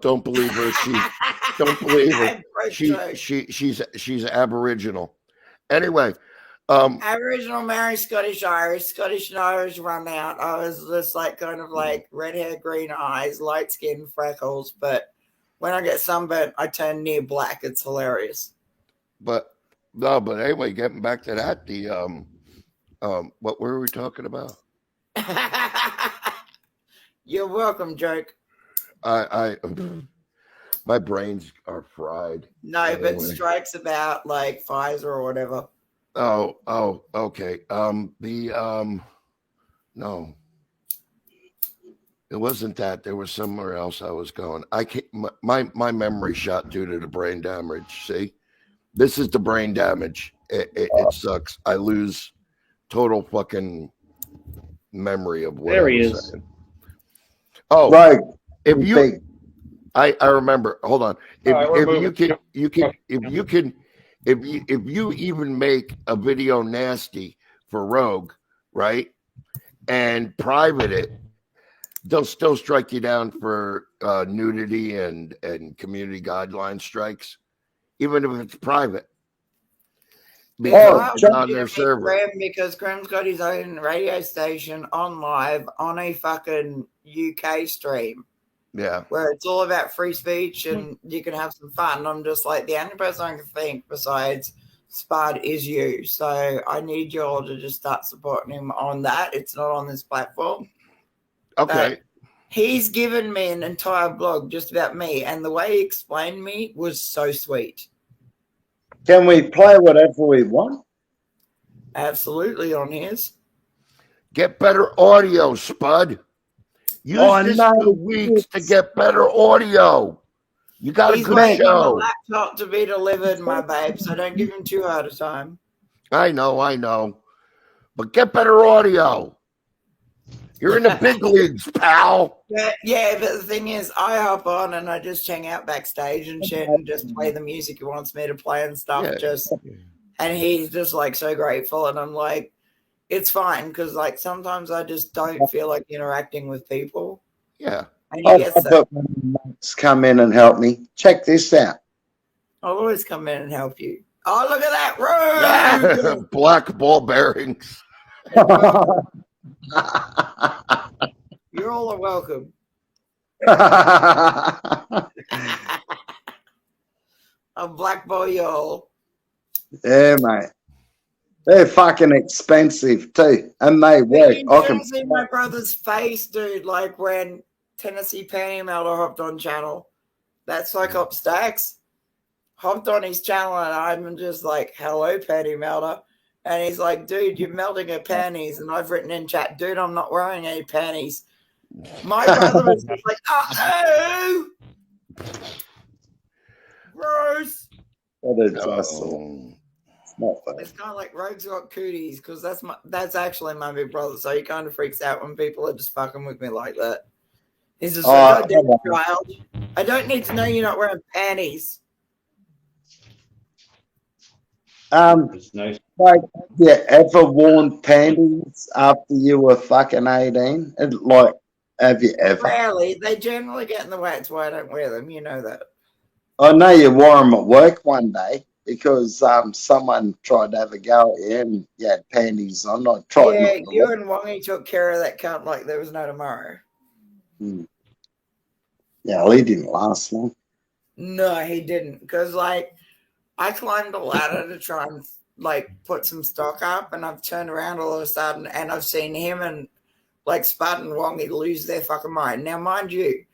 Don't believe her. Don't believe her. She's Aboriginal, Anyway, Aboriginal, Maori, Scottish, Irish. Scottish and Irish run out. I was just like kind of like red hair, green eyes, light skin, freckles. But when I get sunburnt, I turn near black. It's hilarious. But anyway, getting back to that, what were we talking about? You're welcome, joke. My brains are fried. No, anyway. But strikes about like Pfizer or whatever. Oh, okay. No, it wasn't that. There was somewhere else I was going. I can't. My memory shot due to the brain damage. See, this is the brain damage. It sucks. I lose total fucking memory of what There I he was is. saying. Oh, Right. if you, I remember. Hold on. If you even make a video nasty for Rogue, right, and private it, they'll still strike you down for nudity and community guideline strikes, even if it's private. Because it's on their server. Graham, because Graham's got his own radio station on live on a fucking UK stream. Yeah. Where it's all about free speech and you can have some fun. I'm just like, the only person I can think besides Spud is you. So I need you all to just start supporting him on that. It's not on this platform. Okay. But he's given me an entire blog just about me. And the way he explained me was so sweet. Can we play whatever we want? Absolutely on his. Get better audio, Spud. Use this 2 weeks to get better audio. You got a good show. A laptop to be delivered, my babe, so don't give him too hard a time. I know. But get better audio. You're in the big leagues, pal. Yeah, but the thing is, I hop on and I just hang out backstage and shit and just play the music he wants me to play and stuff. And he's just like so grateful. And I'm like, it's fine because like sometimes I just don't feel like interacting with people. Yeah. And he gets that. Come in and help me. Check this out. I'll always come in and help you. Oh, look at that road! Black ball bearings. You're all welcome. A black ball, y'all. Yeah, mate. They're fucking expensive too, and they work. I can see my brother's face, dude. Like when Tennessee Penny Melder hopped on channel, that's like up Stacks hopped on his channel, and I'm just like, "Hello, Penny Melder," and he's like, "Dude, you're melting her panties," and I've written in chat, "Dude, I'm not wearing any panties." My brother was just like, "Oh, gross." That is awesome. It's kind of like Rogue's got cooties because that's actually my big brother. So he kind of freaks out when people are just fucking with me like that. He's just like, "Oh, child, I don't need to know you're not wearing panties." Nice. Like, have you ever worn panties after you were fucking 18? Like, have you ever? Rarely. They generally get in the way. It's why I don't wear them. You know that. I know you wore them at work one day. Because someone tried to have a go at you and you had panties on. I tried. Yeah, you and Wongy took care of that cunt like there was no tomorrow. Yeah, well, he didn't last long. No, he didn't. Because, like, I climbed a ladder to try and, like, put some stock up, and I've turned around all of a sudden, and I've seen him and, like, Spud and Wongy lose their fucking mind. Now, mind you,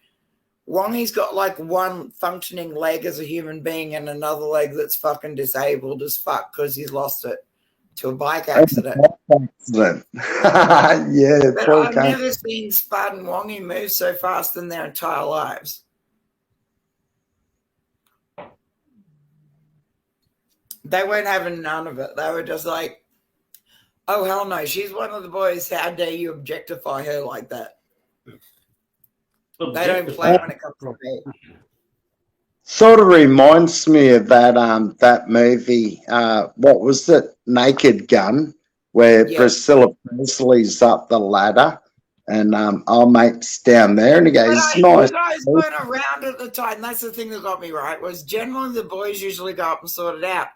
Wongy's got like one functioning leg as a human being and another leg that's fucking disabled as fuck because he's lost it to a bike accident. Yeah, but I've never seen Spud and Wongy move so fast in their entire lives. They weren't having none of it. They were just like, "Oh hell no, she's one of the boys. How dare you objectify her like that?" They don't play when it comes to me. Sort of reminds me of that movie. What was it? Naked Gun, where Priscilla Presley's up the ladder, and our mate's down there, and he goes, "Nice." You guys weren't around at the time. That's the thing that got me right. Was generally the boys usually go up and sort it out.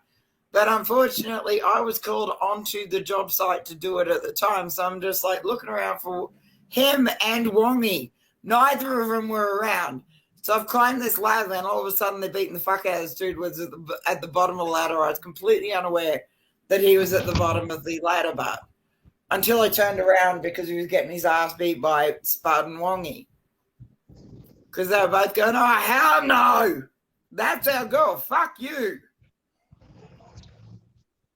But unfortunately, I was called onto the job site to do it at the time. So I'm just like looking around for him and Wongy. Neither of them were around. So I've climbed this ladder, and all of a sudden they're beating the fuck out of this dude was at the bottom of the ladder. I was completely unaware that he was at the bottom of the ladder bar until I turned around because he was getting his ass beat by Spud and Wongy. Because they were both going, oh, hell no. That's our girl. Fuck you.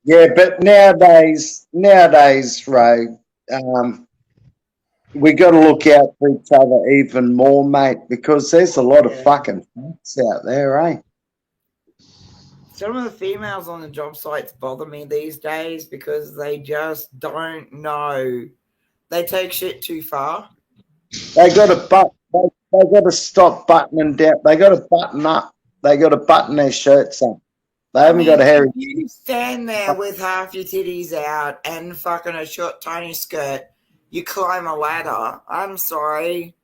Yeah, but nowadays, Ray, we got to look out for each other even more, mate, because there's a lot of fucking facts out there, eh? Some of the females on the job sites bother me these days because they just don't know. They take shit too far. They got to stop buttoning down. They got to button up. They got to button their shirts up. They haven't got a hairy. If you stand there with half your titties out and fucking a short, tiny skirt, you climb a ladder. I'm sorry.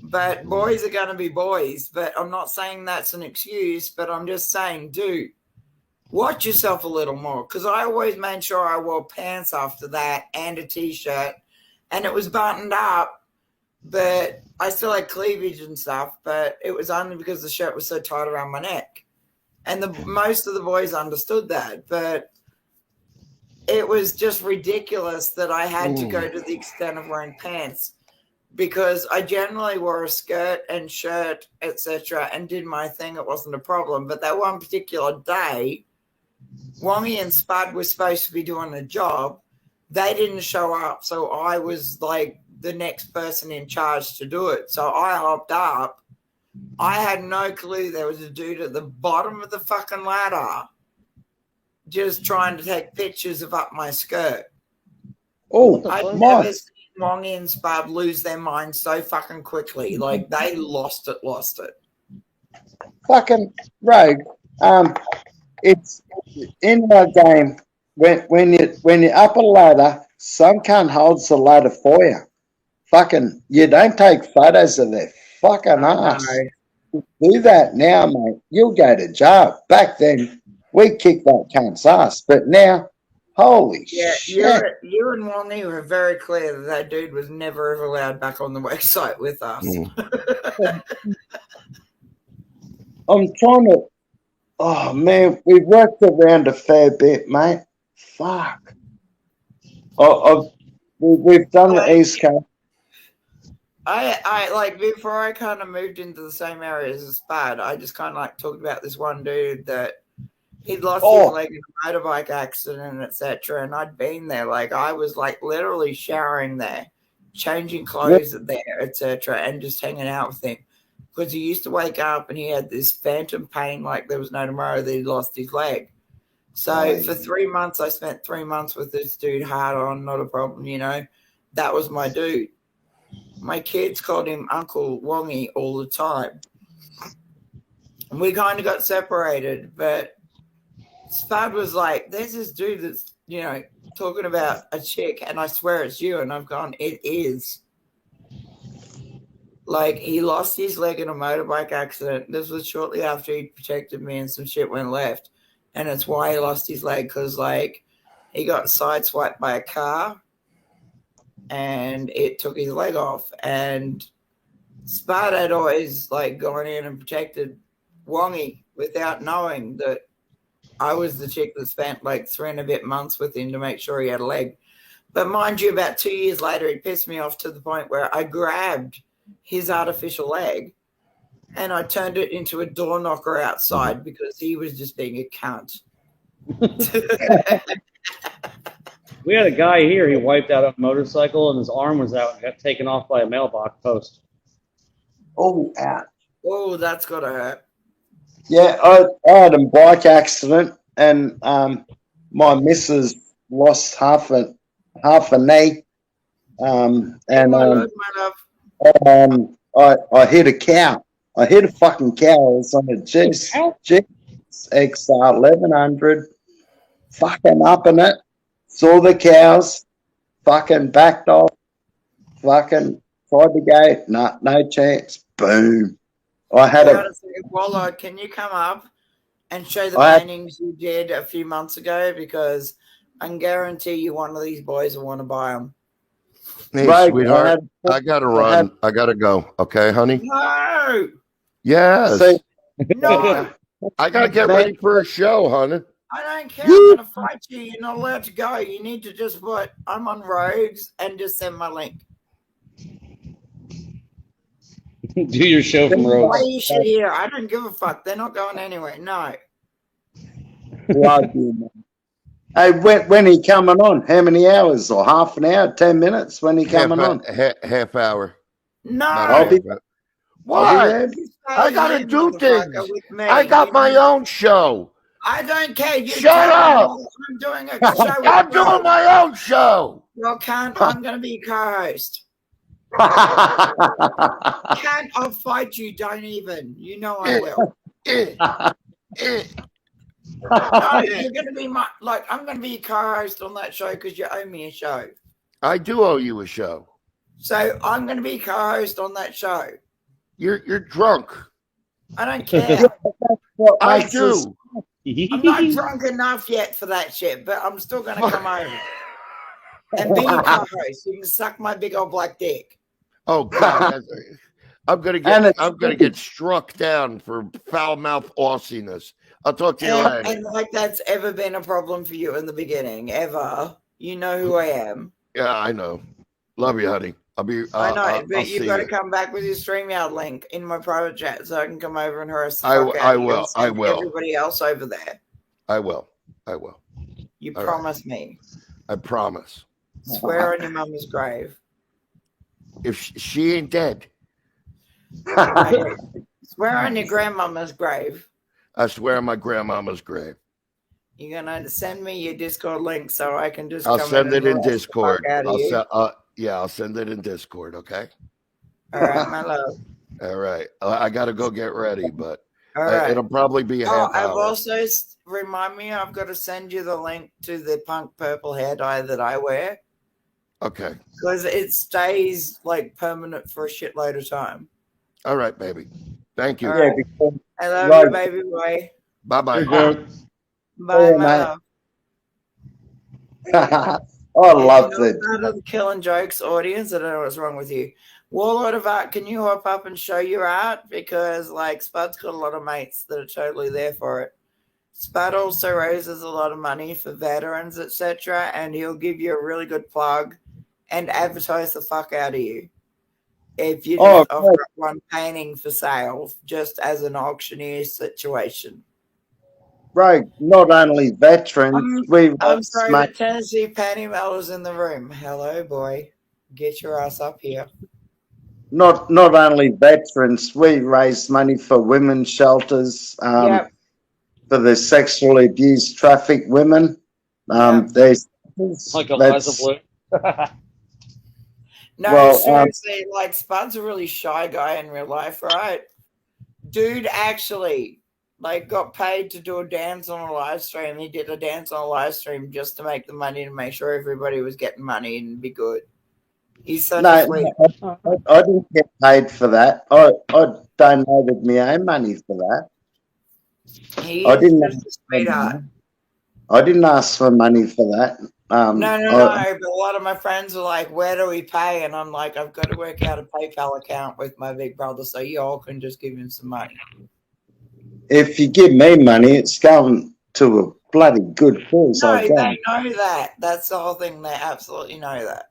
But boys are going to be boys. But I'm not saying that's an excuse, but I'm just saying, dude, watch yourself a little more. Because I always made sure I wore pants after that and a T-shirt. And it was buttoned up, but I still had cleavage and stuff. But it was only because the shirt was so tight around my neck. And most of the boys understood that. But it was just ridiculous that I had to go to the extent of wearing pants. Because I generally wore a skirt and shirt, etc., and did my thing. It wasn't a problem. But that one particular day, Wongy and Spud were supposed to be doing a job. They didn't show up, so I was like the next person in charge to do it. So I hopped up. I had no clue there was a dude at the bottom of the fucking ladder just trying to take pictures of up my skirt. Oh, I've never seen Wongy and Spud lose their minds so fucking quickly. Like, they lost it. Fucking Rogue. It's in our game when you're up a ladder, some cunt holds the ladder for you. Fucking, you don't take photos of their fucking ass. Do that now, mate. You'll go to jail. Back then, we kicked that cunt's ass, but now, holy shit. You and Wongy were very clear that dude was never ever allowed back on the website with us. I'm trying to. Oh man, we've worked around a fair bit, mate. Fuck. We've done the East Coast. I like before I kind of moved into the same area as Spud, I just kind of like talked about this one dude that he'd lost his leg in a motorbike accident, etc. And I'd been there, like I was like literally showering there, changing clothes there, etc., and just hanging out with him because he used to wake up and he had this phantom pain like there was no tomorrow that he'd lost his leg. So for 3 months, I spent 3 months with this dude, hard on, not a problem, you know. That was my dude. My kids called him Uncle Wongy all the time. And we kind of got separated, but Spud was like, there's this dude that's, you know, talking about a chick, and I swear it's you. And I've gone, it is. Like, he lost his leg in a motorbike accident. This was shortly after he protected me and some shit went left. And it's why he lost his leg, because, like, he got sideswiped by a car and it took his leg off. And Spud had always, like, gone in and protected Wongy without knowing that I was the chick that spent, like, 3 and a bit months with him to make sure he had a leg. But mind you, about 2 years later, he pissed me off to the point where I grabbed his artificial leg and I turned it into a door knocker outside because he was just being a cunt. We had a guy here, he wiped out a motorcycle and his arm was out and got taken off by a mailbox post. Oh, ouch. Oh, that's got to hurt. Yeah, I had a bike accident and my missus lost half a knee. I hit a cow. I hit a fucking cow. It was on a GX XR 1100. Fucking up in it. Saw the cows. Fucking backed off. Fucking tried to go. No chance. Boom. I had Wallo, can you come up and show the I had- paintings you did a few months ago, because I can guarantee you one of these boys will want to buy them. Hey, Craig, sweetheart, I gotta run. I gotta go. Okay, honey. No, Yes. See, no, I gotta get ready for a show, honey. I don't care. I'm going to fight you. You're not allowed to go. You need to just put I'm on Rogues and just send my link. Do your show from Why Rogues. you shit here? I don't give a fuck. They're not going anywhere. No. love you, man. Hey, when he coming on? How many hours? Or half an hour? 10 minutes? When he coming on? Half hour. No. I'll be Why? there. I gotta do things. With me. I got my own show. I don't care. You Shut up. I'm doing a show. I'm doing my own show. Well, I'm going to be co-host. I'll fight you. Don't even. You know I will. No, you're going to be I'm going to be co-host on that show because you owe me a show. I do owe you a show. So I'm going to be co-host on that show. You're drunk. I don't care. I do. I'm not drunk enough yet for that shit, but I'm still going to come over and be your co-host. You can suck my big old black dick. Oh God, I'm gonna get struck down for foul mouth Aussiness. I'll talk to you later. And like that's ever been a problem for you in the beginning, ever. You know who I am. Yeah, I know. Love you, honey. I'll be. I know, but I'll you've got to come back with your StreamYard link in my private chat so I can come over and harass the fuck I out of you will. and I send will. everybody else over there. I will. You All promise me. I promise. Swear on your mama's grave. If she ain't dead, Swear on your grandmama's grave. I swear on my grandmama's grave. You're gonna send me your Discord link so I can just. I'll send it in harass the Discord. fuck out of you. I'll send it in Discord. Okay. All right, my love. All right. I gotta go get ready, but All right. it'll probably be a half I've hour. also remind me. I've got to send you the link to the punk purple hair dye that I wear. Okay. Because it stays like permanent for a shitload of time. All right, baby. Thank you. All right. I love you, baby boy. Bye-bye. Bye, Yeah, my mate. love. I love it. Out of the Killing Jokes audience, I don't know what's wrong with you. Warlord of Art, can you hop up and show your art? Because like Spud's got a lot of mates that are totally there for it. Spud also raises a lot of money for veterans, etc., and he'll give you a really good plug and advertise the fuck out of you if you just offer up one painting for sale, just as an auctioneer situation. Right, not only veterans, I'm sorry, but Tennessee Panty Mel's in the room. Hello, boy. Get your ass up here. Not only veterans, we raise money for women's shelters, for the sexually abused, trafficked women. There's like Eliza Blue. No, seriously, like Spud's a really shy guy in real life, right? Dude actually got paid to do a dance on a live stream. He did a dance on a live stream just to make the money, to make sure everybody was getting money and be good. He's such a sweet. I didn't get paid for that. I donated my own money for that. I didn't ask for money for that. No. But a lot of my friends are like, "Where do we pay?" And I'm like, "I've got to work out a PayPal account with my big brother, so you all can just give him some money." If you give me money, it's going to a bloody good cause. No, they know that. That's the whole thing. They absolutely know that.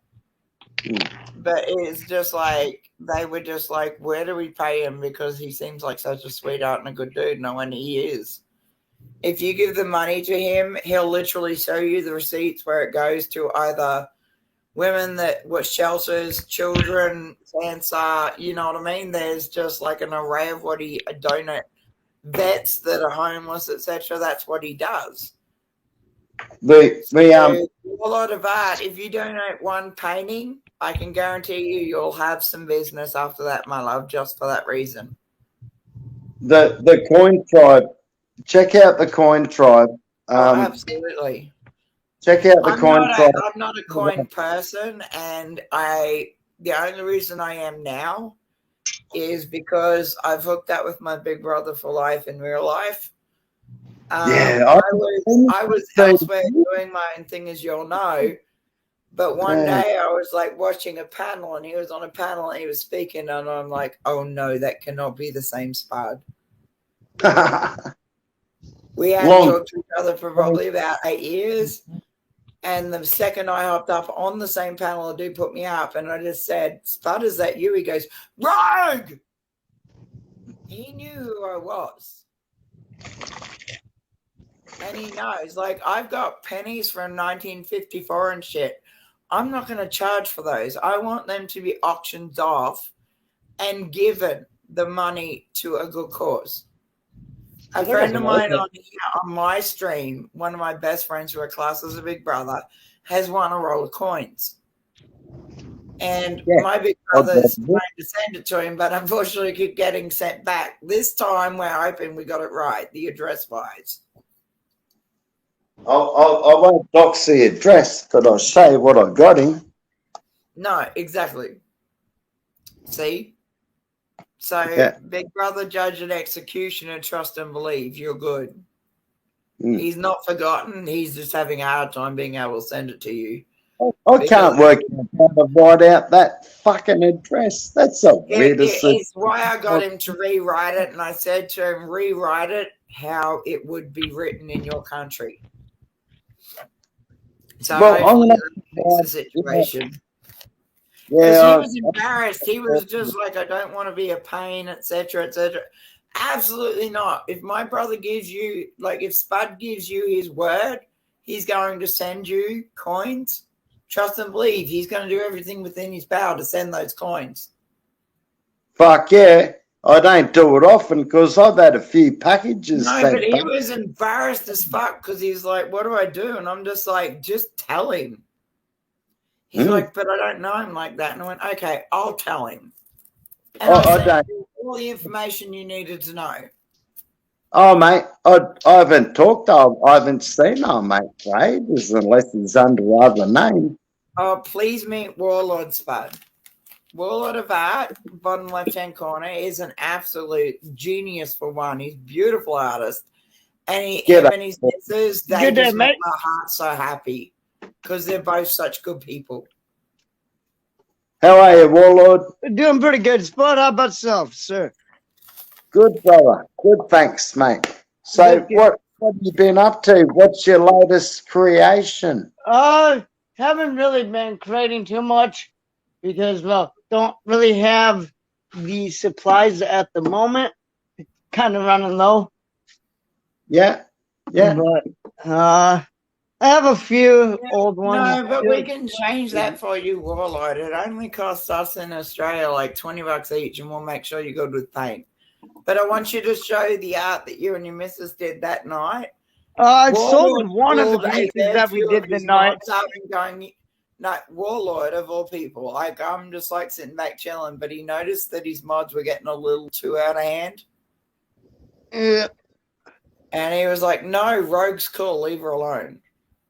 But it's just like they were just like, "Where do we pay him?" Because he seems like such a sweetheart and a good dude. No, and he is. If you give the money to him, he'll literally show you the receipts where it goes to either women shelters, children, cancer. You know what I mean? There's just like an array of what he donate. Vets that are homeless, etc. That's what he does. A lot of art. If you donate one painting, I can guarantee you'll have some business after that, my love. Just for that reason. The Coin Tribe. Check out the Coin Tribe. Absolutely. Check out the Coin Tribe. I'm not a coin person, and the only reason I am now is because I've hooked up with my big brother for life in real life. Yeah, I was elsewhere doing my own thing, as you'll know. But one day I was like watching a panel, and he was on a panel and he was speaking, and I'm like, oh no, that cannot be the same Spud. We hadn't talked to each other for probably about 8 years. And the second I hopped up on the same panel, the dude put me up, and I just said, Spud, is that you? He goes, Rogue! He knew who I was. And he knows. Like, I've got pennies from 1954 and shit. I'm not going to charge for those. I want them to be auctioned off and given the money to a good cause. A friend of mine on my stream, one of my best friends who I class as a big brother, has won a roll of coins. And my big brother's trying to send it to him, but unfortunately keep getting sent back. This time we're hoping we got it right, the address-wise. I won't dox the address, but I'll say what I got him. No, exactly. See? So, big brother, judge, and executioner, trust and believe. You're good. He's not forgotten. He's just having a hard time being able to send it to you. I can't work out how to write out that fucking address. That's the weirdest thing. It's why I got him to rewrite it, and I said to him, rewrite it how it would be written in your country. So hopefully that fixes the situation. Because he was embarrassed. He was just like, I don't want to be a pain, etc., etc. Absolutely not. If my brother gives you, like if Spud gives you his word, he's going to send you coins. Trust and believe. He's going to do everything within his power to send those coins. Fuck yeah. I don't do it often because I've had a few packages. No, but he was embarrassed as fuck because he's like, what do I do? And I'm just like, just tell him. He's like, but I don't know him like that. And I went, okay, I'll tell him. And I sent you all the information you needed to know. Oh, mate, I haven't talked to I haven't seen our mate for ages unless he's under other name. Oh, please meet Warlord Spud. Warlord of Art, bottom left-hand corner, is an absolute genius for one. He's a beautiful artist. And him and his missus, they just make my heart so happy because they're both such good people. How are you, Warlord? Doing pretty good, Spud. How about yourself, sir? Good, brother. Good, thanks, mate. So what have you been up to? What's your latest creation? Haven't really been creating too much because, well, don't really have the supplies at the moment. Kind of running low. Yeah. But I have a few old ones. No, but we can change that for you, Warlord. It only costs us in Australia like $20 each, and we'll make sure you're good with paint. But I want you to show the art that you and your missus did that night. I sold one of the pieces that we did the night. Warlord of all people. Like, I'm just like sitting back chilling, but he noticed that his mods were getting a little too out of hand. Yeah. And he was like, no, Rogue's cool, leave her alone.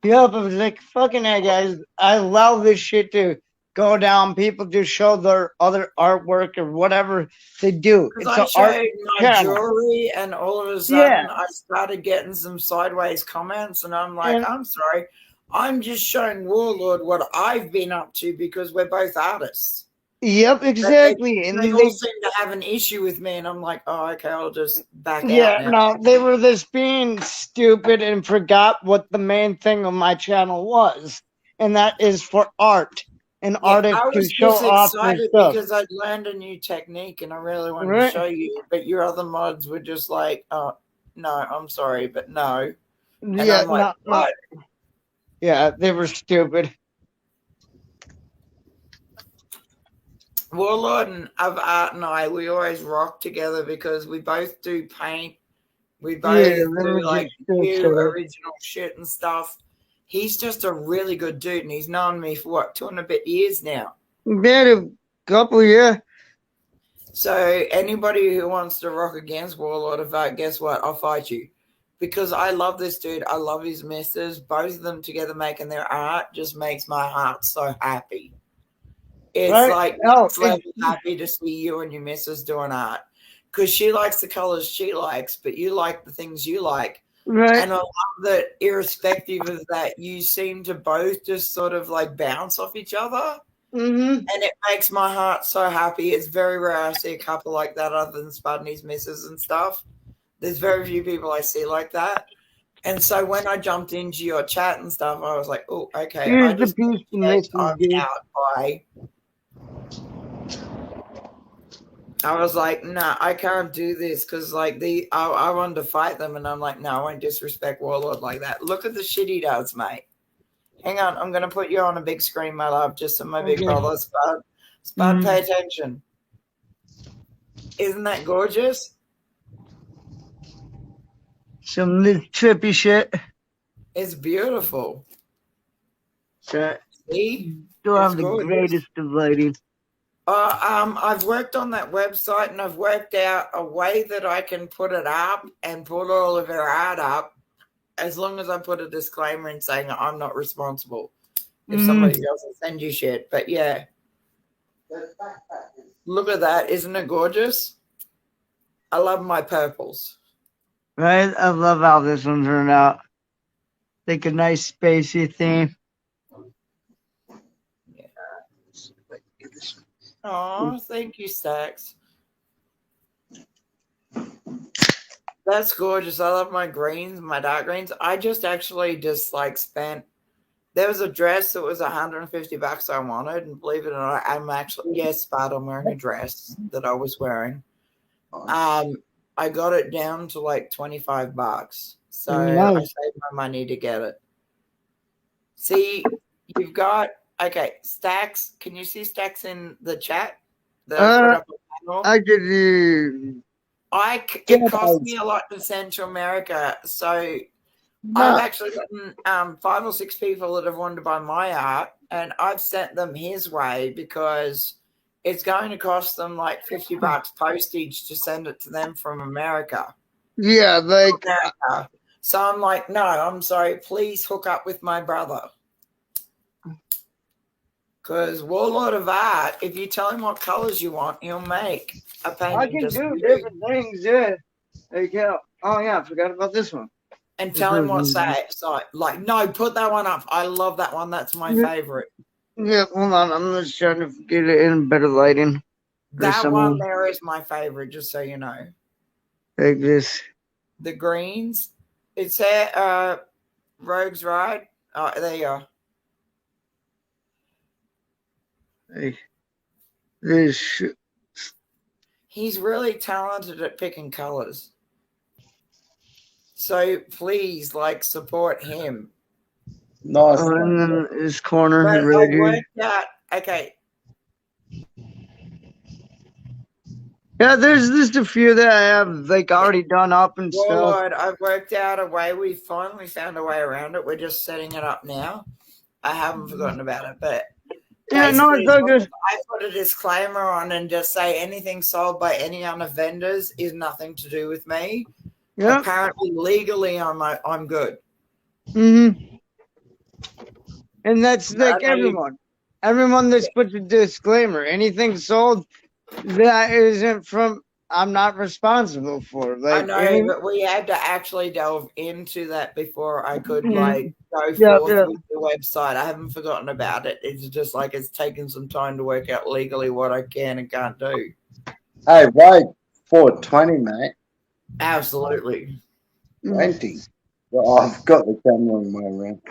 Yep, I was like, fucking hey guys, I love this shit to go down. People just show their other artwork or whatever they do. It's I showed my jewelry, and all of a sudden I started getting some sideways comments, and I'm like, I'm sorry. I'm just showing Warlord what I've been up to because we're both artists. Yep, exactly. And they all seem to have an issue with me, and I'm like, oh, okay, I'll just back out. Yeah, no, they were just being stupid and forgot what the main thing of my channel was, and that is for art. An artist to show off their stuff. Because I'd learned a new technique, and I really wanted to show you, but your other mods were just like, oh, no, I'm sorry, but no. And yeah, I'm like, what? Yeah, they were stupid. Warlord and of Art and I, we always rock together because we both do paint. We both do like new original shit and stuff. He's just a really good dude, and he's known me for what, 2 and a bit years now. Been a couple, yeah. So anybody who wants to rock against Warlord of Art, guess what? I'll fight you. Because I love this dude. I love his missus. Both of them together making their art just makes my heart so happy. It's like happy to see you and your missus doing art. Because she likes the colors she likes, but you like the things you like. Right. And I love that irrespective of that, you seem to both just sort of like bounce off each other. Mm-hmm. And it makes my heart so happy. It's very rare I see a couple like that other than Spud and his missus and stuff. There's very few people I see like that. And so when I jumped into your chat and stuff, I was like, oh, okay. Here's I just the piece to Mrs. D. out by. I was like, nah, I can't do this because like I wanted to fight them, and I'm like, no, I won't disrespect Warlord like that. Look at the shit he does, mate. Hang on, I'm gonna put you on a big screen, my love, just so my big brother Spud, pay attention. Isn't that gorgeous? Some little trippy shit. It's beautiful. So, see, still have the greatest of lighting. I've worked on that website and I've worked out a way that I can put it up and put all of our art up, as long as I put a disclaimer in saying I'm not responsible if somebody else will send you shit. But yeah, look at that. Isn't it gorgeous? I love my purples. Right? I love how this one turned out. Like a nice spacey theme. Yeah. Oh, thank you, Stacks. That's gorgeous. I love my greens, my dark greens. I just actually like spent. There was a dress that was $150 I wanted, and believe it or not, I'm actually Spud. I'm wearing a dress that I was wearing. I got it down to like $25, so I saved my money to get it. See, you've got Stacks. Can you see Stacks in the chat? I could. It cost me a lot to send to America, so I've actually gotten 5 or 6 people that have wanted to buy my art, and I've sent them his way because it's going to cost them like $50 postage to send it to them from America. Yeah, like America. So I'm like, no, I'm sorry, please hook up with my brother. Because Warlord of Art, if you tell him what colors you want, he'll make a painting. I can do different things, yeah. Like, oh yeah, I forgot about this one. And tell him what size. So, like, no, put that one up. I love that one. That's my favorite. Yeah, hold on. I'm just trying to get it in better lighting. That one there is my favorite, just so you know. Like this. The greens. It's there, Rogue's Ride. Oh, there you are. Hey, this. He's really talented at picking colors. So please, like, support him. Nice. And then his corner. But right I here. worked out. Okay. Yeah, there's just a few that I have like already done up and stuff. Lord, I've worked out a way. We finally found a way around it. We're just setting it up now. I haven't forgotten about it, but yeah, no, it's all good. I put a disclaimer on and just say anything sold by any other vendors is nothing to do with me. Yeah. Apparently, legally, I'm good. Mm-hmm. And that's like everyone. Everyone that's put the disclaimer. Anything sold that isn't from, I'm not responsible for. Like, I know, but we had to actually delve into that before I could like go forth with the website. I haven't forgotten about it. It's just like it's taken some time to work out legally what I can and can't do. Hey, right, 420, mate. Absolutely. 20. Well, I've got the camera in my room.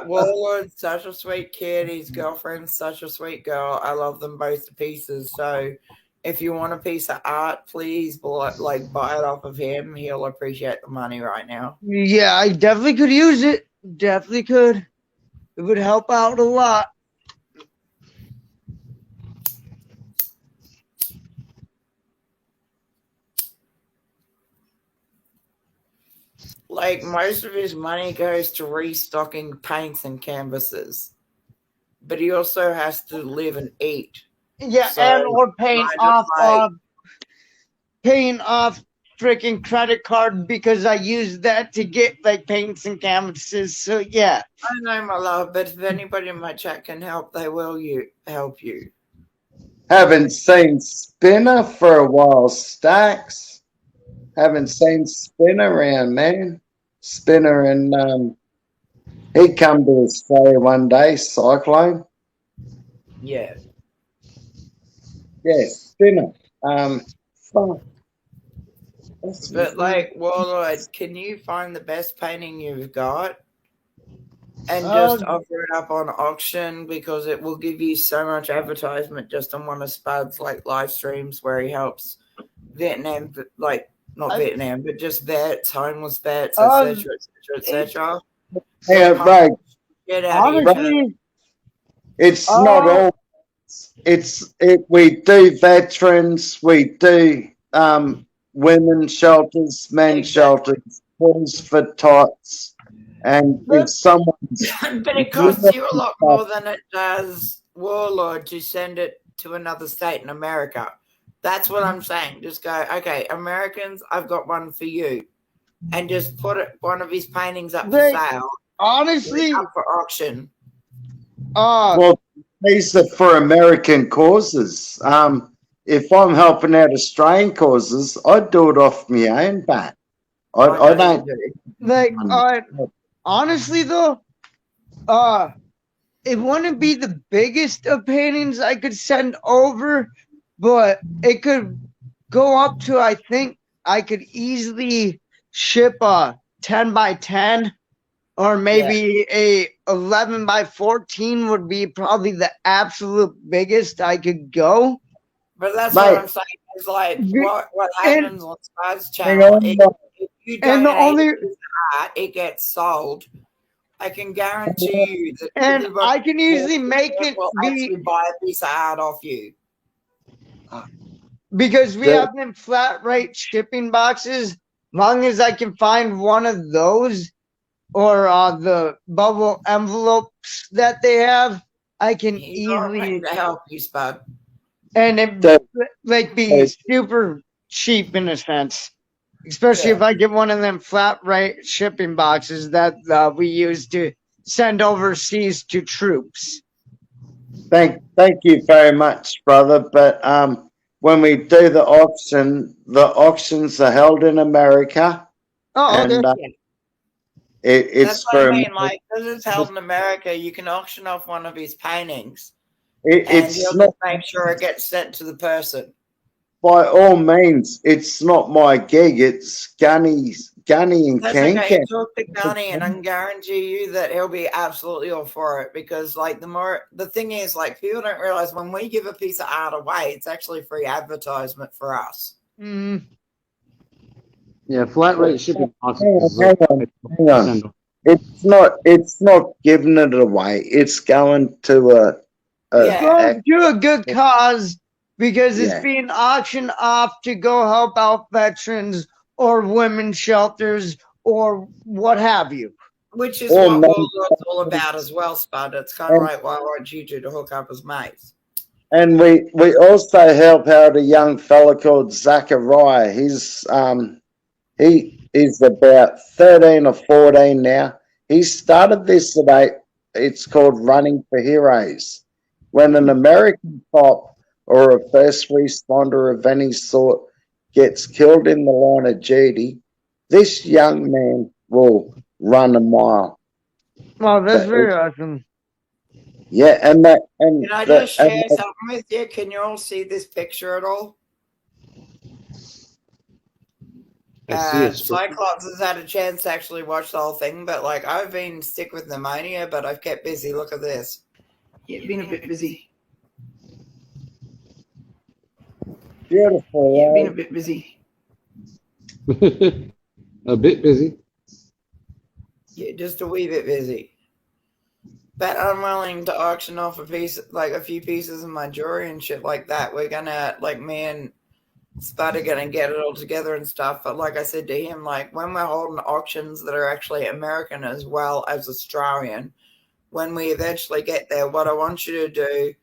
Warlord's such a sweet kid. His girlfriend's such a sweet girl. I love them both to pieces. So if you want a piece of art, please buy it off of him. He'll appreciate the money right now. Yeah, I definitely could use it. Definitely could. It would help out a lot. Like, most of his money goes to restocking paints and canvases. But he also has to live and eat. Yeah, so, and or paying off freaking credit card because I use that to get like paints and canvases. So yeah. I know, my love, but if anybody in my chat can help, they will help you. Haven't seen Spinner for a while, Stacks. Haven't seen Spin around, man. Spinner, and he come to Australia one day, Cyclone. Yeah. Yeah, Spinner. Fuck. But like, Warlord, can you find the best painting you've got and just offer it up on auction, because it will give you so much advertisement just on one of Spud's like live streams where he helps Vietnam, like not Vietnam, but just vets, homeless vets, etc., etc., etc. Yeah, right. Get out of here. It's not all. We do veterans, we do women's shelters, men's shelters, pools for tots, and if someone's But it costs you a lot more than it does Warlord to send it to another state in America. That's what I'm saying. Just go, okay, Americans, I've got one for you, and just put one of his paintings up for sale. Honestly, up for auction. Well, these are for American causes. If I'm helping out Australian causes, I'd do it off my own bat. I don't like. Honestly, though, it wouldn't be the biggest of paintings I could send over, but it could go up to, I think I could easily ship a 10 by 10, or maybe a 11 by 14 would be probably the absolute biggest I could go. But that's what I'm saying. Is like what happens on Spud's channel. If you donate art, it gets sold. I can guarantee you that, and I can easily make it actually buy a piece of art off you, because we have them flat rate shipping boxes. Long as I can find one of those, or the bubble envelopes that they have, I can easily help you, Spud. And it like be super cheap in a sense, especially if I get one of them flat rate shipping boxes that we use to send overseas to troops. Thank you very much, brother. But when we do the auctions are held in America. And it's that's what I mean. Like, because it's held in America, you can auction off one of his paintings. And he'll just make sure it gets sent to the person. By all means, it's not my gig. It's Gunny and Ken. Okay, talk to Gunny, and I can guarantee you that he'll be absolutely all for it. Because, like, the thing is, like, people don't realize when we give a piece of art away, it's actually free advertisement for us. Yeah, flat rate shipping. Hang on. It's not giving it away. It's going to do a good cause, because it's being auctioned off to go help out veterans or women's shelters or what have you. Which is what Warlord's all about as well, Spud. It's kind of like why I want you two to hook up as mates. And we also help out a young fella called Zachariah. He's about 13 or 14 now. He started this today. It's called Running for Heroes. When an American cop or a first responder of any sort gets killed in the line of duty, this young man will run a mile. Well, that's very awesome. Yeah, and can I just share something with you? Can you all see this picture at all? Cyclops has had a chance to actually watch the whole thing, but like I've been sick with pneumonia, but I've kept busy. Look at this. Yeah, been a bit busy. Beautiful. Yeah, been a bit busy. A bit busy. Yeah, just a wee bit busy. But I'm willing to auction off a few pieces of my jewelry and shit like that. We're gonna, like, me and Spud are gonna get it all together and stuff. But like I said to him, like, when we're holding auctions that are actually American as well as Australian, when we eventually get there, what I want you to do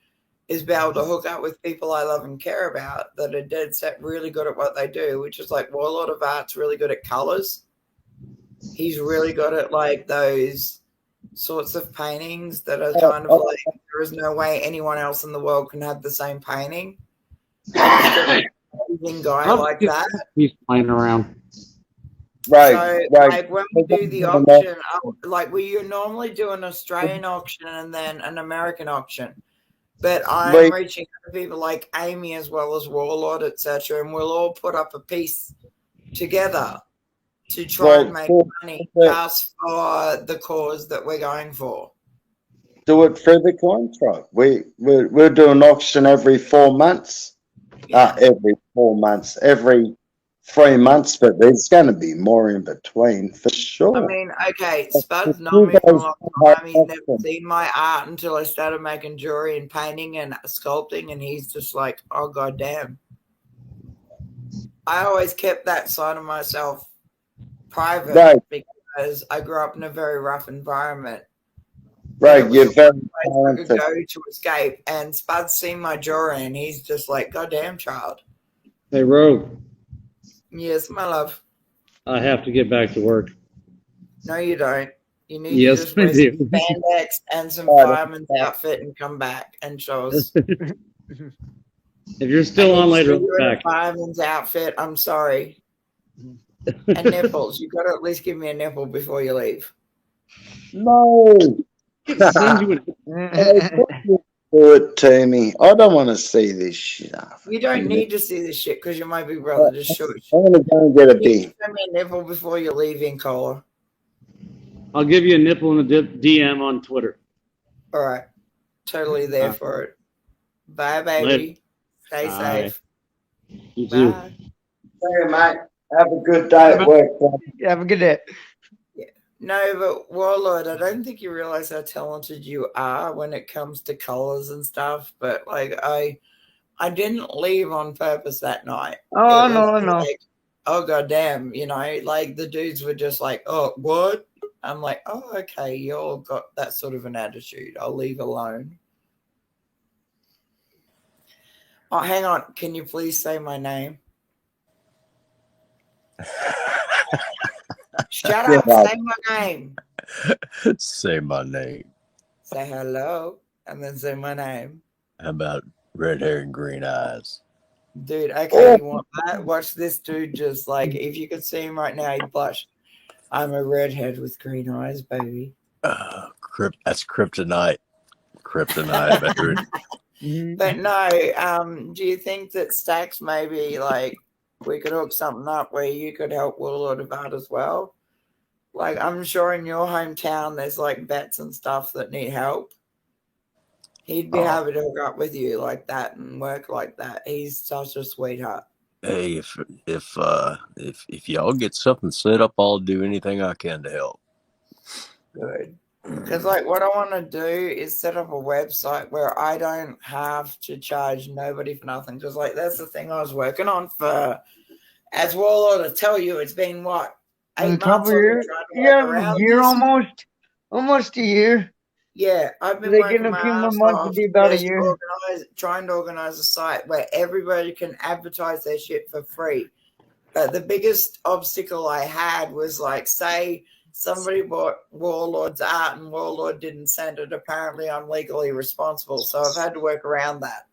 is be able to hook up with people I love and care about that are dead set really good at what they do, which is like Warlord of Art's really good at colors. He's really good at like those sorts of paintings that are kind of like, there is no way anyone else in the world can have the same painting. Amazing guy like that. He's playing around. Right, So, right. like when we do the auction, like we normally do an Australian auction and then an American auction. But I'm We, reaching out to people like Amy as well as Warlord, etc., and we'll all put up a piece together to try and well, make do money it, just for the cause that we're going for. do it through the coin tribe. We'll do an auction every 4 months. Yeah. Every 4 months, every 3 months, but there's going to be more in between for I sure. mean, okay, Spud's known You me for a guys long have time. He's never auction. seen my art until I started making jewelry and painting and sculpting, and he's just like, oh, goddamn. I always kept that side of myself private Right, because I grew up in a very rough environment. And right. it was You're the very place I could talented. go to escape. And Spud's seen my jewelry, and he's just like, goddamn, child. Hey, Rogue, Yes, my love. I have to get back to work. No, you don't. You need to Yes, just I wear some do. spandex and some Right, fireman's outfit and come back and show us. If you're I still need on to later, see I'll be you in a back. fireman's outfit. I'm sorry. And nipples. You've got to at least give me a nipple before you leave. No. Send you Do it to me. I don't want to see this shit. You don't need to see this shit because you're my big brother. Just shush. I'm going to go and get a You need beer. to send me a nipple before you leave in collar. I'll give you a nipple in the DM on Twitter. All right. Totally there for it. Bye, baby. Stay Bye. safe. You too. Bye. Hey, mate. Have a good day at work. Have a good day. No, but Warlord, I don't think you realize how talented you are when it comes to colors and stuff. But like, I didn't leave on purpose that night. Oh, It was no. like, oh goddamn, like the dudes were just like, oh, what? I'm like, oh, okay, you all got that sort of an attitude. I'll leave alone. Oh, hang on. Can you please say my name? Shut up. Yeah. Say my name. Say my name. Say hello and then say my name. How about red hair and green eyes? Dude, okay, you want that? Watch this dude just like, if you could see him right now, he'd blush. I'm a redhead with green eyes, baby. That's kryptonite. Kryptonite, baby. But no, do you think that Stacks maybe like we could hook something up where you could help Warlord of Art as well? Like I'm sure in your hometown there's like vets and stuff that need help. He'd be happy to hook up with you like that and work like that. He's such a sweetheart. Hey, if y'all get something set up, I'll do anything I can to help. Good. Because like what I want to do is set up a website where I don't have to charge nobody for nothing. Because like that's the thing I was working on for, as Warlord to tell you, it's been what, 8 months? Yeah, a year almost a year. Yeah, I've been They working get a my few more ass months to off be about a just year. trying to organize a site where everybody can advertise their shit for free. But the biggest obstacle I had was like, say somebody bought Warlord's art and Warlord didn't send it. Apparently, I'm legally responsible. So I've had to work around that.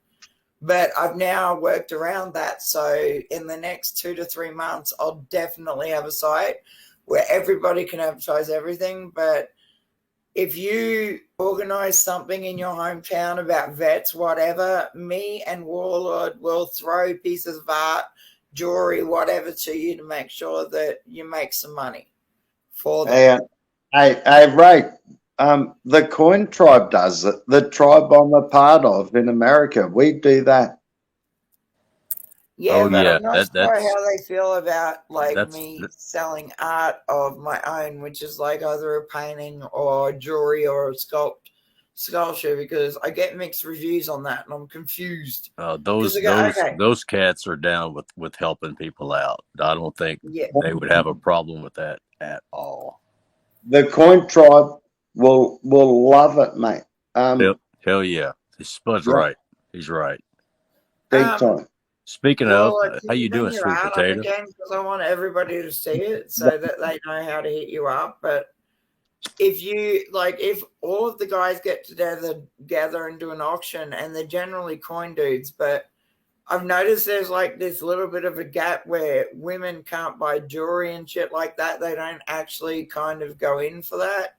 But I've now worked around that. So in the next 2 to 3 months, I'll definitely have a site where everybody can advertise everything. But if you organize something in your hometown about vets, whatever, me and Warlord will throw pieces of art, jewelry, whatever to you to make sure that you make some money for them. Hey, Ray, the coin tribe does it. The tribe I'm a part of in America, we do that. Yeah, but I'm not sure that's how they feel about like me selling art of my own, which is like either a painting or jewelry or a sculpture, because I get mixed reviews on that and I'm confused. Those cats are down with helping people out. I don't think they would have a problem with that at all. The coin tribe will love it, mate. Hell yeah. Spud's right. He's right. Big time. Speaking of, how you doing, Sweet Potato? Because I want everybody to see it so that they know how to hit you up. But if all of the guys get together and do an auction, and they're generally coin dudes, but I've noticed there's like this little bit of a gap where women can't buy jewelry and shit like that. They don't actually kind of go in for that.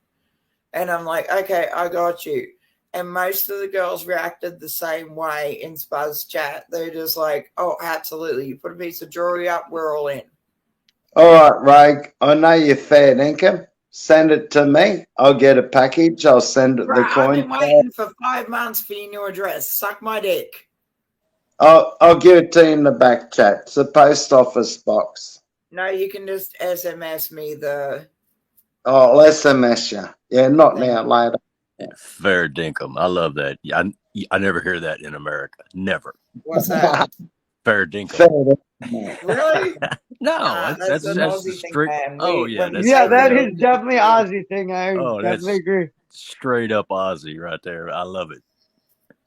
And I'm like, okay, I got you. And most of the girls reacted the same way in Spuz's chat. They're just like, oh, absolutely. You put a piece of jewelry up, we're all in. All right, Ray, I know you're fair income. Send it to me. I'll get a package. I'll send it the coin. I've been waiting for 5 months for your new address. Suck my dick. I'll give it to you in the back chat. It's a post office box. No, you can just SMS me the... Oh, I'll SMS you. Yeah, not now, later. Fair dinkum. I love that. I never hear that in America. Never. What's that? Fair dinkum. Fair Really? No, that's an Aussie straight. thing, man. Oh yeah, Yeah, that is definitely Aussie thing. I definitely agree. Straight up Aussie right there. I love it.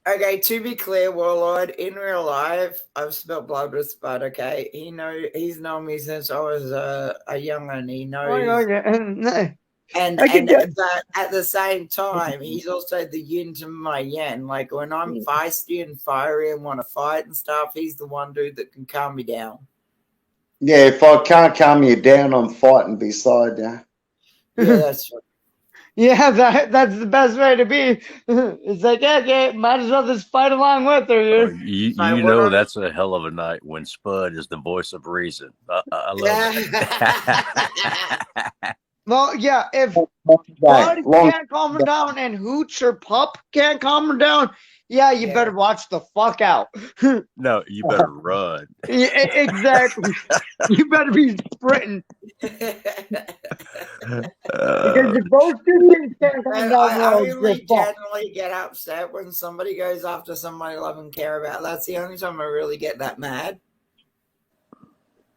Okay, to be clear, Warlord, in real life, I've spilled blood with Spud, okay? He's known me since I was a young one. He knows. And but at the same time, he's also the yin to my yang. Like when I'm feisty and fiery and want to fight and stuff, he's the one dude that can calm me down. Yeah, if I can't calm you down, I'm fighting beside you. Yeah, that's true. Yeah, that's the best way to be. It's like, okay, might as well just fight along with her. Oh, you know that's a hell of a night when Spud is the voice of reason. I love it. Well, yeah, if Bud can't calm her down and Hooch or Pup can't calm her down, yeah, you better watch the fuck out. No, you better run. Yeah, exactly. You better be sprinting. Because if both two things can't calm down, I only generally get upset when somebody goes after somebody I love and care about. That's the only time I really get that mad.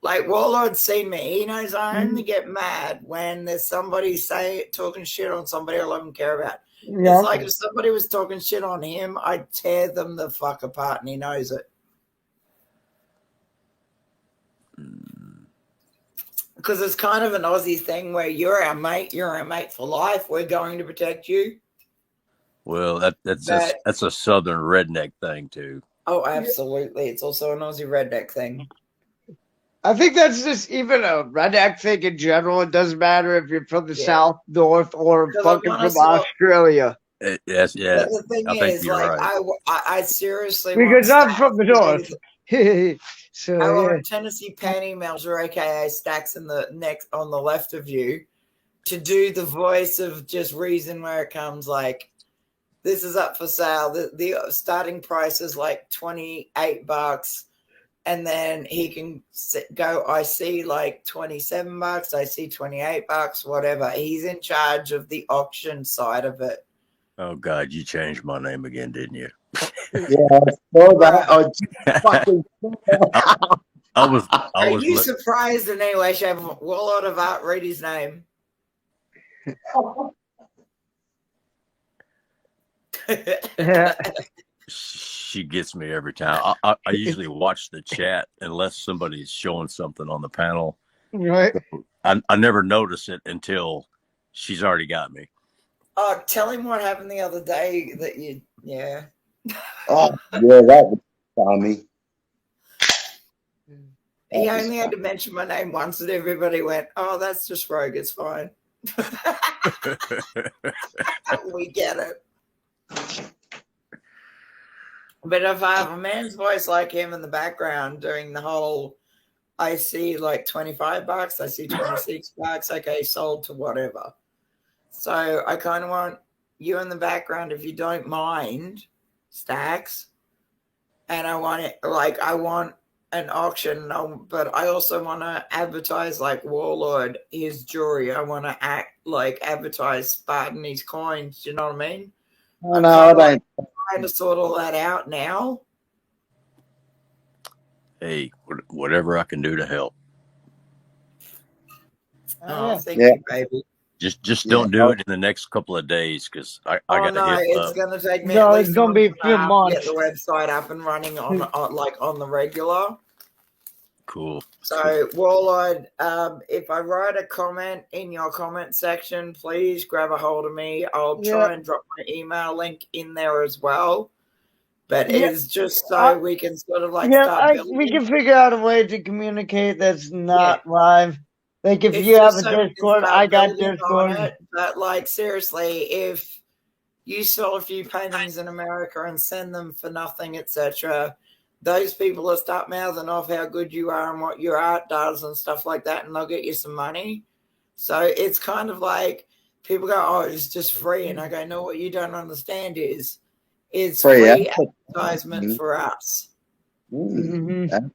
Like Warlord's seen me. He knows I only get mad when there's somebody talking shit on somebody I love and care about. Yeah. It's like if somebody was talking shit on him, I'd tear them the fuck apart, and he knows it. Because it's kind of an Aussie thing where you're our mate for life. We're going to protect you. Well, that's a southern redneck thing too. Oh, absolutely. It's also an Aussie redneck thing. I think that's just even a redneck thing in general. It doesn't matter if you're from the South, North, or fucking from Australia. Yes, yeah. But the thing is, like, right. I seriously because I'm from the North. So I want Tennessee Penny Melzer, aka Stacks on the left of you, to do the voice of just reason where it comes. Like, this is up for sale. The starting price is like $28. And then he can go, I see like $27, I see $28, whatever. He's in charge of the auction side of it. Oh, God, you changed my name again, didn't you? Yeah, I saw that. I was. Are you surprised in any way, shape, or Warlord of Art, read his name? She gets me every time. I usually watch the chat unless somebody's showing something on the panel. Right. I never notice it until she's already got me. Oh, tell him what happened the other day that you, yeah. Oh, yeah, that was funny. He only had to mention my name once and everybody went, oh, that's just Rogue, it's fine. We get it. But if I have a man's voice like him in the background doing the whole, I see like $25, I see $26, okay, sold to whatever. So I kind of want you in the background, if you don't mind, Stacks. And I want it, like, I want an auction, but I also want to advertise like Warlord, his jewelry. I want to advertise Spartan, his coins. Do you know what I mean? Oh, no, I don't. Trying to sort all that out now. Hey, whatever I can do to help. Oh, thank you, baby. Just don't do it in the next couple of days because I got to hit it's going to take me. No, it's going to be a few months. Get the website up and running on the regular. Cool. So, Warlord, if I write a comment in your comment section, please grab a hold of me. I'll try and drop my email link in there as well. But Yeah. it's just so we can sort of like Yeah, start building. we can figure out a way to communicate that's not live. Like if It's you have just a so we can Discord, start I got building on Discord. it. But like seriously, if you sell a few paintings in America and send them for nothing, etc., those people will start mouthing off how good you are and what your art does and stuff like that, and they'll get you some money. So it's kind of like people go, "Oh, it's just free," and I go, "No, what you don't understand is it's free advertisement for us. Mm-hmm.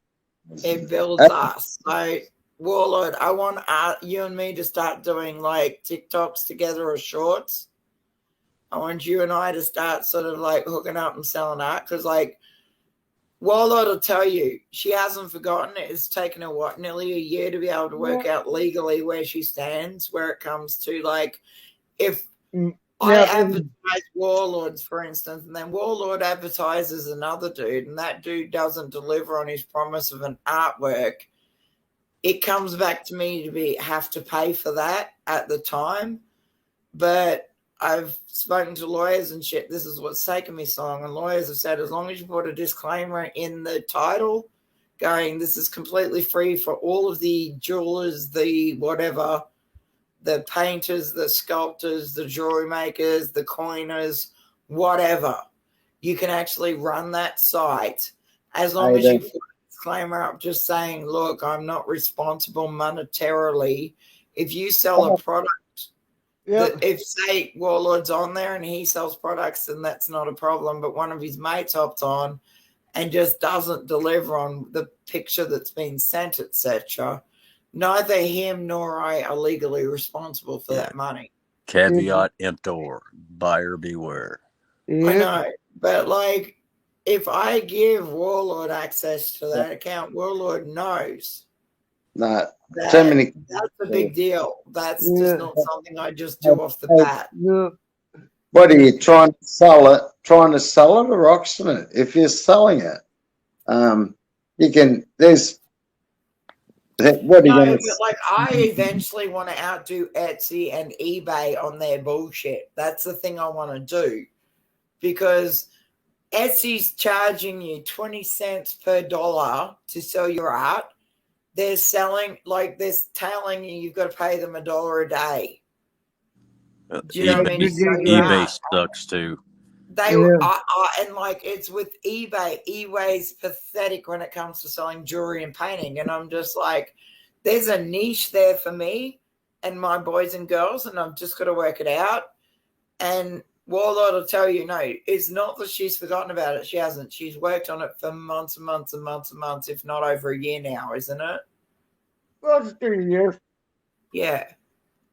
It builds us." So, Warlord, I want you and me to start doing like TikToks together or shorts. I want you and I to start sort of like hooking up and selling art because, like, Warlord will tell you she hasn't forgotten it. It's taken her nearly a year to be able to work out legally where she stands, where it comes to like if I advertise Warlords, for instance, and then Warlord advertises another dude, and that dude doesn't deliver on his promise of an artwork, it comes back to me to have to pay for that at the time. But I've spoken to lawyers and shit. This is what's taken me so long. And lawyers have said, as long as you put a disclaimer in the title going, this is completely free for all of the jewelers, the whatever, the painters, the sculptors, the jewelry makers, the coiners, whatever, you can actually run that site as long as you put a disclaimer up just saying, look, I'm not responsible monetarily. If you sell a product, if say Warlord's on there and he sells products, then that's not a problem. But one of his mates hopped on and just doesn't deliver on the picture that's been sent, etc., neither him nor I are legally responsible for that money. Caveat emptor, buyer beware. I know, but like, if I give Warlord access to that account, Warlord knows. No, that's a big deal. That's just not something I just do off the bat. What are you trying to sell it? Trying to sell it or auction it? If you're selling it, you can. There's. What are you going to? Like, I eventually want to outdo Etsy and eBay on their bullshit. That's the thing I want to do, because Etsy's charging you 20 cents per dollar to sell your art. They're selling, like, they're telling you you've got to pay them $1 a day. Do you know what I mean? eBay sucks too. And like, it's with eBay. eBay's pathetic when it comes to selling jewelry and painting. And I'm just like, there's a niche there for me and my boys and girls, and I've just got to work it out. And Warlord will tell you, no, it's not that she's forgotten about it. She hasn't. She's worked on it for months and months and months and months, if not over a year now, isn't it? Well, it's 3 years. Yeah.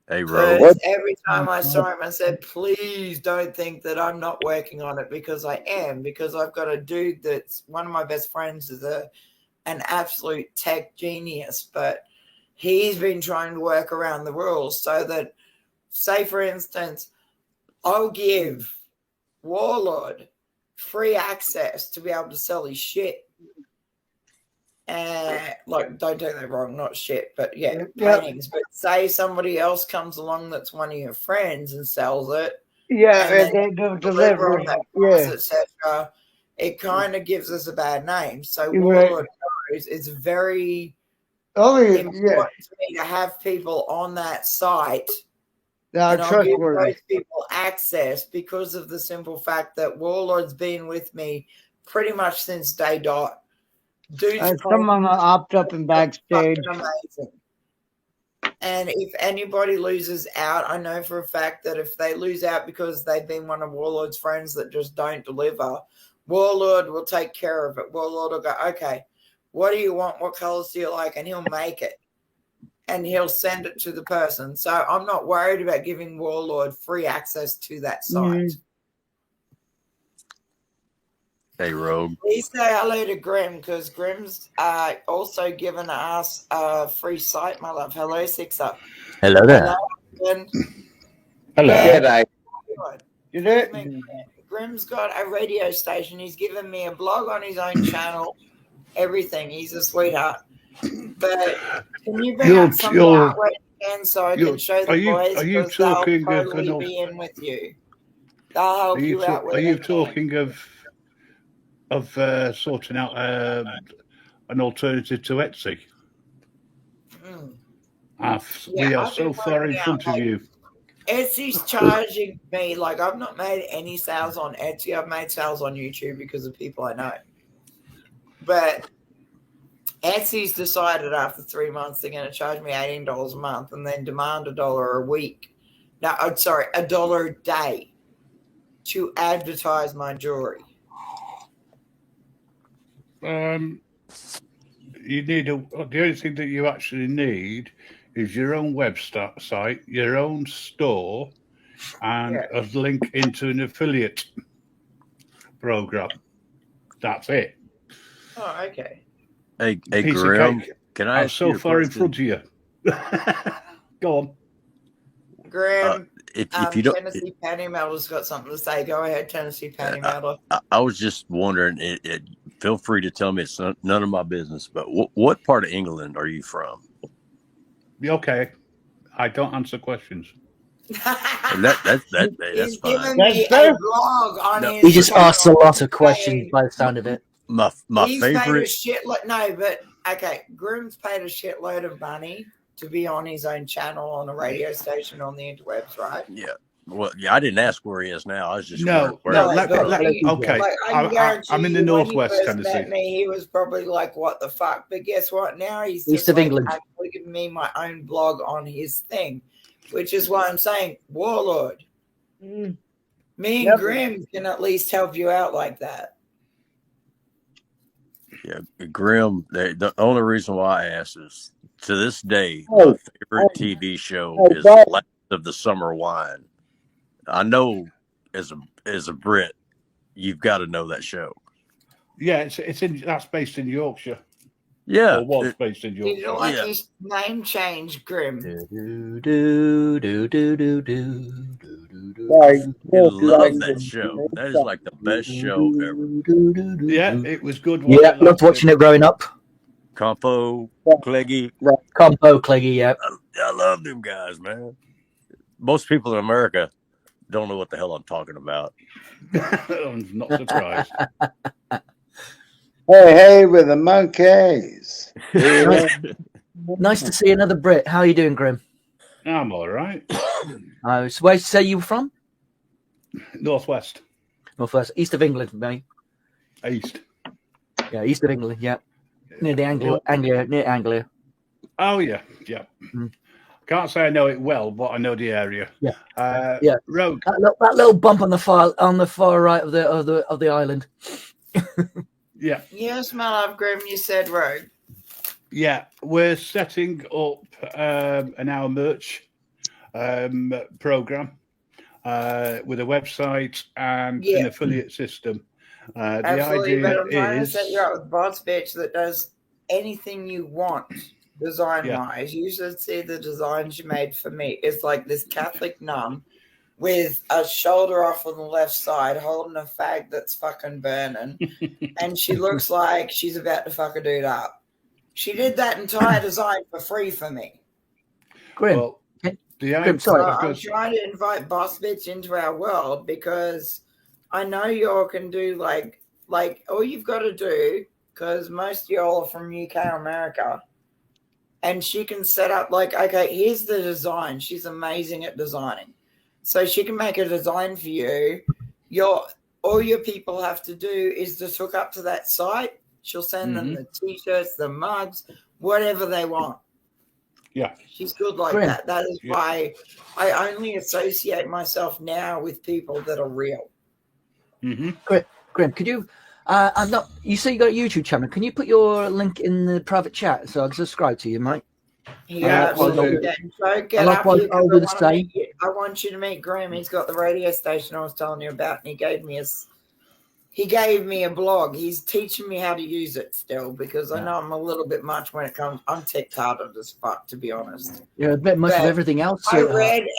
Hey, Rose. Every time I saw him, I said, please don't think that I'm not working on it, because I am, because I've got a dude that's one of my best friends is an absolute tech genius, but he's been trying to work around the rules so that, say, for instance, I'll give Warlord free access to be able to sell his shit. Like, don't take that wrong, not shit, but paintings. But say somebody else comes along that's one of your friends and sells it. And they do deliver on that promise, etc. It kind of gives us a bad name. So Warlord knows it's very important to me to have people on that site. And I'll give those people access because of the simple fact that Warlord's been with me pretty much since day dot. Dude's someone opt up and backstage. Amazing. And if anybody loses out, I know for a fact that if they lose out because they've been one of Warlord's friends that just don't deliver, Warlord will take care of it. Warlord will go, okay, what do you want? What colors do you like? And he'll make it. And he'll send it to the person. So I'm not worried about giving Warlord free access to that site. Hey, Rogue. Please say hello to Grim, because Grim's also given us a free site, my love. Hello, Sixer. Hello there. Hello. Grim's got a radio station. He's given me a blog on his own channel. Everything. He's a sweetheart. But can you bring up some artwork again so I can show the boys? Are you talking they'll totally be in with you. They'll help you out with Are you talking of of sorting out an alternative to Etsy. We are so far in front of you. Etsy's charging me, like, I've not made any sales on Etsy. I've made sales on YouTube because of people I know. But Etsy's decided after 3 months they're going to charge me $18 a month and then demand $1 a week. No, I'm sorry, $1 a day to advertise my jewelry. You need the only thing that you actually need is your own website, your own store, and a link into an affiliate program. That's it. Oh, okay. Hey, Graham, can I ask you a far question? in front of you. Go on. Graham, if you don't, Tennessee Panty Metal's got something to say. Go ahead, Tennessee Panty Metal. I was just wondering. Feel free to tell me. It's none of my business. But what part of England are you from? Okay, I don't answer questions. That's He's fine. given me a blog on his. He just asks a lot of questions by the sound of it. My He's favorite. paid a shitload. No, but okay, Grimm's paid a shitload of money to be on his own channel on a radio station on the interwebs, right? Yeah. Well, yeah, I didn't ask where he is now. I was just okay. I'm in the northwest Tennessee. He was probably like, "What the fuck?" But guess what? Now he's East of England. Actually giving me my own blog on his thing, which is why I'm saying, Warlord. Me and Grimm can at least help you out like that. Yeah, Grimm. The only reason why I asked is to this day, my favorite TV show is Last of the Summer Wine. I know as a Brit, you've got to know that show. Yeah, that's based in Yorkshire. Yeah, or was based in Yorkshire. Did you like his name change, Grimm? Love that show. That is like the best show ever. Yeah, it was good. Yeah, loved watching it growing up. Compo, Cleggy. Compo, Cleggy, yeah. I love them guys, man. Most people in America don't know what the hell I'm talking about. I'm not surprised. Hey, with the monkeys. Nice to see another Brit. How are you doing, Grim? I'm all right. Where did you say you were from? Northwest. Northwest. East of England, mate. East. Yeah, east of England, yeah. Near the near Anglia. Oh, yeah. Can't say I know it well, but I know the area. Yeah. Rogue. That little bump on the far right of the island. Yeah. Yes, my love, Grim, you said Rogue. Yeah, we're setting up an hour merch program with a website and an affiliate system. Absolutely, the idea but I'm trying to is set you up with Boss Bitch that does anything you want design-wise. You should see the designs you made for me. It's like this Catholic nun with a shoulder off on the left side holding a fag that's fucking burning, and she looks like she's about to fuck a dude up. She did that entire design for free for me. Grim. Well, Grim, sorry. I'm trying to invite Boss Bitch into our world because I know y'all can do like all you've got to do, because most of y'all are from UK or America, and she can set up like, okay, here's the design. She's amazing at designing. So she can make a design for you. All your people have to do is just hook up to that site. She'll send them the T-shirts, the mugs, whatever they want. Yeah. She's good like Grim. that. That is why I only associate myself now with people that are real. Grim, could you? You say you got a YouTube channel. Can you put your link in the private chat so I can subscribe to you, mate? Yeah, absolutely. I want you to meet Graham. He's got the radio station I was telling you about, and he gave me a blog. He's teaching me how to use it still, because I know I'm a little bit much when it comes. I'm tech-tarded as fuck, to be honest. You're a bit much of everything else. I literally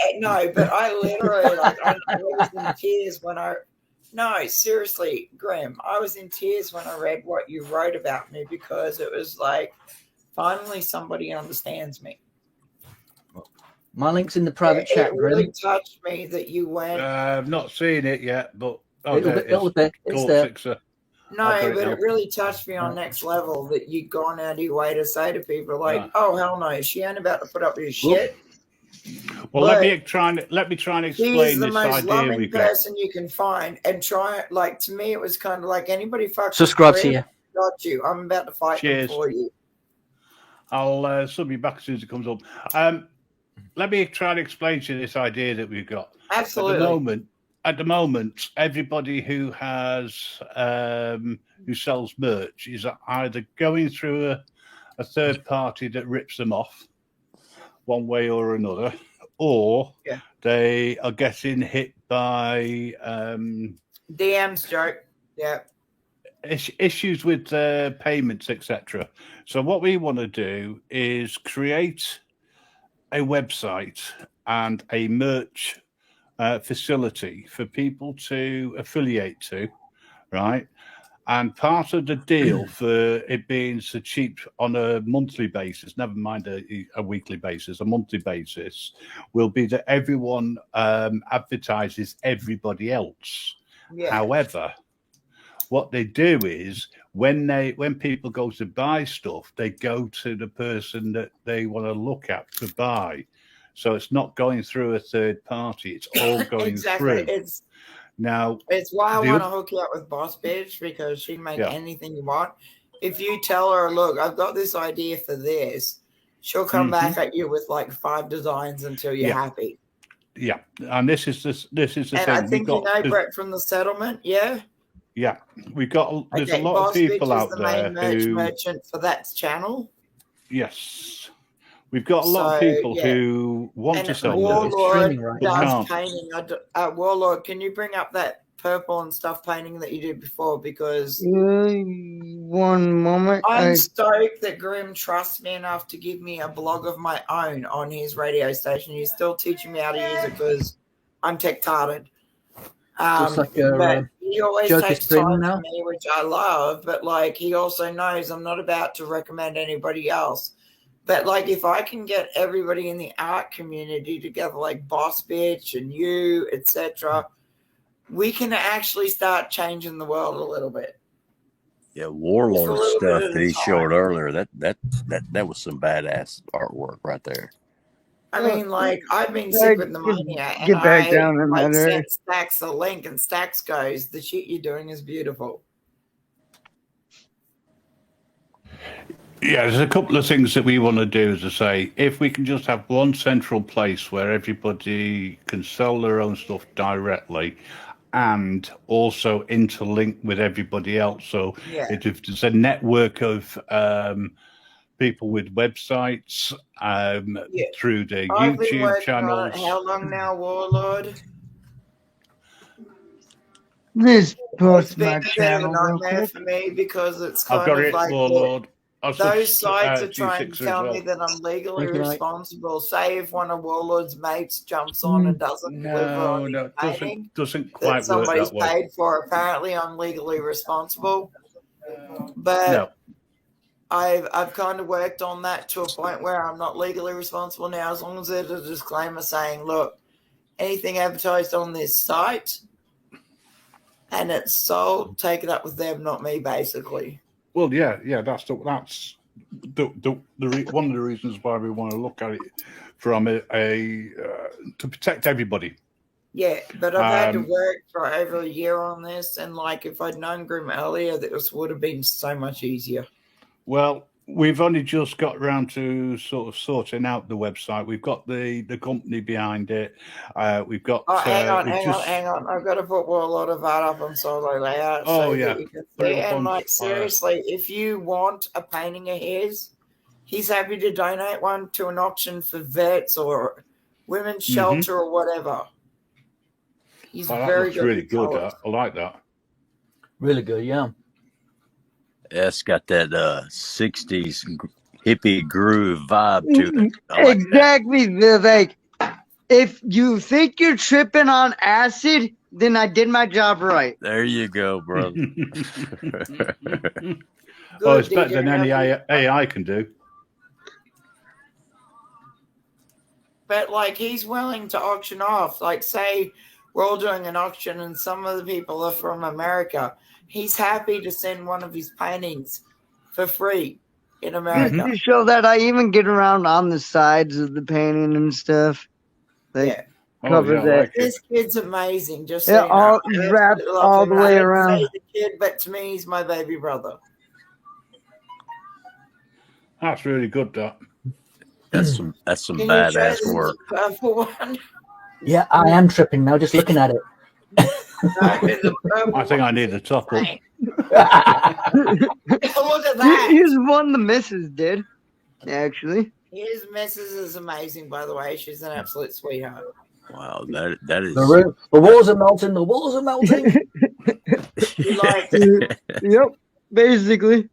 I was in tears when No, seriously, Graham, I was in tears when I read what you wrote about me, because it was like, finally somebody understands me. My link's in the private chat, It really Grim. touched me that you went. I've not seen it yet, but It's there. No, but it really touched me on next level that you'd gone out of your way to say to people like, "Oh hell no, she ain't about to put up with shit." Well, let me try and explain he's the this most idea loving we've got. person you can find, and try. Like, to me, it was kind of like anybody fucking subscribe to you. Got you. I'm about to fight them for you. I'll sub you back as soon as it comes up. Let me try and explain to you this idea that we've got. Absolutely. At the moment, everybody who has who sells merch is either going through a third party that rips them off one way or another, or they are getting hit by DMs, joke. Yeah. Issues with payments, etc. So what we want to do is create a website and a merch facility for people to affiliate to, right? And part of the deal for it being so cheap on a monthly basis, never mind a weekly basis, a monthly basis, will be that everyone advertises everybody else. Yeah. However, what they do is when people go to buy stuff, they go to the person that they want to look at to buy. So it's not going through a third party; it's all going through. It's why I want to hook you up with Boss Bitch, because she can make anything you want. If you tell her, look, I've got this idea for this, she'll come back at you with like 5 designs until you're happy. Yeah, and this is the thing. I think Brett from the settlement, yeah. Yeah, we've got. There's a lot of people out there who merchant for that channel. Yes, we've got a lot of people who want to sell Warlord does painting. Warlord, can you bring up that purple and stuff painting that you did before? Because one moment, I'm stoked that Grim trusts me enough to give me a blog of my own on his radio station. He's still teaching me how to use it because I'm tech-tarded. But he always takes time for me, which I love, but like he also knows I'm not about to recommend anybody else. But like if I can get everybody in the art community together, like Boss Bitch and you, etc., we can actually start changing the world a little bit. Yeah, Warlord stuff that he showed earlier, that was some badass artwork right there. I mean, like, I've been sick with pneumonia, and I sent Stacks a link, and Stacks goes, the shit you're doing is beautiful. Yeah, there's a couple of things that we want to do, as I say. If we can just have one central place where everybody can sell their own stuff directly and also interlink with everybody else. So if there's a network of people with websites through their YouTube channels. How long now, Warlord? This post my channel real quick for me because it's kind I've got of it, like Warlord. Those sites are trying to tell me that I'm legally responsible. Say if one of Warlord's mates jumps on and doesn't deliver on his painting, doesn't quite that somebody's work that way. paid for. Apparently, I'm legally responsible. But I've kind of worked on that to a point where I'm not legally responsible now, as long as there's a disclaimer saying, look, anything advertised on this site and it's sold, take it up with them, not me, basically. Well, yeah, that's one of the reasons why we want to look at it from to protect everybody. Yeah, but I've had to work for over a year on this, and like if I'd known Grim earlier, this would have been so much easier. Well, we've only just got around to sort of sorting out the website. We've got the company behind it. We've got. Hang on. I've got to put a lot of that up on Solo Layout. Yeah. You can see. And like seriously, if you want a painting of his, he's happy to donate one to an auction for vets or women's shelter or whatever. He's very good. Really good. I like that. Really good, yeah. It's got that 60s hippie groove vibe to it. Exactly, Vivek. If you think you're tripping on acid, then I did my job right. There you go, brother. It's better than any AI can do. But like he's willing to auction off, like say we're all doing an auction, and some of the people are from America. He's happy to send one of his paintings for free in America. To show that I even get around on the sides of the painting and stuff. Like, cover that. This kid's amazing. Just yeah, so you know, all I wrapped absolutely love all him. the I way hate to around. say the kid, but to me, he's my baby brother. That's really good. That's some Can badass you show work. the purple one? Yeah, I am tripping now just looking at it. I think I need a top up. Look at that. He's one the missus did, actually. His missus is amazing, by the way. She's an absolute sweetheart. Wow, that is. The walls are melting. The walls are melting. Yep, basically.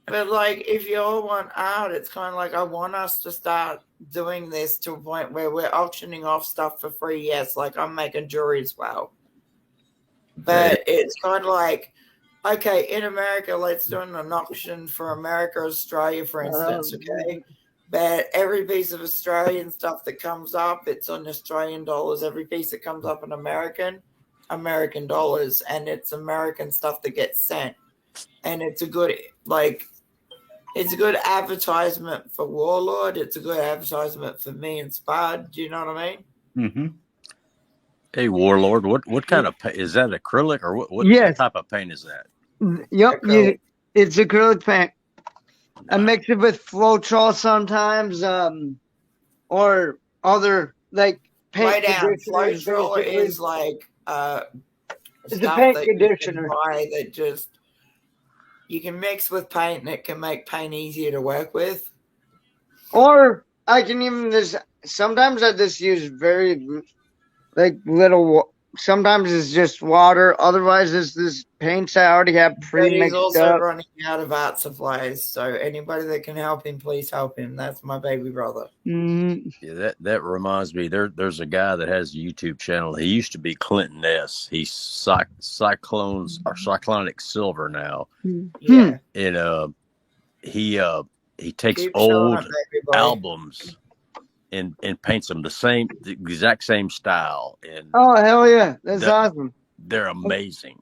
But like, if you all want art, it's kind of like I want us to start doing this to a point where we're auctioning off stuff for free. Yes, like I'm making jewelry as well. But it's kind of like, okay, in America, let's do an auction for America, Australia, for instance, okay? But every piece of Australian stuff that comes up, it's on Australian dollars. Every piece that comes up in American dollars. And it's American stuff that gets sent. And it's a good, like, it's a good advertisement for Warlord. It's a good advertisement for me and Spud. Do you know what I mean? Mm-hmm. Hey, Warlord, what kind of is that? Acrylic or what Yes. type of paint is that? Yep, it's acrylic paint. I mix it with Floetrol sometimes, or other like paint Lay down. conditioners. Floetrol is like it's a stuff paint that conditioner. you can buy that just you can mix with paint and it can make paint easier to work with. Or I can even sometimes I just use very like little. Sometimes it's just water. Otherwise, it's this paints I already have But he's pre-mixed also up. running out of art supplies. So anybody that can help him, please help him. That's my baby brother. Mm-hmm. Yeah, that reminds me. There's a guy that has a YouTube channel. He used to be Clinton S. He's Cyclonic Silver now. Yeah. And he takes Keep old showing up, baby boy. albums and paints them the exact same style. And Oh hell yeah, that's awesome. They're amazing.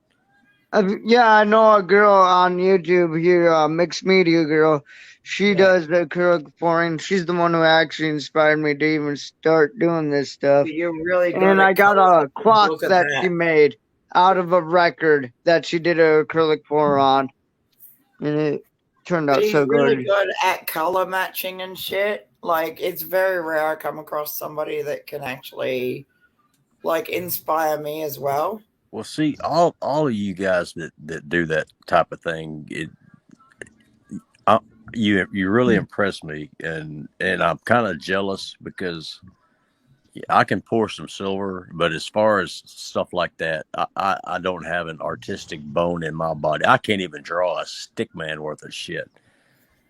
Yeah, I know a girl on YouTube here, mixed media girl. She does the acrylic flooring. She's the one who actually inspired me to even start doing this stuff. You're really good. And I got a clock Look at that that. she made out of a record that she did an acrylic floor on, and it turned out But he's so really good. good at color matching and shit. Like, it's very rare I come across somebody that can actually, like, inspire me as well. Well, see, all of you guys that do that type of thing, you really impress me, and I'm kind of jealous because I can pour some silver, but as far as stuff like that, I don't have an artistic bone in my body. I can't even draw a stick man worth of shit.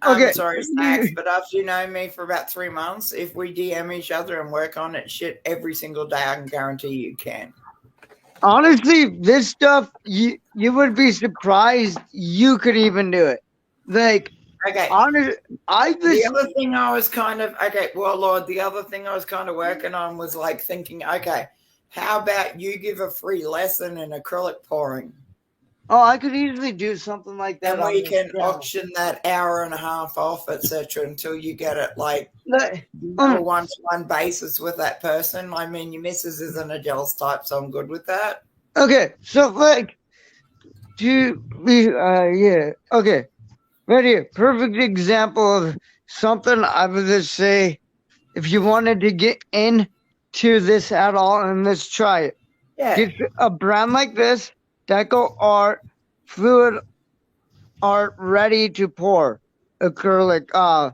I'm sorry, Snacks, but after you know me for about 3 months, if we DM each other and work on it shit every single day, I can guarantee you can. Honestly, this stuff, you would be surprised you could even do it. Like, okay. The other thing I was kind of, Warlord, the other thing I was kind of working on was like thinking, okay, how about you give a free lesson in acrylic pouring? Oh, I could easily do something like that. And we can auction that hour and a half off, etc., until you get it like on a one-to-one basis with that person. I mean, your missus isn't a jealous type, so I'm good with that. Okay, so like, okay, right here, perfect example of something I would just say, if you wanted to get into this at all, and let's try it. Yeah. Get a brand like this. Deco art, fluid art, ready to pour, acrylic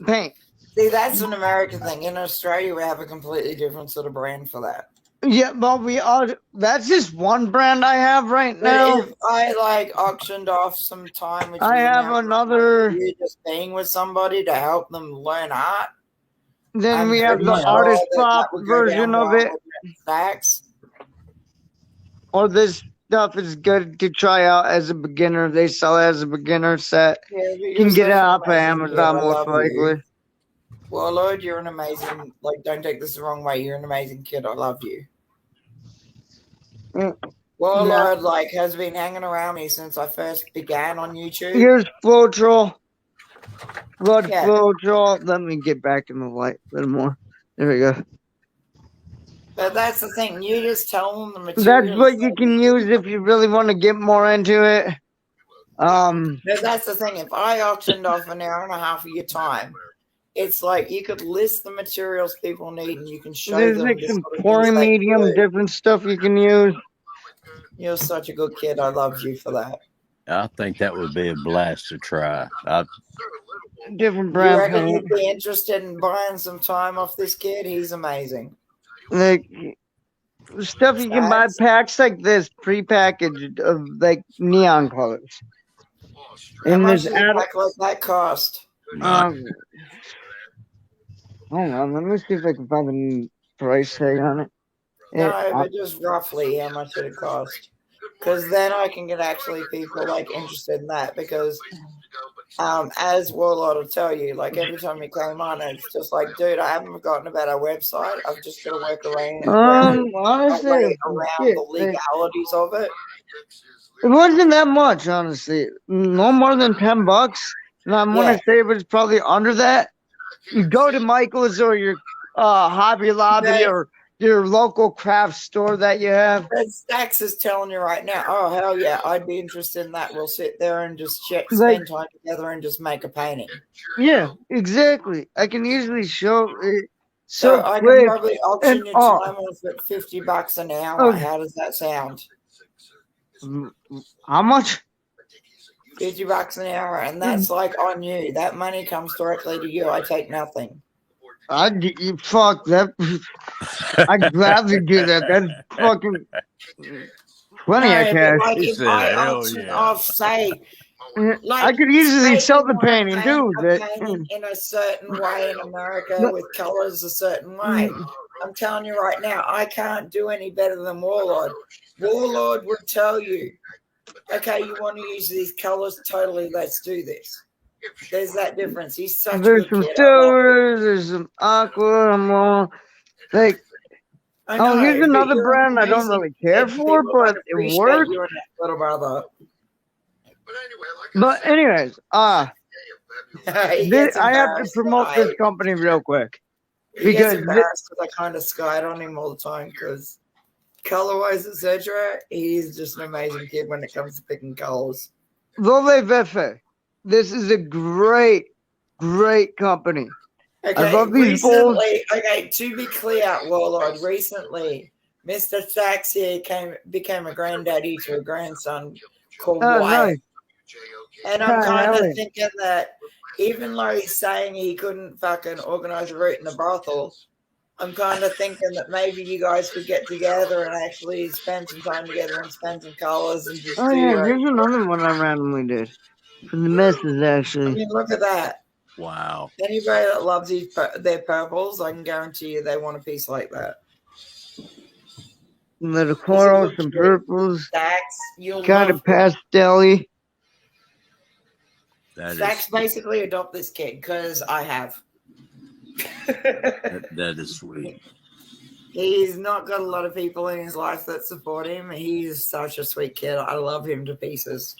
paint. See, that's an American thing. In Australia, we have a completely different sort of brand for that. Yeah, but that's just one brand I have right now. If I like auctioned off some time, I have another. You're just being with somebody to help them learn art. Then we have the artist pop version of it. Stacks. Or this stuff is good to try out as a beginner. They sell it as a beginner set. Yeah, you can get it off of Amazon most likely. Well, Lord, you're an amazing, like, don't take this the wrong way. You're an amazing kid. I love you. Warlord has been hanging around me since I first began on YouTube. Here's Flow Troll. Flow Troll. Let me get back in the light a little more. There we go. But that's the thing. You just tell them the That's material. what you can use if you really want to get more into it. But that's the thing. If I auctioned off an hour and a half of your time, it's like you could list the materials people need, and you can show there's them. like some pouring medium, different stuff you can use. You're such a good kid. I love you for that. I think that would be a blast to try. Different brand. You reckon you'd be interested in buying some time off this kid? He's amazing. Like stuff you can buy packs like this, prepackaged of like neon colors. How much does a pack like that cost? Hold on, let me see if I can find the price tag on it. No, but just roughly how much did it cost? Because then I can get actually people interested in that. Because as Warlord will tell you, every time you came on, it's just like, dude, I haven't forgotten about our website. I've just got to work around honestly, the legalities of it. It wasn't that much, honestly. No more than $10. And I want to say it was probably under that. You go to Michael's or your Hobby Lobby or your local craft store that you have. Stacks is telling you right now, oh, hell yeah, I'd be interested in that. We'll sit there and just spend time together and just make a painting. Yeah, exactly. I can easily show it. So I can probably auction your time off at $50 an hour. Okay. How does that sound? How much? $50 an hour, and that's on you. That money comes directly to you. I take nothing. Fuck that. I'd gladly do that. That's fucking plenty of cash. If I auction off, say, I could easily sell the painting too. Painting in a certain way in America with colors a certain way. I'm telling you right now, I can't do any better than Warlord. Warlord would tell you, okay, you want to use these colors? Totally, let's do this. There's that difference. He's such a good some kid. silvers, there's some aqua, here's another brand I don't really care for, but it works. Little brother. But anyways, I have to promote this company real quick. Because embarrassed because I kind of skite on him all the time because color-wise, etc., he's just an amazing kid when it comes to picking colors. Vole Vefe. This is a great company. Okay, I love these bowls. Okay, to be clear, Warlord, recently, Mr. Stacks here became a granddaddy to a grandson called Wyatt. Nice. And I'm kind of thinking that even though he's saying he couldn't fucking organize a route in the brothel, I'm kind of thinking that maybe you guys could get together and actually spend some time together and spend some colors and just here's another one I randomly did. For the misses, actually. I mean, look at that. Wow. Anybody that loves their purples, I can guarantee you they want a piece like that. Little corals, some purples. Stacks, kind of pastel-y. Stacks basically adopt this kid because I have. that is sweet. He's not got a lot of people in his life that support him. He's such a sweet kid. I love him to pieces.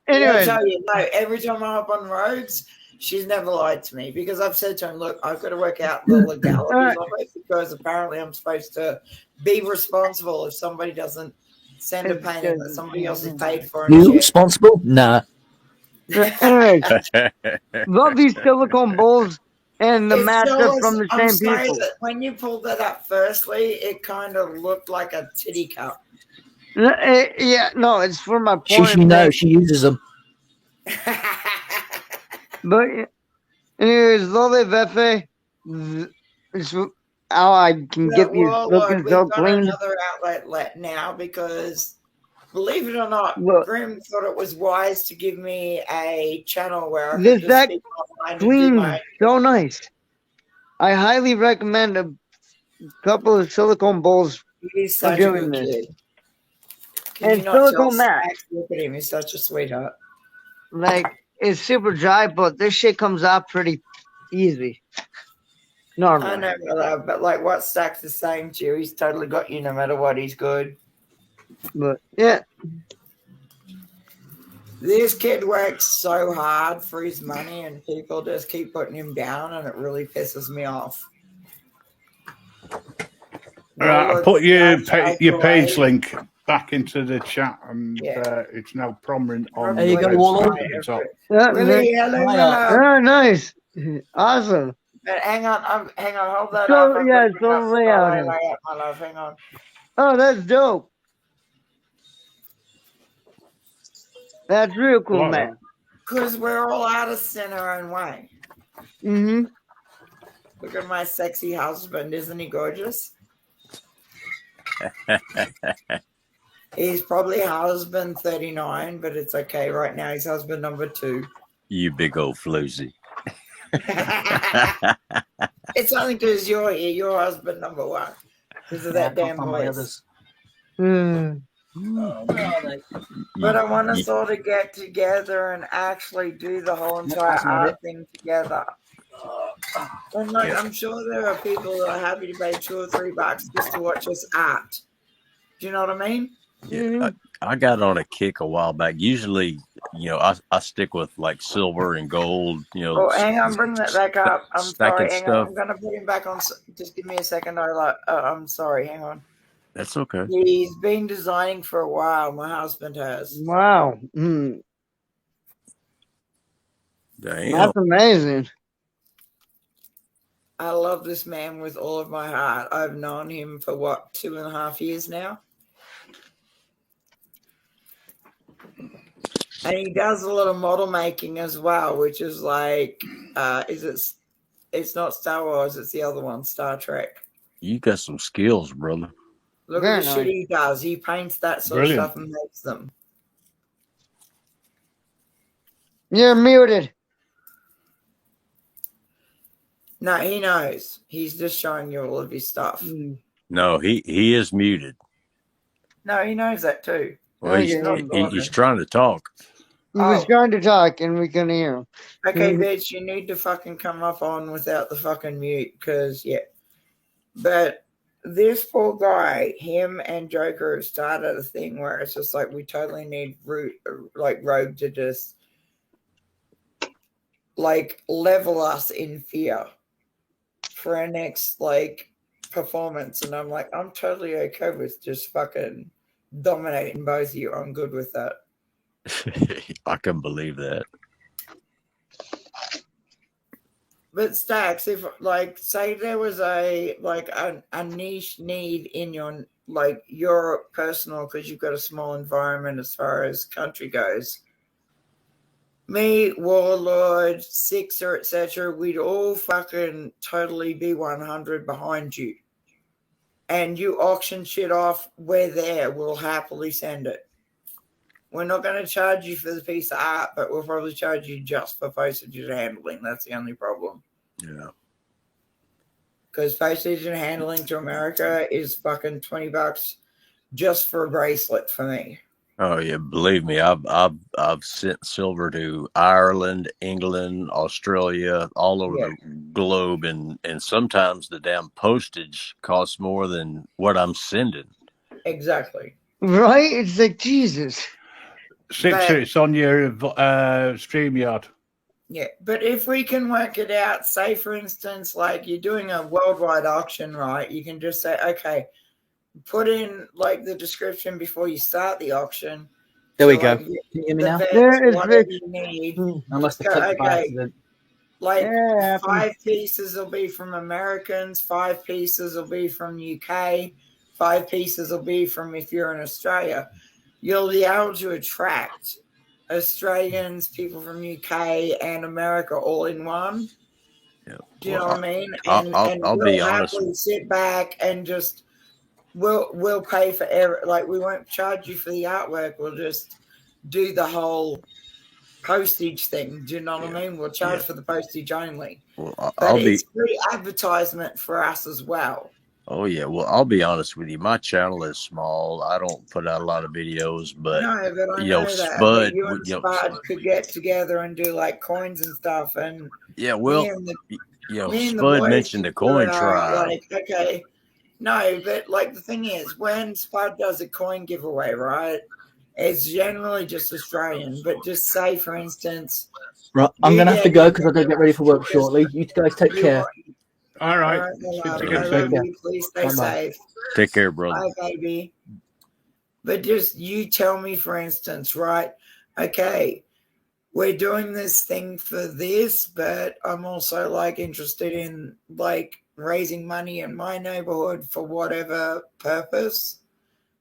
Anyway, tell you, no, every time I'm up on roads, she's never lied to me because I've said to him, look, I've got to work out the legalities of it because apparently I'm supposed to be responsible if somebody doesn't send a painting that somebody else has paid for. You responsible? Nah. Anyway, love these silicone bowls and the matchup from the same people. That when you pulled that up firstly, it kind of looked like a titty cup. Yeah, no, it's for my point. She knows she uses them. But anyways, Lole Vefe is how I can get these looking so clean. Another outlet now because, believe it or not, Grim thought it was wise to give me a channel where I could just speak online clean, so nice. I highly recommend a couple of silicone bowls for doing this. And silicone mat. Look at him, he's such a sweetheart. It's super dry, but this shit comes out pretty easy. Normally. I know, but what Stacks is saying to you, he's totally got you no matter what. He's good. But yeah, this kid works so hard for his money, and people just keep putting him down, and it really pisses me off. Right, I put your page link back into the chat, and it's now prominent on There you the go, website at the top. Really, oh, nice, awesome. Hang on, hold that So, up. yeah, it's all way out here. My love, hang on. Oh, that's dope. That's real cool, man. Because we're all out of sin our own way. Mm-hmm. Look at my sexy husband. Isn't he gorgeous? He's probably husband 39, but it's okay. Right now, he's husband number 2. You big old floozy. It's only because you're here. You're husband number 1. Because of that damn voice. But I want us all to get together and actually do the whole entire art thing together. And like, I'm sure there are people that are happy to pay $2 or $3 just to watch us art. Do you know what I mean? Yeah, I got on a kick a while back. Usually, I stick with like silver and gold. Oh, hang on, bring that back up. I'm sorry. Hang stuff. on, I'm gonna put him back on. Just give me a second. I'm sorry. Hang on. That's okay. He's been designing for a while. My husband has. Wow. Damn. That's amazing. I love this man with all of my heart. I've known him for 2.5 years now. And he does a lot of model making as well, which is like, it's not Star Wars, it's the other one, Star Trek. You got some skills, brother. Look at the shit he does. He paints that sort of stuff and makes them. You're muted. No, he knows. He's just showing you all of his stuff. No, he is muted. No, he knows that too. Well, he's trying to talk. He was trying to talk and we couldn't hear him. Okay, bitch, you need to fucking come up on without the fucking mute, because, But this poor guy, him and Joker started a thing where it's just like, we totally need Rogue to just, like, level us in fear for our next, like, performance. And I'm like, I'm totally okay with just fucking dominating both of you. I'm good with that. I can believe that. But Stacks, if like say there was a niche need in your personal, because you've got a small environment as far as country goes. Me, Warlord, Sixer, etc., we'd all fucking totally be 100 behind you. And you auction shit off, we're there. We'll happily send it. We're not going to charge you for the piece of art, but we'll probably charge you just for postage and handling. That's the only problem. Yeah. Because postage and handling to America is fucking $20 just for a bracelet for me. Oh yeah, believe me, I've sent silver to Ireland, England, Australia, all over the globe, and sometimes the damn postage costs more than what I'm sending. Exactly. Right? It's like Jesus. It's on your StreamYard. Yeah, but if we can work it out, say for instance, like you're doing a worldwide auction, right? You can just say, okay, put in like the description before you start the auction. There we go. Can you hear me now? Whatever you need. I must have clicked by accident. Like 5 pieces will be from Americans, 5 pieces will be from UK, 5 pieces will be from if you're in Australia. You'll be able to attract Australians, people from UK and America all in one. Yeah. Do you know what I mean? And I'll we'll be honest. happily sit back and just we'll pay for we won't charge you for the artwork. We'll just do the whole postage thing. Do you know what I mean? We'll charge for the postage only. Well, it's free advertisement for us as well. Oh yeah, well I'll be honest with you. My channel is small. I don't put out a lot of videos, but I know that. Spud, you and Spud could get together and do like coins and stuff. And Spud mentioned the coin trial. Like, okay, No, but like the thing is, when Spud does a coin giveaway, right? It's generally just Australian, but just say, for instance, Right, I'm going to have to go because I've got to get ready for work shortly. You guys take care. All right. I love you. Please stay safe. Take care, brother. Bye, baby. But just you tell me, for instance, right? Okay, we're doing this thing for this, but I'm also like interested in like raising money in my neighborhood for whatever purpose.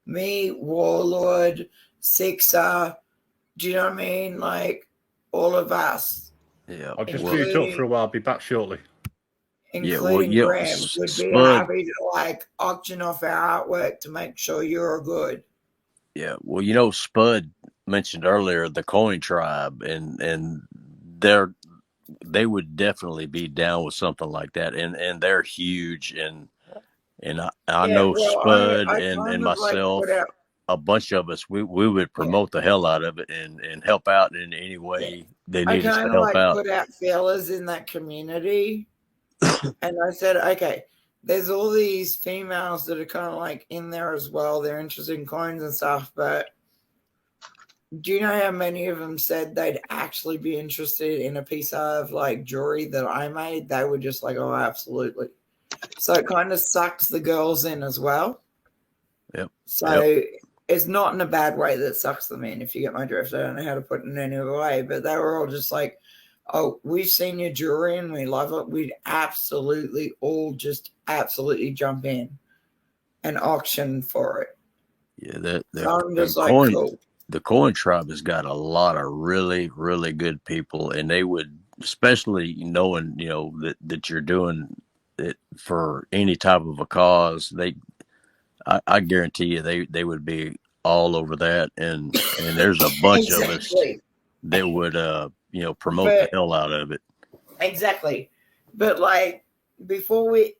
Me, Warlord, Sixer, do you know what I mean? Like all of us. Yeah. I'll just mute up for a while. I'll be back shortly. Including Graham, would be happy to like auction off our artwork to make sure you're good. Yeah, well, you know, Spud mentioned earlier the Coin Tribe, and they would definitely be down with something like that, and they're huge, and I know Spud and myself, a bunch of us, we would promote the hell out of it and help out in any way they need us to help out. Put out feelers in that community, and I said, okay, there's all these females that are kind of like in there as well. They're interested in coins and stuff, but do you know how many of them said they'd actually be interested in a piece of like jewelry that I made? They were just like, oh, absolutely. So it kind of sucks the girls in as well. Yep. So it's not in a bad way that sucks them in, if you get my drift. I don't know how to put it in any other way, but they were all just like, oh, we've seen your jewelry and we love it. We'd absolutely all just absolutely jump in and auction for it. Yeah, I'm just like, cool. The Coin Tribe has got a lot of really, really good people, and they would, especially knowing, you know, that you're doing it for any type of a cause, I guarantee you they would be all over that, and there's a bunch of us that would you know, promote the hell out of it. Exactly. But like before me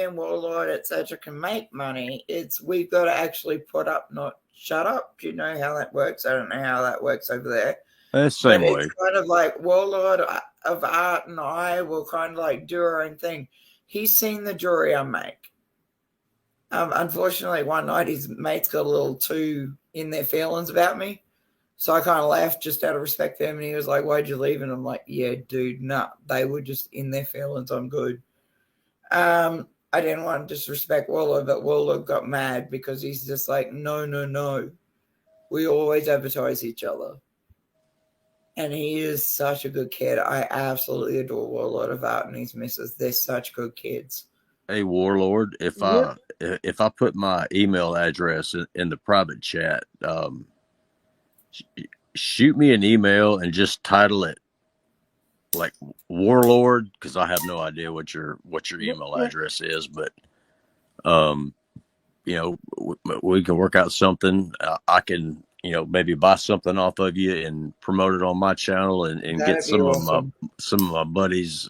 and Warlord etc. can make money, we've got to actually put up, not shut up. Do you know how that works? I don't know how that works over there. That's the same way. It's kind of like Warlord of Art and I will kind of like do our own thing. He's seen the jewelry I make. Unfortunately, one night his mates got a little too in their feelings about me. So I kind of laughed just out of respect for him. And he was like, why'd you leave? And I'm like, yeah, dude, nah. They were just in their feelings. I'm good. I didn't want to disrespect Warlord, but Warlord got mad because he's just like, no. We always advertise each other. And he is such a good kid. I absolutely adore Warlord of Art and his missus. They're such good kids. Hey, Warlord, if I put my email address in the private chat, shoot me an email and just title it like Warlord, because I have no idea what your email address is, but you know, we can work out something. I can, you know, maybe buy something off of you and promote it on my channel and get some of my buddies.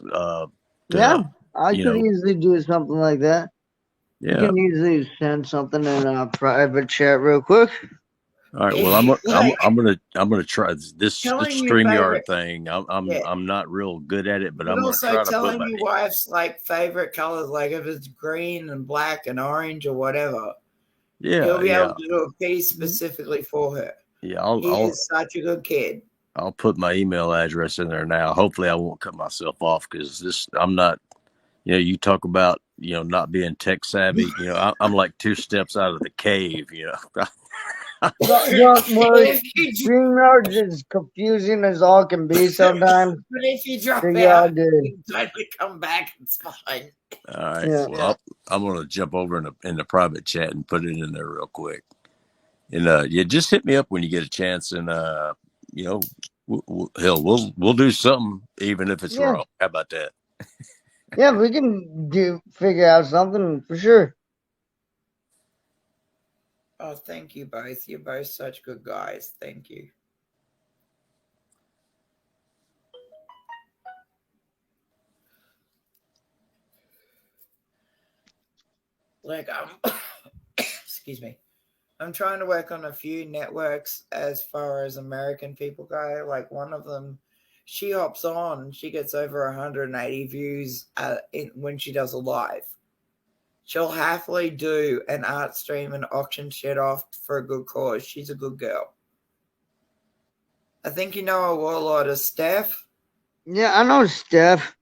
I could easily do something like that. Yeah. You can easily send something in a private chat real quick. All right. Well, I'm gonna try this StreamYard thing. I'm not real good at it, but I'm gonna try to telling your wife's like favorite colors, like if it's green and black and orange or whatever. Yeah, you'll be able to do a piece specifically for her. Yeah, He's such a good kid. I'll put my email address in there now. Hopefully, I won't cut myself off because I'm not. You know, you talk about, you know, not being tech savvy. You know, I'm like 2 steps out of the cave. You know. Don't worry. StreamYard is as confusing as all can be sometimes. But if you drop out, you totally come back. It's fine. All right. Yeah. Well, I'm going to jump over in the private chat and put it in there real quick. And yeah, just hit me up when you get a chance, and you know, we'll do something even if it's wrong. How about that? Yeah, we can figure out something for sure. Oh, thank you both. You're both such good guys. Thank you. Like, excuse me. I'm trying to work on a few networks as far as American people go. Like one of them, she hops on, she gets over 180 views when she does a live. She'll happily do an art stream and auction shit off for a good cause. She's a good girl. I think you know a warlord is Steph. Yeah, I know Steph.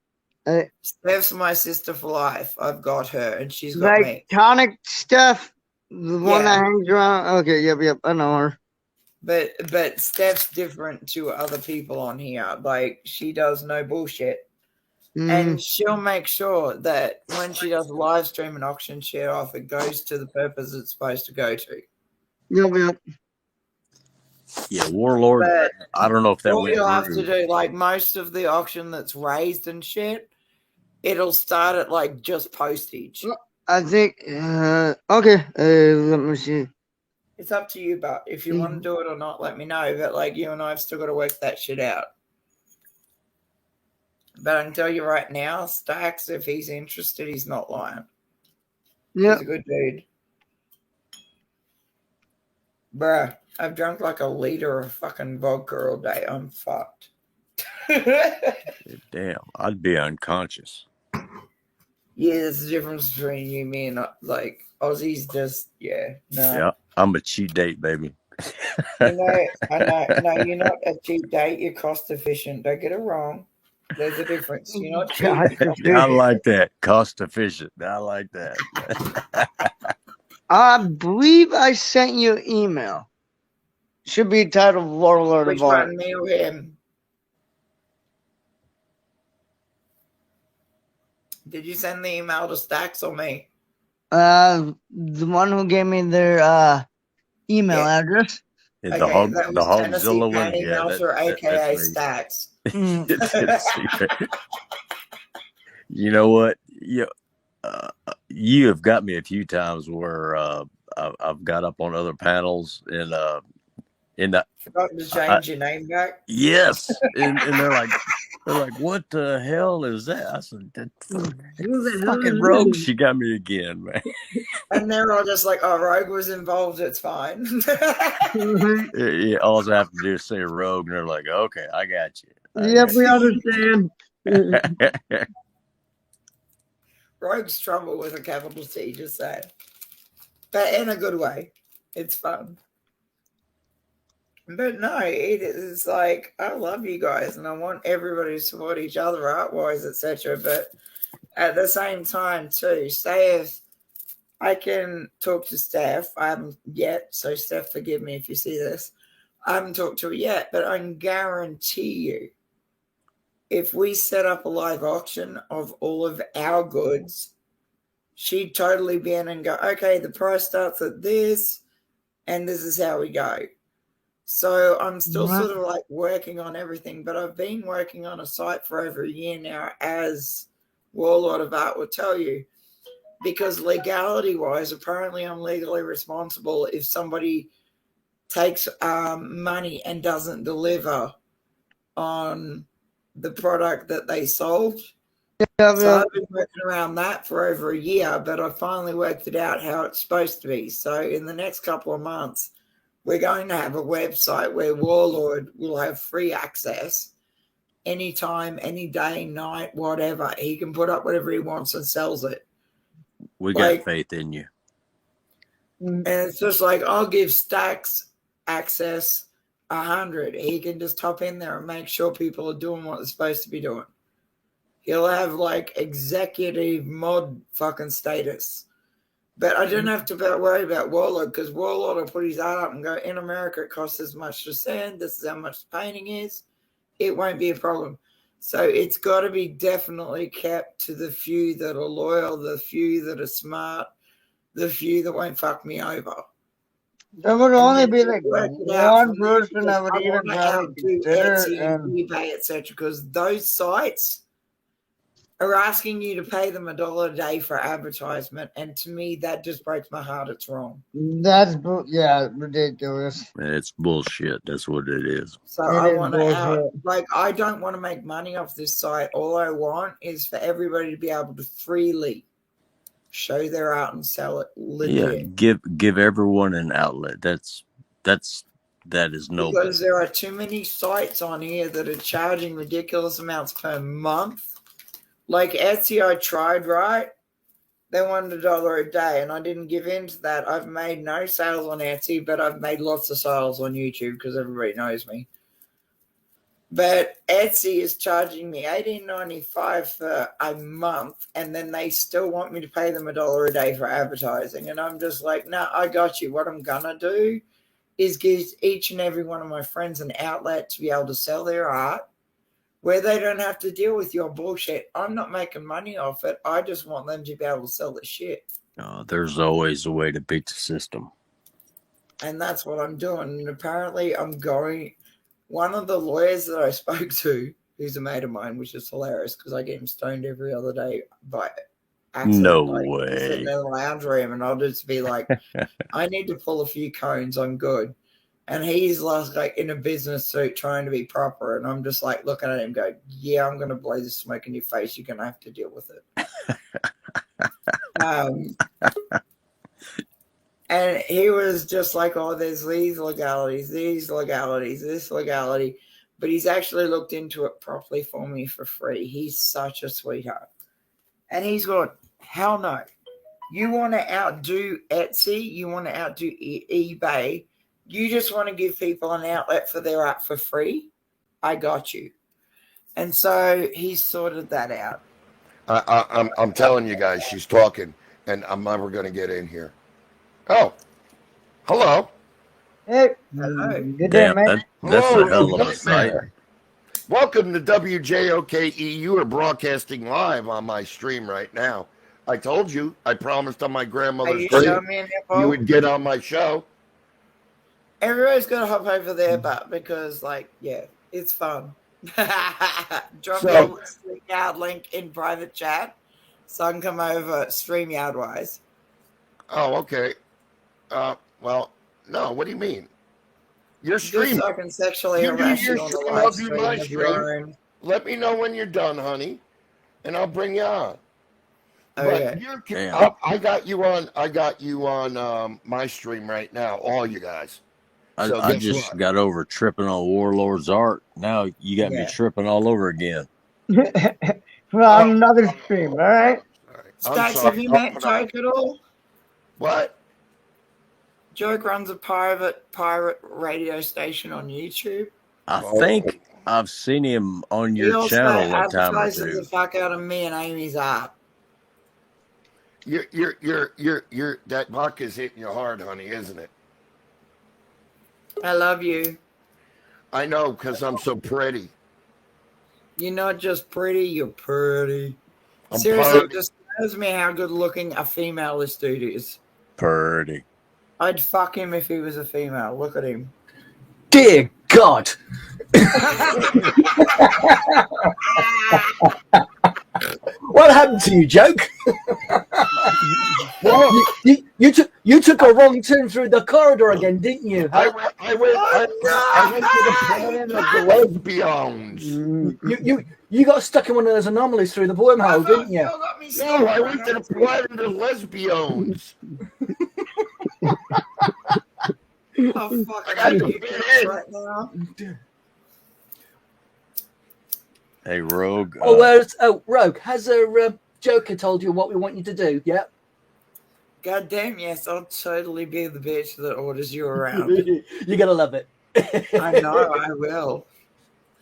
Steph's my sister for life. I've got her, and she's got me. Tonic Steph, the one that hangs around. Okay, yep, I know her. But Steph's different to other people on here. Like, she does no bullshit. And she'll make sure that when she does a live stream and auction shit off, it goes to the purpose it's supposed to go to. Yep. Yeah, Warlord. But I don't know if that all went you'll have through. to do, like most of the auction that's raised and shit, it'll start at like just postage. I think. Okay. Let me see. It's up to you, but if you want to do it or not, let me know. But like you and I have still got to work that shit out. But I can tell you right now, Stacks, if he's interested, he's not lying. Yeah. He's a good dude. Bruh, I've drunk like a liter of fucking vodka all day. I'm fucked. Damn, I'd be unconscious. Yeah, there's a difference between you, me, and like Aussies. Just no. Yeah, I'm a cheap date, baby. I know. No, you're not a cheap date. You're cost efficient. Don't get it wrong. There's a difference. You're not cheap. I like that. Cost efficient. I like that. I believe I sent you an email. Should be titled Warlord Which of Art. one, me or him? Did you send the email to Stacks or me? The one who gave me their email address. Yeah, the Hogzilla one. Yeah, That's AKA Stacks. You know what? You have got me a few times where I've got up on other panels and forgotten to change your name back. Yes, and they're like, what the hell is that? I said, that fucking Rogue. She got me again, man. And they're all just like, oh, Rogue was involved. It's fine. Yeah, all I have to do is say Rogue, and they're like, okay, I got you. Yep, we understand. Rogue's trouble with a capital T, just saying. But in a good way. It's fun. But no, it is like, I love you guys and I want everybody to support each other art-wise, etc. But at the same time, too, Steph, I can talk to Steph. I haven't yet, so Steph, forgive me if you see this. I haven't talked to her yet, but I can guarantee you, if we set up a live auction of all of our goods, she'd totally be in and go, okay, the price starts at this, and this is how we go. So I'm still sort of like working on everything, but I've been working on a site for over a year now, as Warlord of Art will tell you, because legality-wise, apparently I'm legally responsible if somebody takes money and doesn't deliver on the product that they sold. So I've been working around that for over a year, but I finally worked it out how it's supposed to be. So in the next couple of months, we're going to have a website where Warlord will have free access anytime, any day, night, whatever. He can put up whatever he wants and sells it. We got faith in you. And it's just like, I'll give Stacks access 100. He can just hop in there and make sure people are doing what they're supposed to be doing. He'll have like executive mod fucking status. But I don't have to worry about Warlord, because Warlord will put his art up and go, in America it costs as much to sand, this is how much the painting is. It won't be a problem. So it's got to be definitely kept to the few that are loyal, the few that are smart, the few that won't fuck me over. There would only be like one person that would even try to consider and eBay, etc. Because those sites are asking you to pay them $1 a day for advertisement, and to me that just breaks my heart. It's wrong. That's ridiculous. It's bullshit. That's what it is. So I want to I don't want to make money off this site. All I want is for everybody to be able to freely show their art and sell it legit. Yeah, give everyone an outlet. That is noble. Because there are too many sites on here that are charging ridiculous amounts per month. Like Etsy, I tried, right? They wanted $1 a day, and I didn't give in to that. I've made no sales on Etsy, but I've made lots of sales on YouTube because everybody knows me. But Etsy is charging me $18.95 for a month, and then they still want me to pay them $1 a day for advertising. And I'm just like, no, I got you. What I'm going to do is give each and every one of my friends an outlet to be able to sell their art where they don't have to deal with your bullshit. I'm not making money off it. I just want them to be able to sell the shit. There's always a way to beat the system. And that's what I'm doing. And apparently one of the lawyers that I spoke to, who's a mate of mine, which is hilarious because I get him stoned every other day by accident. No like, way. Sitting in the lounge room, and I'll just be like, I need to pull a few cones. I'm good. And he's like in a business suit trying to be proper. And I'm just like looking at him go, yeah, I'm going to blow the smoke in your face. You're going to have to deal with it. And he was just like, oh, there's these legalities, this legality. But he's actually looked into it properly for me for free. He's such a sweetheart. And he's going, hell no. You want to outdo Etsy? You want to outdo eBay? You just want to give people an outlet for their art for free? I got you. And so he sorted that out. I'm telling you guys, she's talking, and I'm never going to get in here. Oh, hello. Hey, hello. Good day, mate. That's Hello, a hell of a sight. Welcome to WJOKE. You are broadcasting live on my stream right now. I told you, I promised on my grandmother's showing grave me a you nipple? would get on my show. Everybody's got to hop over there, but because, yeah, it's fun. Drop your StreamYard link in private chat so I can come over StreamYard-wise. Oh, okay. Well, no, what do you mean? You're streaming. Just so I can sexually You do harass your you on the stream, live I'll do my stream of your stream. own. Let me know when you're done, honey, and I'll bring you on. Okay. But I got you on my stream right now, all you guys. So I just got over tripping on Warlord's art. Now you got me tripping all over again. Well, another stream, all right? Stacks, have you met Joke at all? What? Joke runs a pirate radio station on YouTube. I think I've seen him on your channel a time or two. He the fuck out of me and Amy's art. You're that vodka's hitting you hard, honey, isn't it? I love you. I know, because I'm so pretty. You're not just pretty, you're pretty. I'm Seriously, pretty. it just shows me how good looking a female this dude is. Pretty. I'd fuck him if he was a female. Look at him. Dear God. What happened to you, Joke? you took a wrong turn through the corridor again, didn't you? I went to the planet of the lesbians. You got stuck in one of those anomalies through the wormhole, didn't you? No, I went to the planet of lesbians. Oh, fuck. I got to fit in. Right now. Hey, Rogue. Rogue, has Joker told you what we want you to do? Yeah. God damn, yes, I'll totally be the bitch that orders you around. You're gonna love it. I know, I will.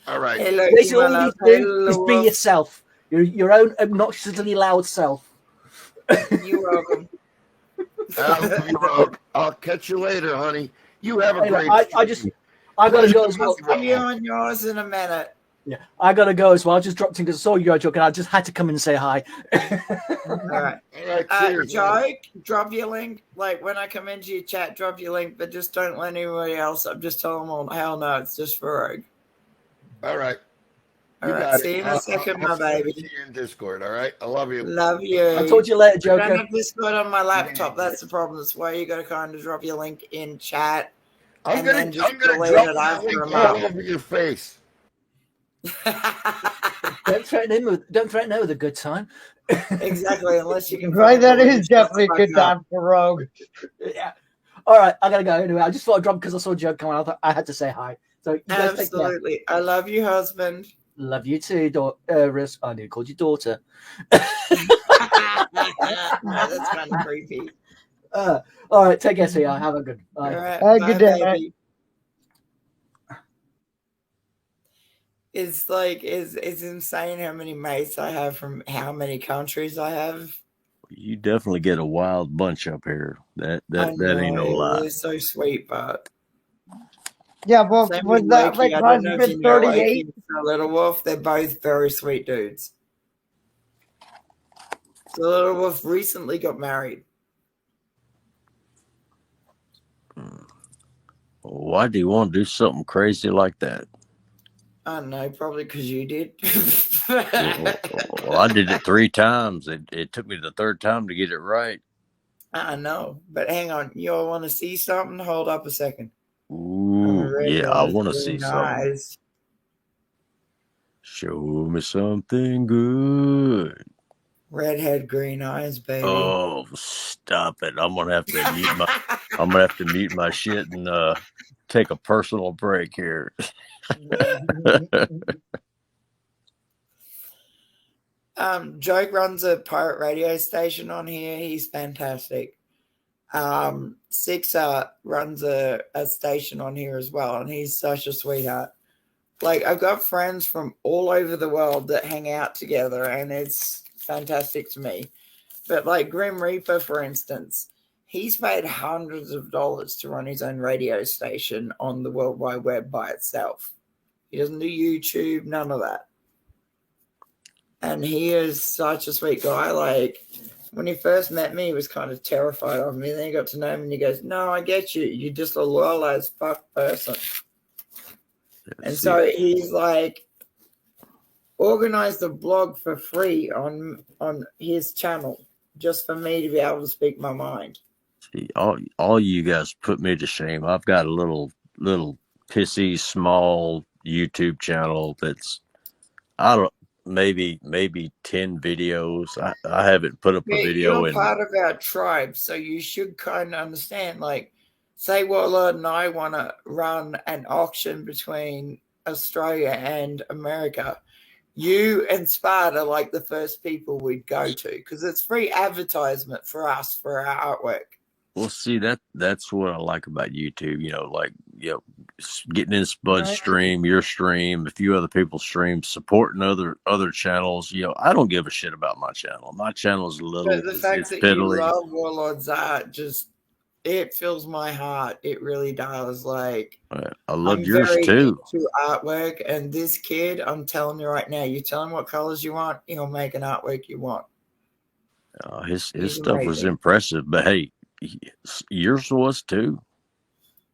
All right. Hey, look, Basically, all you need to do is be hello. yourself. Your own obnoxiously loud self. You're welcome. I'll catch you later, honey. You have a Hey, great. I gotta go as well. I'll see you on yours in a minute. Yeah, I gotta go as well. I just dropped in because I saw you, Joke, and I just had to come and say hi. All right. Cheers, Joke, drop your link. Like when I come into your chat, drop your link, but just don't let anybody else. I'm just telling them all, hell no, it's just for Rogue. All right. All right. See you in a second, my baby. See you in Discord. All right. I love you. Love you. I'll talk to you later, Joker. I don't have Discord on my laptop. That's the problem. That's why you got to kind of drop your link in chat. I'm gonna delete drop it my after link a all month. over your face. Don't threaten him with a good time. Exactly, unless you can. Right, that is definitely a good time for Rogue. Yeah. All right, I gotta go anyway. I just thought I'd drop because I saw Joke come on. I thought I had to say hi. So you guys take care. Absolutely. I love you, husband. Love you too, Riz. I nearly called you daughter. That's kind of creepy. All right, take care, sweetheart. Have a good. Bye. All right, Have a bye, good day, baby. It's like it's insane how many mates I have from how many countries I have. You definitely get a wild bunch up here. That I know, ain't no lie. they're so sweet, but Yeah, well, same was with that Loki. like I don't know if you husband know 38? Loki and Little Wolf. They're both very sweet dudes. So Little Wolf recently got married. Why do you want to do something crazy like that? I don't know, probably because you did. Well, I did it 3 times. It took me the 3rd time to get it right. I know, but hang on. You all want to see something? Hold up a second. Ooh, yeah, I want to see Green something. eyes. Show me something good. Redhead, green eyes, baby. Oh, stop it! I'm gonna have to mute my. I'm gonna have to mute my shit and take a personal break here. Joke runs a pirate radio station on here. He's fantastic. Sixer runs a station on here as well, and he's such a sweetheart. Like, I've got friends from all over the world that hang out together, and it's fantastic to me. But like Grim Reaper, for instance, he's paid hundreds of dollars to run his own radio station on the World Wide Web by itself. He doesn't do YouTube, none of that. And he is such a sweet guy. Like, when he first met me, he was kind of terrified of me. Then he got to know him and he goes, "No, I get you. You're just a loyal as fuck person." And so he's like organized a blog for free on his channel just for me to be able to speak my mind. See, all you guys put me to shame. I've got a little pissy small YouTube channel that's maybe 10 videos. I haven't put up a video You're in. part of our tribe, so you should kind of understand. Like, say Warlord and I want to run an auction between Australia and America. You and Spart are like the first people we'd go to because it's free advertisement for us for our artwork. Well, see, that's what I like about YouTube. Getting in Spud's stream, your stream, a few other people's streams, supporting other channels. I don't give a shit about my channel. My channel is little. But the fact that piddly. you love Warlord's art it fills my heart. It really does. Like, I love yours too. Into artwork, and this kid, I'm telling you right now, you tell him what colors you want, he'll make an artwork you want. His stuff was impressive, but hey, yours was too.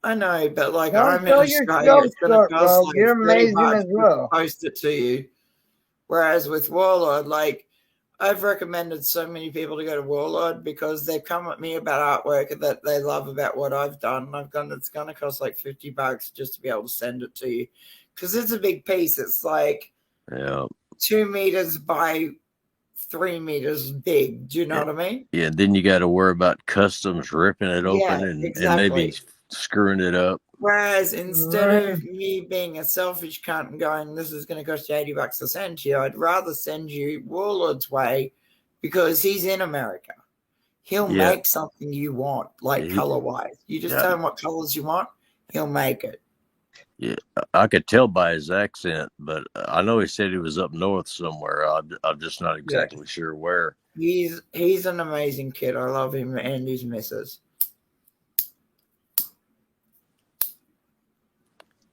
I know, but like, Don't I'm in sell your Australia. It's stuff, going to cost bro. like You're amazing $30 as well. to post it to you. Whereas with Warlord, like, I've recommended so many people to go to Warlord because they've come at me about artwork that they love about what I've done. And I've gone, it's going to cost like $50 just to be able to send it to you because it's a big piece. It's like 2 meters by 3 meters big. Do you know what I mean? Yeah. Then you got to worry about customs ripping it open and maybe screwing it up. Whereas instead of me being a selfish cunt and going, this is going to cost you $80 to send to you, I'd rather send you Warlord's way because he's in America. He'll make something you want, like color-wise. You just tell him what colors you want, he'll make it. Yeah, I could tell by his accent, but I know he said he was up north somewhere. I'm just not exactly sure where. He's an amazing kid. I love him and his missus.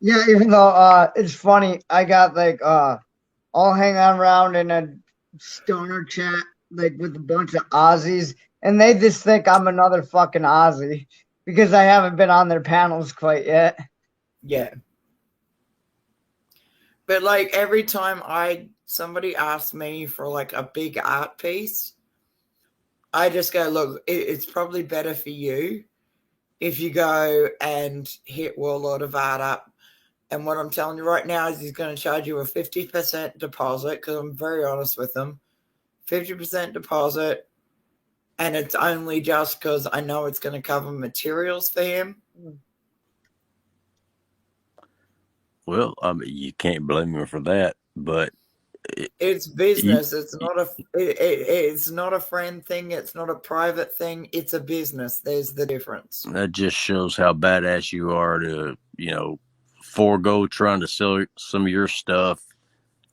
Yeah, even though it's funny, I got like I'll hang around in a stoner chat like with a bunch of Aussies, and they just think I'm another fucking Aussie because I haven't been on their panels quite yet. Yeah. But like every time somebody asks me for like a big art piece, I just go, look, it's probably better for you if you go and hit Warlord of Art up. And what I'm telling you right now is he's going to charge you a 50% deposit because I'm very honest with him. 50% deposit. And it's only just because I know it's going to cover materials for him. Well, I mean, you can't blame him for that. But It's business. It's not it's not a friend thing. It's not a private thing. It's a business. There's the difference. That just shows how badass you are to, forego trying to sell some of your stuff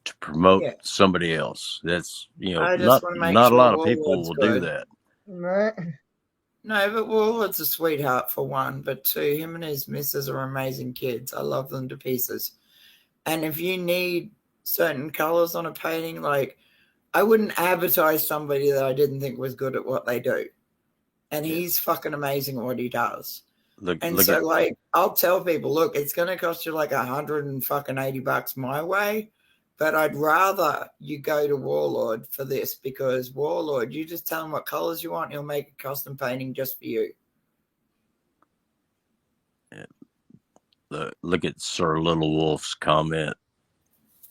to promote somebody else. That's, I just not want to make not a sure lot of people Warlord's will good. do that. Right. No, but Warlord's a sweetheart for one, but two, him and his missus are amazing kids. I love them to pieces. And if you need certain colors on a painting, like I wouldn't advertise somebody that I didn't think was good at what they do. And he's fucking amazing at what he does. I'll tell people, look, it's going to cost you like $180 my way, but I'd rather you go to Warlord for this, because Warlord, you just tell him what colors you want, he'll make a custom painting just for you. Look at Sir Little Wolf's comment.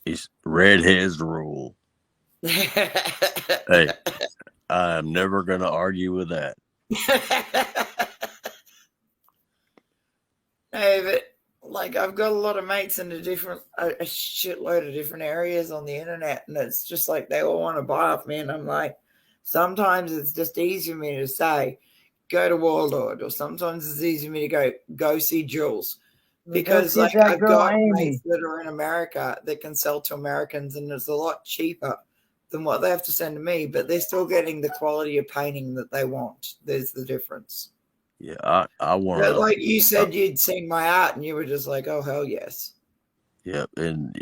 He's redheads rule. Hey, I'm never going to argue with that. Hey, but like I've got a lot of mates in a shitload of different areas on the internet, and it's just like they all want to buy off me, and I'm like, sometimes it's just easy for me to say, go to Warlord, or sometimes it's easy for me to go see Jules, because like I've got mates that are in America that can sell to Americans, and it's a lot cheaper than what they have to send to me, but they're still getting the quality of painting that they want. There's the difference. Yeah, I want to. Like you said, you'd seen my art, and you were just like, "Oh hell yes." Yeah, and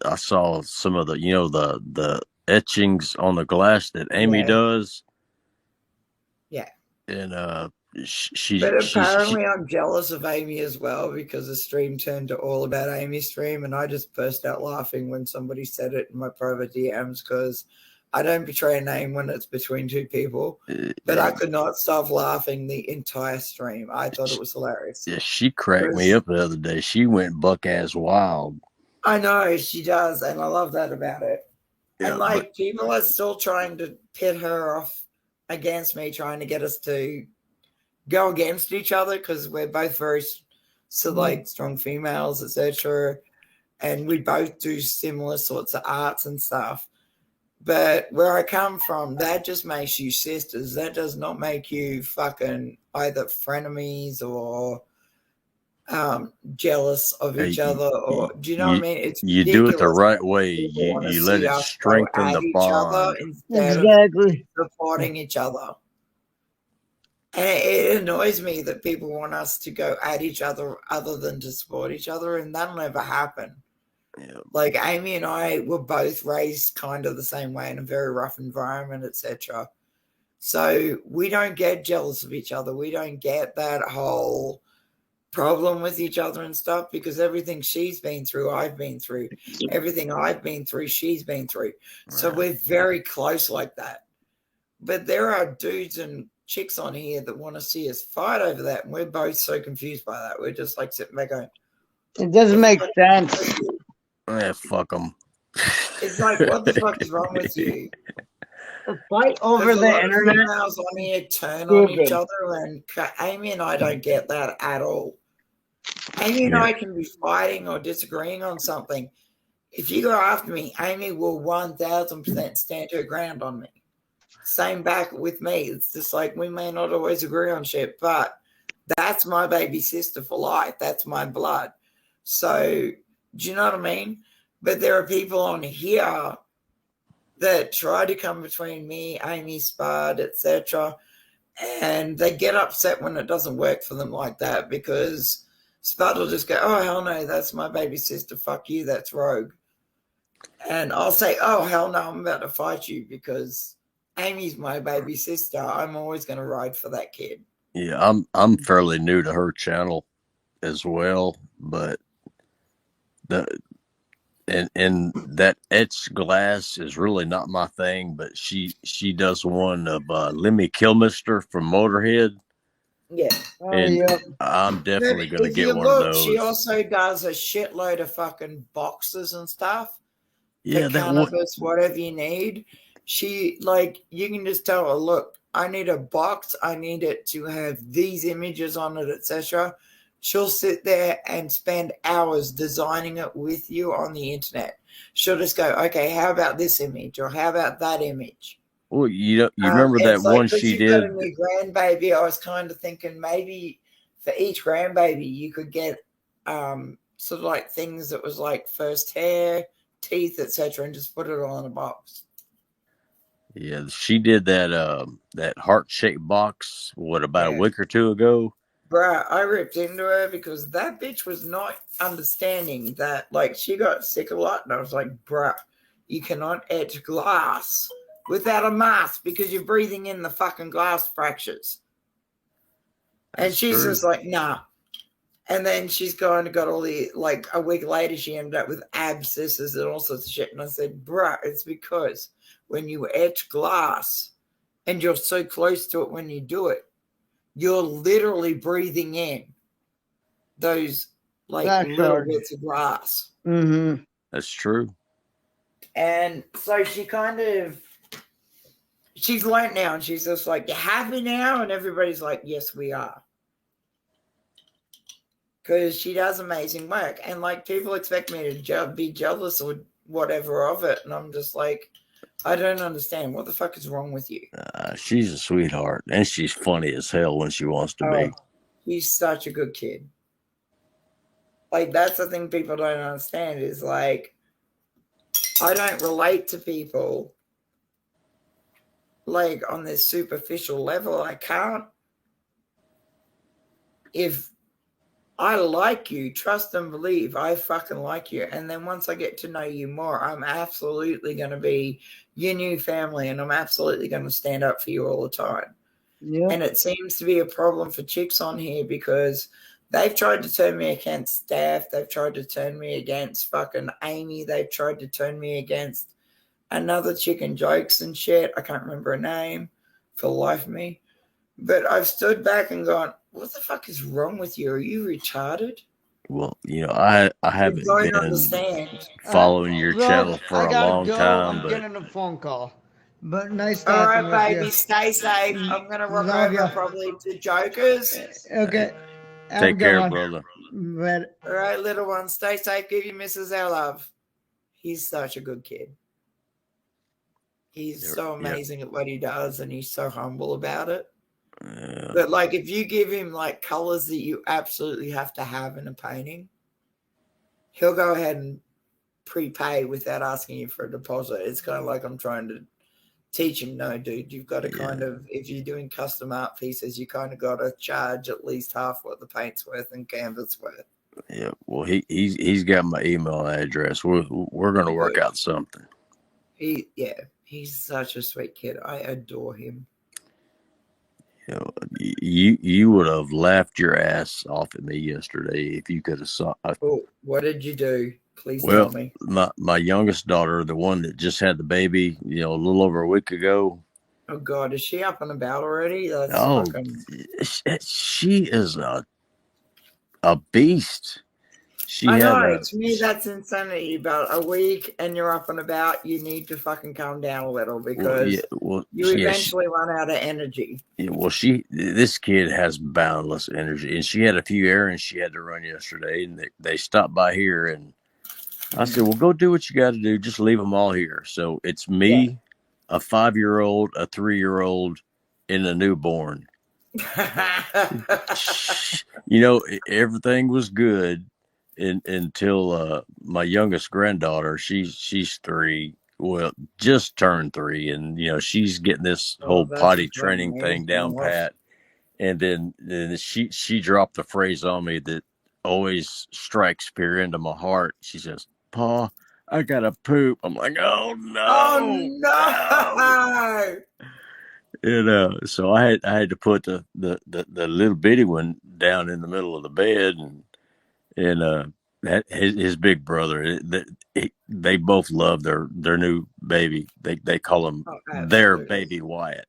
I saw some of the the etchings on the glass that Amy does. Yeah, and But apparently, I'm jealous of Amy as well, because the stream turned to all about Amy's stream, and I just burst out laughing when somebody said it in my private DMs, because I don't betray a name when it's between two people, but I could not stop laughing the entire stream. I thought it was hilarious. Yeah, she cracked me up the other day. She went buck ass wild. I know she does, and I love that about it. Yeah, and like people are still trying to pit her off against me, trying to get us to go against each other, because we're both very strong females, etc. And we both do similar sorts of arts and stuff. But where I come from, that just makes you sisters. That does not make you fucking either frenemies or jealous of each other. Or do you know what I mean? It's you do it the right way. You let it strengthen the bond instead of supporting each other. And it annoys me that people want us to go at each other than to support each other, and that'll never happen. Yeah. Like Amy and I were both raised kind of the same way in a very rough environment, etc. So we don't get jealous of each other. We don't get that whole problem with each other and stuff, because everything she's been through, I've been through. Everything I've been through, she's been through. So we're very close like that. But there are dudes and chicks on here that want to see us fight over that, and we're both so confused by that. We're just like sitting back going, it doesn't make sense. Yeah, fuck them. It's like, what the fuck is wrong with you? The fight over the internet. Females on here turn on each other, and Amy and I don't get that at all. Amy and I can be fighting or disagreeing on something. If you go after me, Amy will 1000% stand her ground on me. Same back with me. It's just like, we may not always agree on shit, but that's my baby sister for life. That's my blood. So, do you know what I mean? But there are people on here that try to come between me, Amy, Spud, etc., and they get upset when it doesn't work for them like that, because Spud will just go, "Oh hell no, that's my baby sister. Fuck you, that's Rogue." And I'll say, "Oh hell no, I'm about to fight you because Amy's my baby sister. I'm always going to ride for that kid." Yeah, I'm fairly new to her channel as well, but and that etched glass is really not my thing. But she does one of Lemmy Kilmister from Motorhead. Yeah, I'm definitely going to get one of those. She also does a shitload of fucking boxes and stuff. Yeah, that cannabis, whatever you need. She, like, you can just tell her, look, I need a box. I need it to have these images on it, etc. She'll sit there and spend hours designing it with you on the internet. She'll just go, okay, how about this image or how about that image? Well, you remember And that it's like, one because she you've got a did? new grandbaby, I was kind of thinking maybe for each grandbaby you could get sort of like things that was like first hair, teeth, etc., and just put it all in a box. Yeah, she did that heart shaped box. What, about a Yeah. week or two ago? Bruh, I ripped into her because that bitch was not understanding that. Like, she got sick a lot, and I was like, bruh, you cannot etch glass without a mask because you're breathing in the fucking glass fractures. And That's she's true. just like, nah. And then she's gone and got all the, like, a week later, she ended up with abscesses and all sorts of shit. And I said, bruh, it's because when you etch glass and you're so close to it when you do it, you're literally breathing in those, like, That little hard. bits of glass. Mm-hmm. That's true. And so she's learned now, and she's just like, you happy now? And everybody's like, yes, we are. Because she does amazing work. And, like, people expect me to be jealous or whatever of it. And I'm just like, I don't understand. What the fuck is wrong with you? She's a sweetheart, and she's funny as hell when she wants to be. He's such a good kid. Like, that's the thing people don't understand is, like, I don't relate to people, like, on this superficial level. I can't. If I like you, trust and believe I fucking like you. And then once I get to know you more, I'm absolutely going to be your new family, and I'm absolutely going to stand up for you all the time. Yeah. And it seems to be a problem for chicks on here because they've tried to turn me against Steph. They've tried to turn me against fucking Amy. They've tried to turn me against another chick in Jokes and shit. I can't remember her name for the life of me. But I've stood back and gone, what the fuck is wrong with you? Are you retarded? Well, I haven't don't been understand. following your Look, channel for I a gotta long go. time, I'm but getting a phone call. But nice All talking right, with baby, you. stay safe. I'm going to rock Love over ya. probably to Jokers. Okay. Have a take good care, one. brother. But All right, little one, stay safe. Give your missus our love. He's such a good kid. He's so amazing at what he does, and he's so humble about it. Yeah. But, like, if you give him, like, colors that you absolutely have to have in a painting, he'll go ahead and prepay without asking you for a deposit. It's kind of like I'm trying to teach him, no, dude, you've got to kind of, if you're doing custom art pieces, you kind of got to charge at least half what the paint's worth and canvas worth. Yeah, well, he's got my email address. We're going to work out something. He's such a sweet kid. I adore him. You would have laughed your ass off at me yesterday if you could have saw. What did you do? Please Well, tell me. my youngest daughter, the one that just had the baby, a little over a week ago. Oh God, is she up and about already? That's fucking... She is a beast. I know. To me, that's insanity. About a week and you're up and about. You need to fucking calm down a little because you eventually run out of energy. Yeah, well, this kid has boundless energy, and she had a few errands she had to run yesterday, and they stopped by here, and I said, well, go do what you got to do. Just leave them all here. So it's me, a 5-year-old, a 3-year-old, and a newborn. Everything was good until my youngest granddaughter, she's 3, well, just turned 3, and she's getting this whole potty training thing down pat, and then she dropped the phrase on me that always strikes fear into my heart. She says, "Pa, I gotta poop." I'm like, "Oh no! Oh no!" So I had to put the little bitty one down in the middle of the bed, and his big brother. They both love their new baby. They call him their baby Wyatt.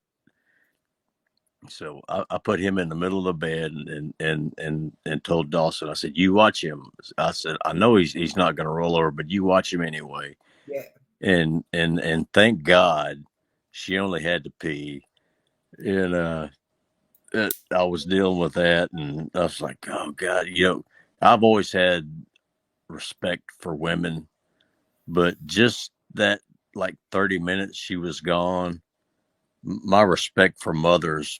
So I put him in the middle of the bed and told Dawson, I said, "You watch him." I said, "I know he's not going to roll over, but you watch him anyway." Yeah. And thank God she only had to pee. And I was dealing with that, and I was like, oh God, I've always had respect for women, but just that like 30 minutes she was gone, my respect for mothers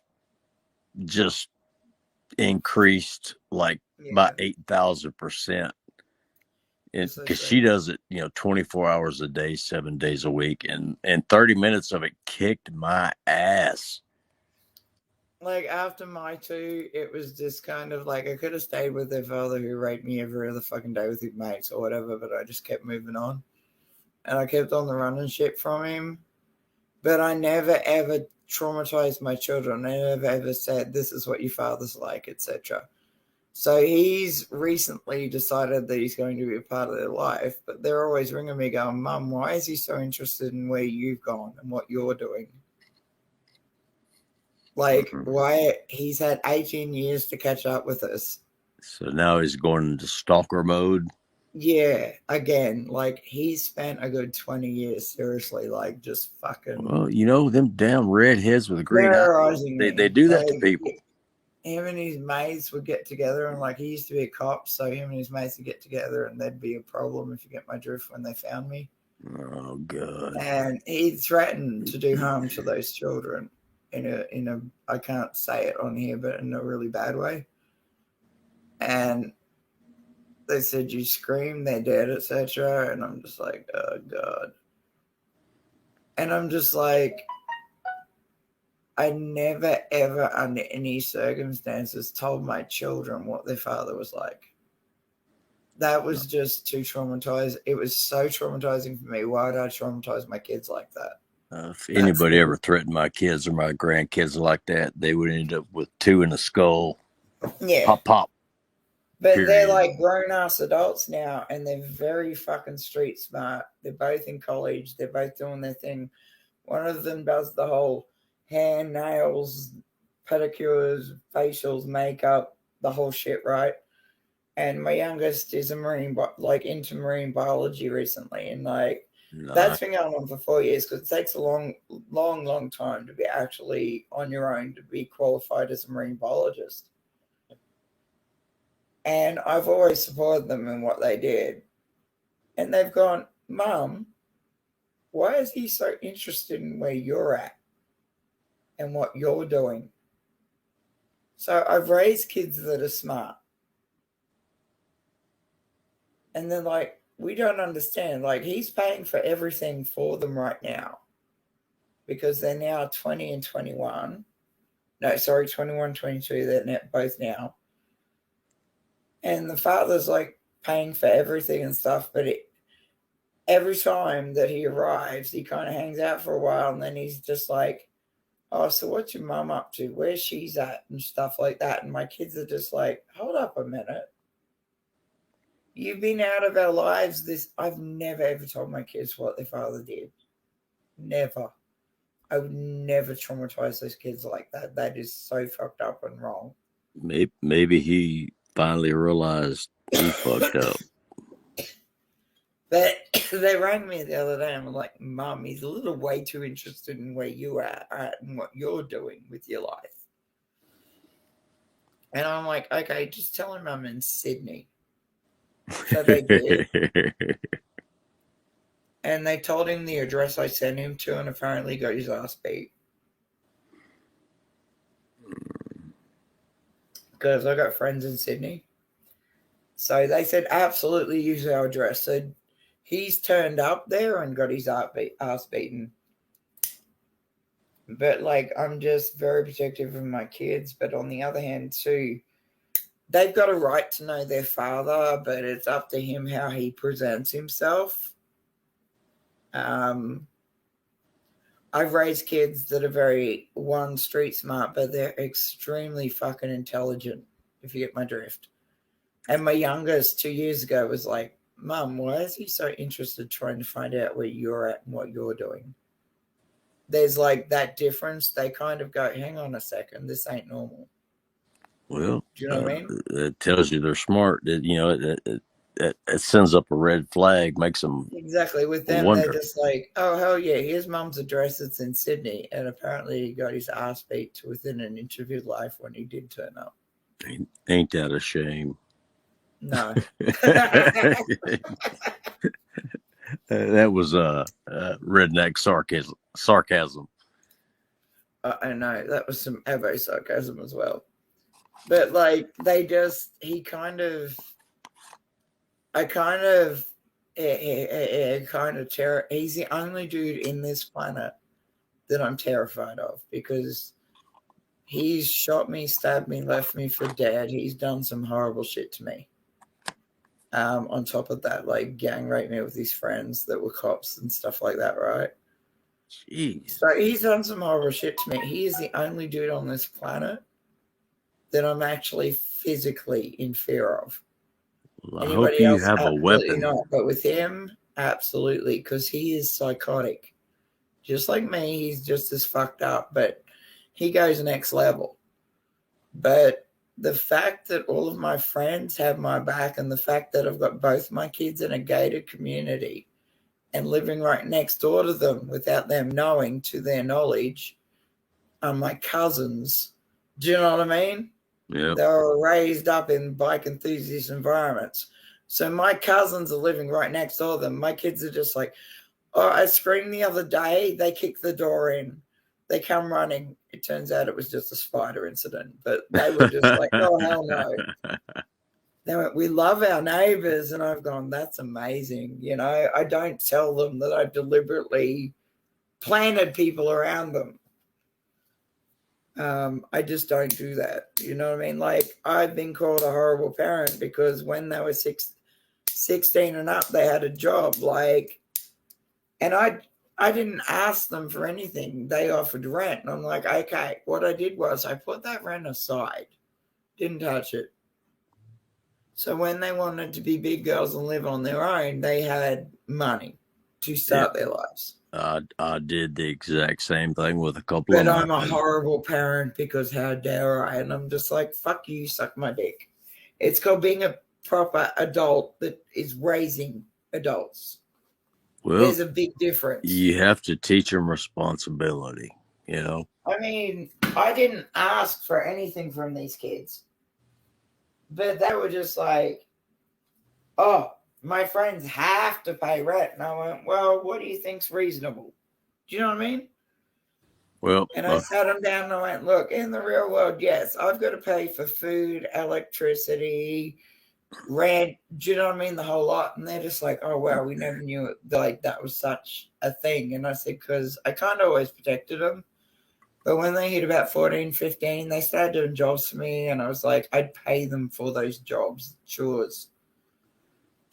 just increased like by 8,000%. Because she does it, 24 hours a day, 7 days a week, and 30 minutes of it kicked my ass. Like after my two, it was just kind of like I could have stayed with their father who raped me every other fucking day with his mates or whatever, but I just kept moving on. And I kept on the run and shit from him. But I never ever traumatized my children. I never ever said this is what your father's like, etc. So he's recently decided that he's going to be a part of their life, but they're always ringing me going, Mum, why is he so interested in where you've gone and what you're doing? Like, why he's had 18 years to catch up with us. So now he's going into stalker mode. Yeah, again, like he's spent a good 20 years, seriously, like just fucking. Well, them damn redheads with green eyes, they do that to people. Him and his mates would get together, and like he used to be a cop, so him and his mates would get together, and there'd be a problem if you get my drift when they found me. Oh God! And he threatened to do harm to those children in a I can't say it on here, but in a really bad way. And they said you scream, they're dead, etc. And I'm just like, oh God. And I'm just like, I never ever under any circumstances told my children what their father was like. That was just too traumatized. It was so traumatizing for me. Why did I traumatize my kids like that? If anybody ever threatened my kids or my grandkids like that, they would end up with 2 in the skull. Yeah. Pop, pop. But period. They're like grown-ass adults now, and they're very fucking street smart. They're both in college. They're both doing their thing. One of them does the whole hair, nails, pedicures, facials, makeup, the whole shit, right? And my youngest is into marine biology recently, and that's been going on for 4 years because it takes a long time to be actually on your own to be qualified as a marine biologist. And I've always supported them in what they did. And they've gone, Mum, why is he so interested in where you're at and what you're doing? So I've raised kids that are smart. And they're like, we don't understand. Like, he's paying for everything for them right now because they're now 20 and 21. No, sorry, 21, 22. They're both now. And the father's like paying for everything and stuff, but every time that he arrives, he kind of hangs out for a while, and then he's just like, oh, so what's your mum up to? Where's she's at? And stuff like that. And my kids are just like, hold up a minute. You've been out of our lives. I've never ever told my kids what their father did. Never. I would never traumatize those kids like that. That is so fucked up and wrong. Maybe he finally realized he fucked up. But they rang me the other day and were like, Mum, he's a little way too interested in where you are at and what you're doing with your life. And I'm like, okay, just tell him I'm in Sydney. So they did. And they told him the address I sent him to, and apparently got his ass beat. Because I got friends in Sydney. So they said, absolutely use our address. So he's turned up there and got his ass beaten. But I'm just very protective of my kids. But on the other hand, too, they've got a right to know their father, but it's up to him how he presents himself. I've raised kids that are street smart, but they're extremely fucking intelligent, if you get my drift. And my youngest 2 years ago was like, Mum, why is he so interested trying to find out where you're at and what you're doing? There's that difference. They kind of go, hang on a second, this ain't normal. Well, do you know what I mean? It tells you they're smart. It it sends up a red flag, makes them Exactly. With them, wonder. they're just like, oh, hell yeah, here's mum's address. It's in Sydney. And apparently he got his ass beat to within an inch of his life when he did turn up. Ain't that a shame? No. That was redneck sarcasm. I know. That was some Evo sarcasm as well. But like, I kind of he's the only dude in this planet that I'm terrified of, because he's shot me, stabbed me, left me for dead. He's done some horrible shit to me. On top of that, like gang raped me with his friends that were cops and stuff like that, right? Jeez. So he's done some horrible shit to me. He is the only dude on this planet that I'm actually physically in fear of. Well, I hope you have a weapon. Not, but with him, absolutely, because he is psychotic. Just like me, he's just as fucked up, but he goes next level. But the fact that all of my friends have my back, and the fact that I've got both my kids in a gated community and living right next door to them without them knowing, to their knowledge, are my cousins. Do you know what I mean? Yeah. They were raised up in bike enthusiast environments. So my cousins are living right next door to them. My kids are just like, oh, I screamed the other day. They kicked the door in. They come running. It turns out it was just a spider incident. But they were just like, oh, hell no. They went, we love our neighbors. And I've gone, that's amazing. You know, I don't tell them that I've deliberately planted people around them. I just don't do that. You know what I mean? Like, I've been called a horrible parent because when they were 16 and up, they had a job. Like, and I didn't ask them for anything. They offered rent. And I'm like, okay, what I did was I put that rent aside, didn't touch it. So when they wanted to be big girls and live on their own, they had money to start their lives. I did the exact same thing with a couple of But my I'm a horrible parent because how dare I? And I'm just like, fuck you, suck my dick. It's called being a proper adult that is raising adults. Well, there's a big difference. You have to teach them responsibility, you know? I mean, I didn't ask for anything from these kids. But they were just like, oh, my friends have to pay rent. And I went, well, what do you think's reasonable? Do you know what I mean? Well, and I sat them down and I went, look, in the real world, yes, I've got to pay for food, electricity, rent. Do you know what I mean? The whole lot. And they're just like, oh, wow, we never knew it. Like, that was such a thing. And I said, because I kind of always protected them. But when they hit about 14, 15, they started doing jobs for me. And I was like, I'd pay them for those jobs, chores.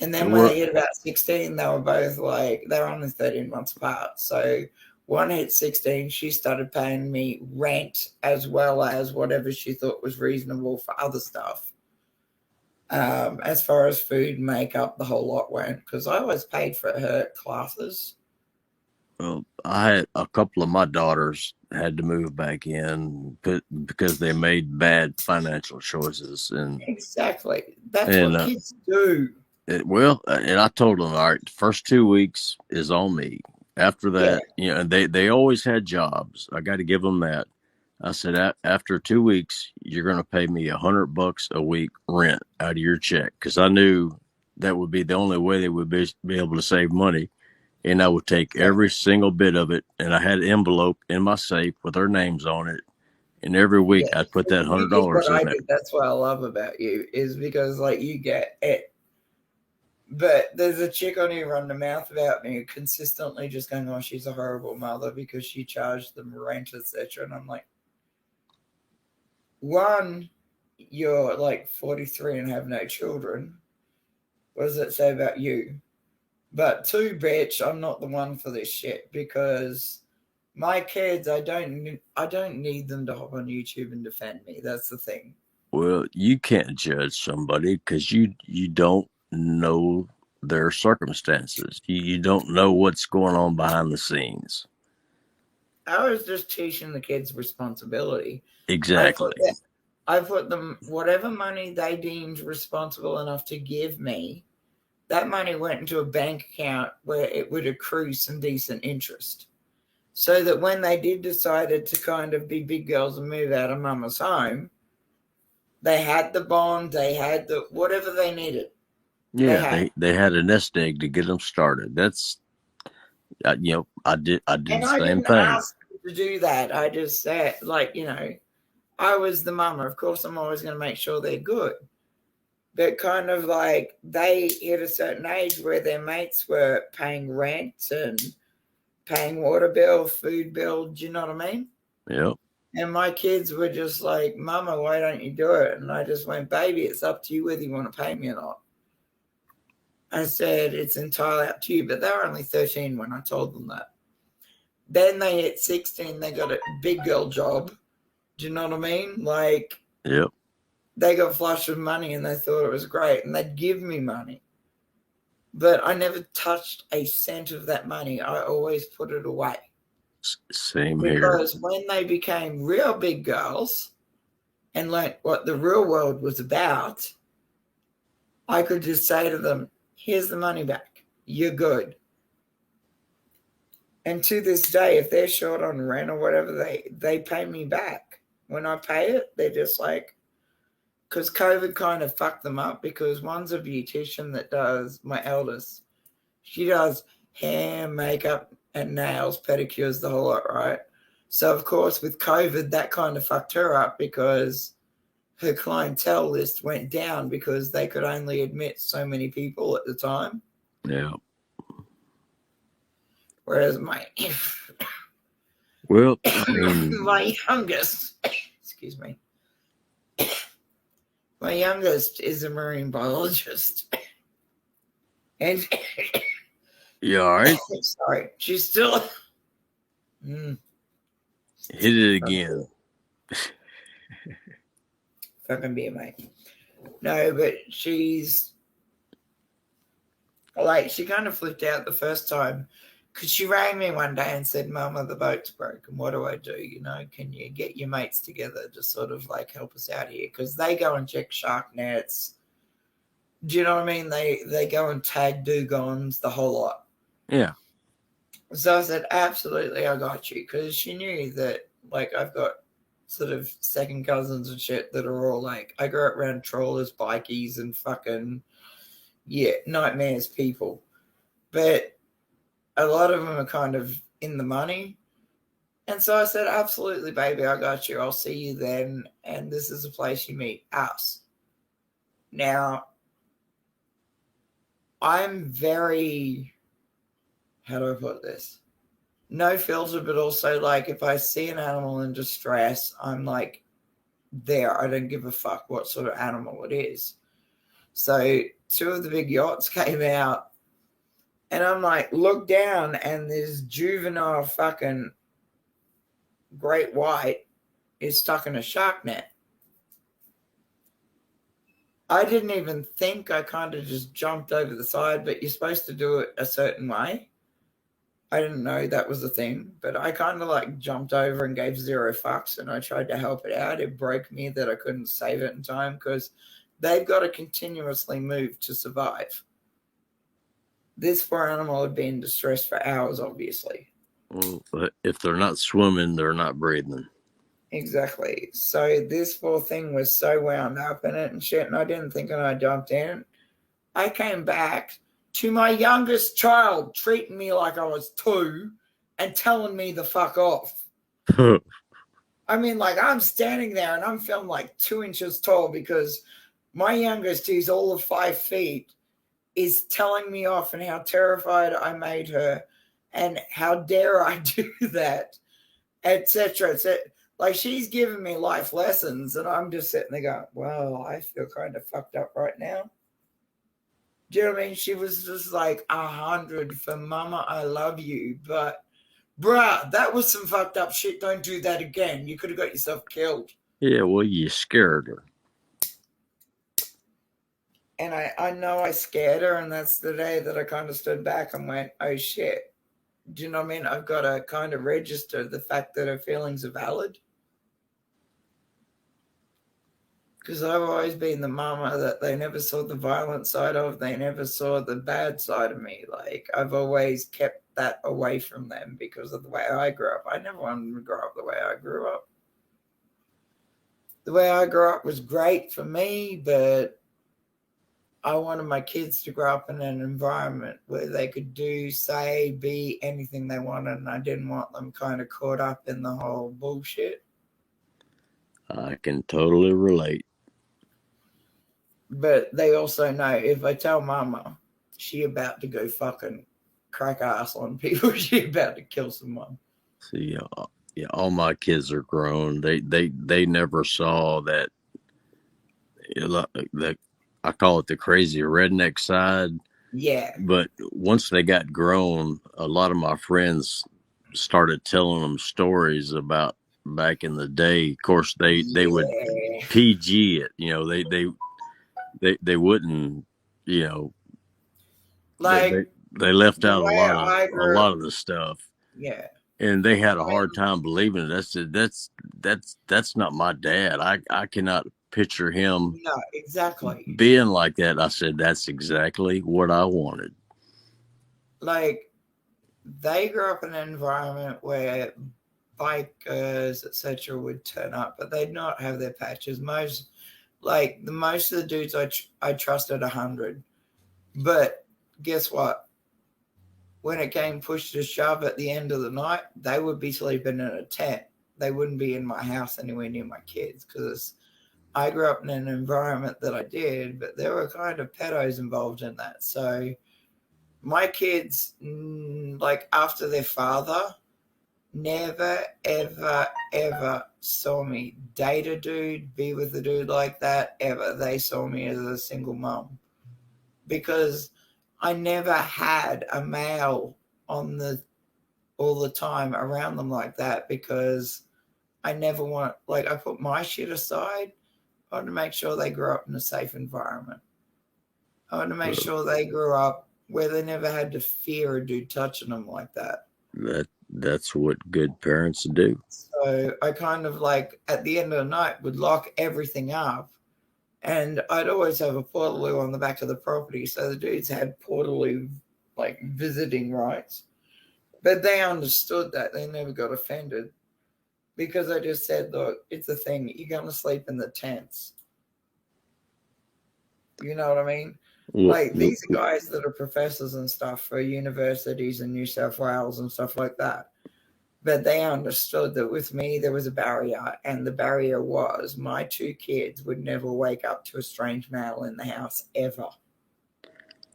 And then when they hit about 16, they were both like, they were only 13 months apart. So one hit 16, she started paying me rent as well as whatever she thought was reasonable for other stuff. As far as food, makeup, the whole lot went, because I always paid for her classes. Well, I had a couple of my daughters had to move back in because they made bad financial choices. And exactly. That's what kids do. And I told them, all right, the first 2 weeks is on me. After that, you know, and they always had jobs. I got to give them that. I said, after 2 weeks, you're going to pay me $100 a week rent out of your check, because I knew that would be the only way they would be able to save money. And I would take every single bit of it, and I had an envelope in my safe with their names on it. And every week I'd put that $100 in there. That's what I love about you, is because like you get it. But there's a chick on here running the mouth about me consistently just going, oh, she's a horrible mother because she charged them rent, etc. And I'm like, one, you're like 43 and have no children. What does that say about you? But two, bitch, I'm not the one for this shit, because my kids, I don't need them to hop on YouTube and defend me. That's the thing. Well, you can't judge somebody because you don't know their circumstances. You don't know what's going on behind the scenes. I was just teaching the kids responsibility. Exactly. I put them whatever money they deemed responsible enough to give me. that money went into a bank account where it would accrue some decent interest. So that when they did decided to kind of be big girls and move out of mama's home, they had the bond, they had the whatever they needed. Yeah, they had a nest egg to get them started. That's I did And the I same didn't thing. ask to do that. I just said, I was the mama. Of course, I'm always going to make sure they're good. But kind of like they hit a certain age where their mates were paying rent and paying water bill, food bill. Do you know what I mean? Yep. And my kids were just like, Mama, why don't you do it? And I just went, baby, it's up to you whether you want to pay me or not. I said, it's entirely up to you. But they were only 13 when I told them that. Then they hit 16, they got a big girl job. Do you know what I mean? Like, yep. They got flush with money and they thought it was great. And they'd give me money. But I never touched a cent of that money. I always put it away. Same here. Because when they became real big girls and learnt what the real world was about, I could just say to them, here's the money back. You're good. And to this day, if they're short on rent or whatever, they pay me back. When I pay it, they're just like, because COVID kind of fucked them up, because one's a beautician that does, my eldest, she does hair, makeup, and nails, pedicures, the whole lot, right? So, of course, with COVID, that kind of fucked her up because her clientele list went down because they could only admit so many people at the time. Yeah. Whereas my youngest, excuse me, my youngest is a marine biologist. And you all right? Sorry, she's still hit it again. Fucking be a mate. No, but she's like, she kind of flipped out the first time because she rang me one day and said, Mama, the boat's broken. What do I do? Can you get your mates together to sort of like help us out here? Because they go and check shark nets. Do you know what I mean? They go and tag dugongs, the whole lot. Yeah. So I said, absolutely, I got you. Because she knew that, like, I've got sort of second cousins and shit that are all like, I grew up around trawlers, bikies, and fucking, nightmares people. But a lot of them are kind of in the money. And so I said, absolutely, baby, I got you. I'll see you then. And this is a place you meet us. Now, I'm very, how do I put this? No filter, but also like if I see an animal in distress, I'm like there. I don't give a fuck what sort of animal it is. So 2 of the big yachts came out and I'm like, look down and this juvenile fucking great white is stuck in a shark net. I didn't even think. I kind of just jumped over the side, but you're supposed to do it a certain way. I didn't know that was a thing, but I kind of like jumped over and gave 0 fucks and I tried to help it out. It broke me that I couldn't save it in time because they've got to continuously move to survive. This poor animal would be in distress for hours, obviously. Well, but if they're not swimming, they're not breathing. Exactly. So this poor thing was so wound up in it and shit, and I didn't think when I jumped in. I came back to my youngest child treating me like I was 2 and telling me the fuck off. I mean, like, I'm standing there and I'm feeling like 2 inches tall because my youngest, who's all of 5 feet, is telling me off and how terrified I made her and how dare I do that, etc., etc. Like, she's giving me life lessons and I'm just sitting there going, well, I feel kind of fucked up right now. Do you know what I mean? She was just like 100 for Mama, I love you. But, bruh, that was some fucked up shit. Don't do that again. You could have got yourself killed. Yeah, well, you scared her. And I know I scared her, and that's the day that I kind of stood back and went, oh, shit. Do you know what I mean? I've got to kind of register the fact that her feelings are valid. Because I've always been the mama that they never saw the violent side of. They never saw the bad side of me. Like, I've always kept that away from them because of the way I grew up. I never wanted to grow up the way I grew up. The way I grew up was great for me, but I wanted my kids to grow up in an environment where they could do, say, be anything they wanted, and I didn't want them kind of caught up in the whole bullshit. I can totally relate. But they also know if I tell mama she about to go fucking crack ass on people, she about to kill someone. See, yeah, all my kids are grown. They never saw that. That I call it the crazy redneck side. Yeah. But once they got grown, a lot of my friends started telling them stories about back in the day. Of course, they would PG it. You know, they wouldn't. You know, like they left the out way I a grew lot up. of the stuff. Yeah. And they had a hard time believing it. That's not my dad. I cannot picture him No, exactly. being like that. I said, that's exactly what I wanted. Like, they grew up in an environment where bikers, etc., would turn up, but they'd not have their patches. Most of the dudes I trusted 100. But guess what? When it came push to shove at the end of the night, they would be sleeping in a tent. They wouldn't be in my house anywhere near my kids because I grew up in an environment that I did, but there were kind of pedos involved in that. So my kids, like after their father, never, ever, ever saw me date a dude, be with a dude like that, ever. They saw me as a single mom because I never had a male all the time around them like that because I never I put my shit aside. I want to make sure they grew up in a safe environment. I want to make sure they grew up where they never had to fear a dude touching them like that. That's what good parents do. So I kind of at the end of the night would lock everything up. And I'd always have a portaloo on the back of the property. So the dudes had portaloo, visiting rights. But they understood that. They never got offended. Because I just said, look, it's a thing. You're going to sleep in the tents. You know what I mean? These are guys that are professors and stuff for universities in New South Wales and stuff like that. But they understood that with me, there was a barrier. And the barrier was my 2 kids would never wake up to a strange male in the house ever.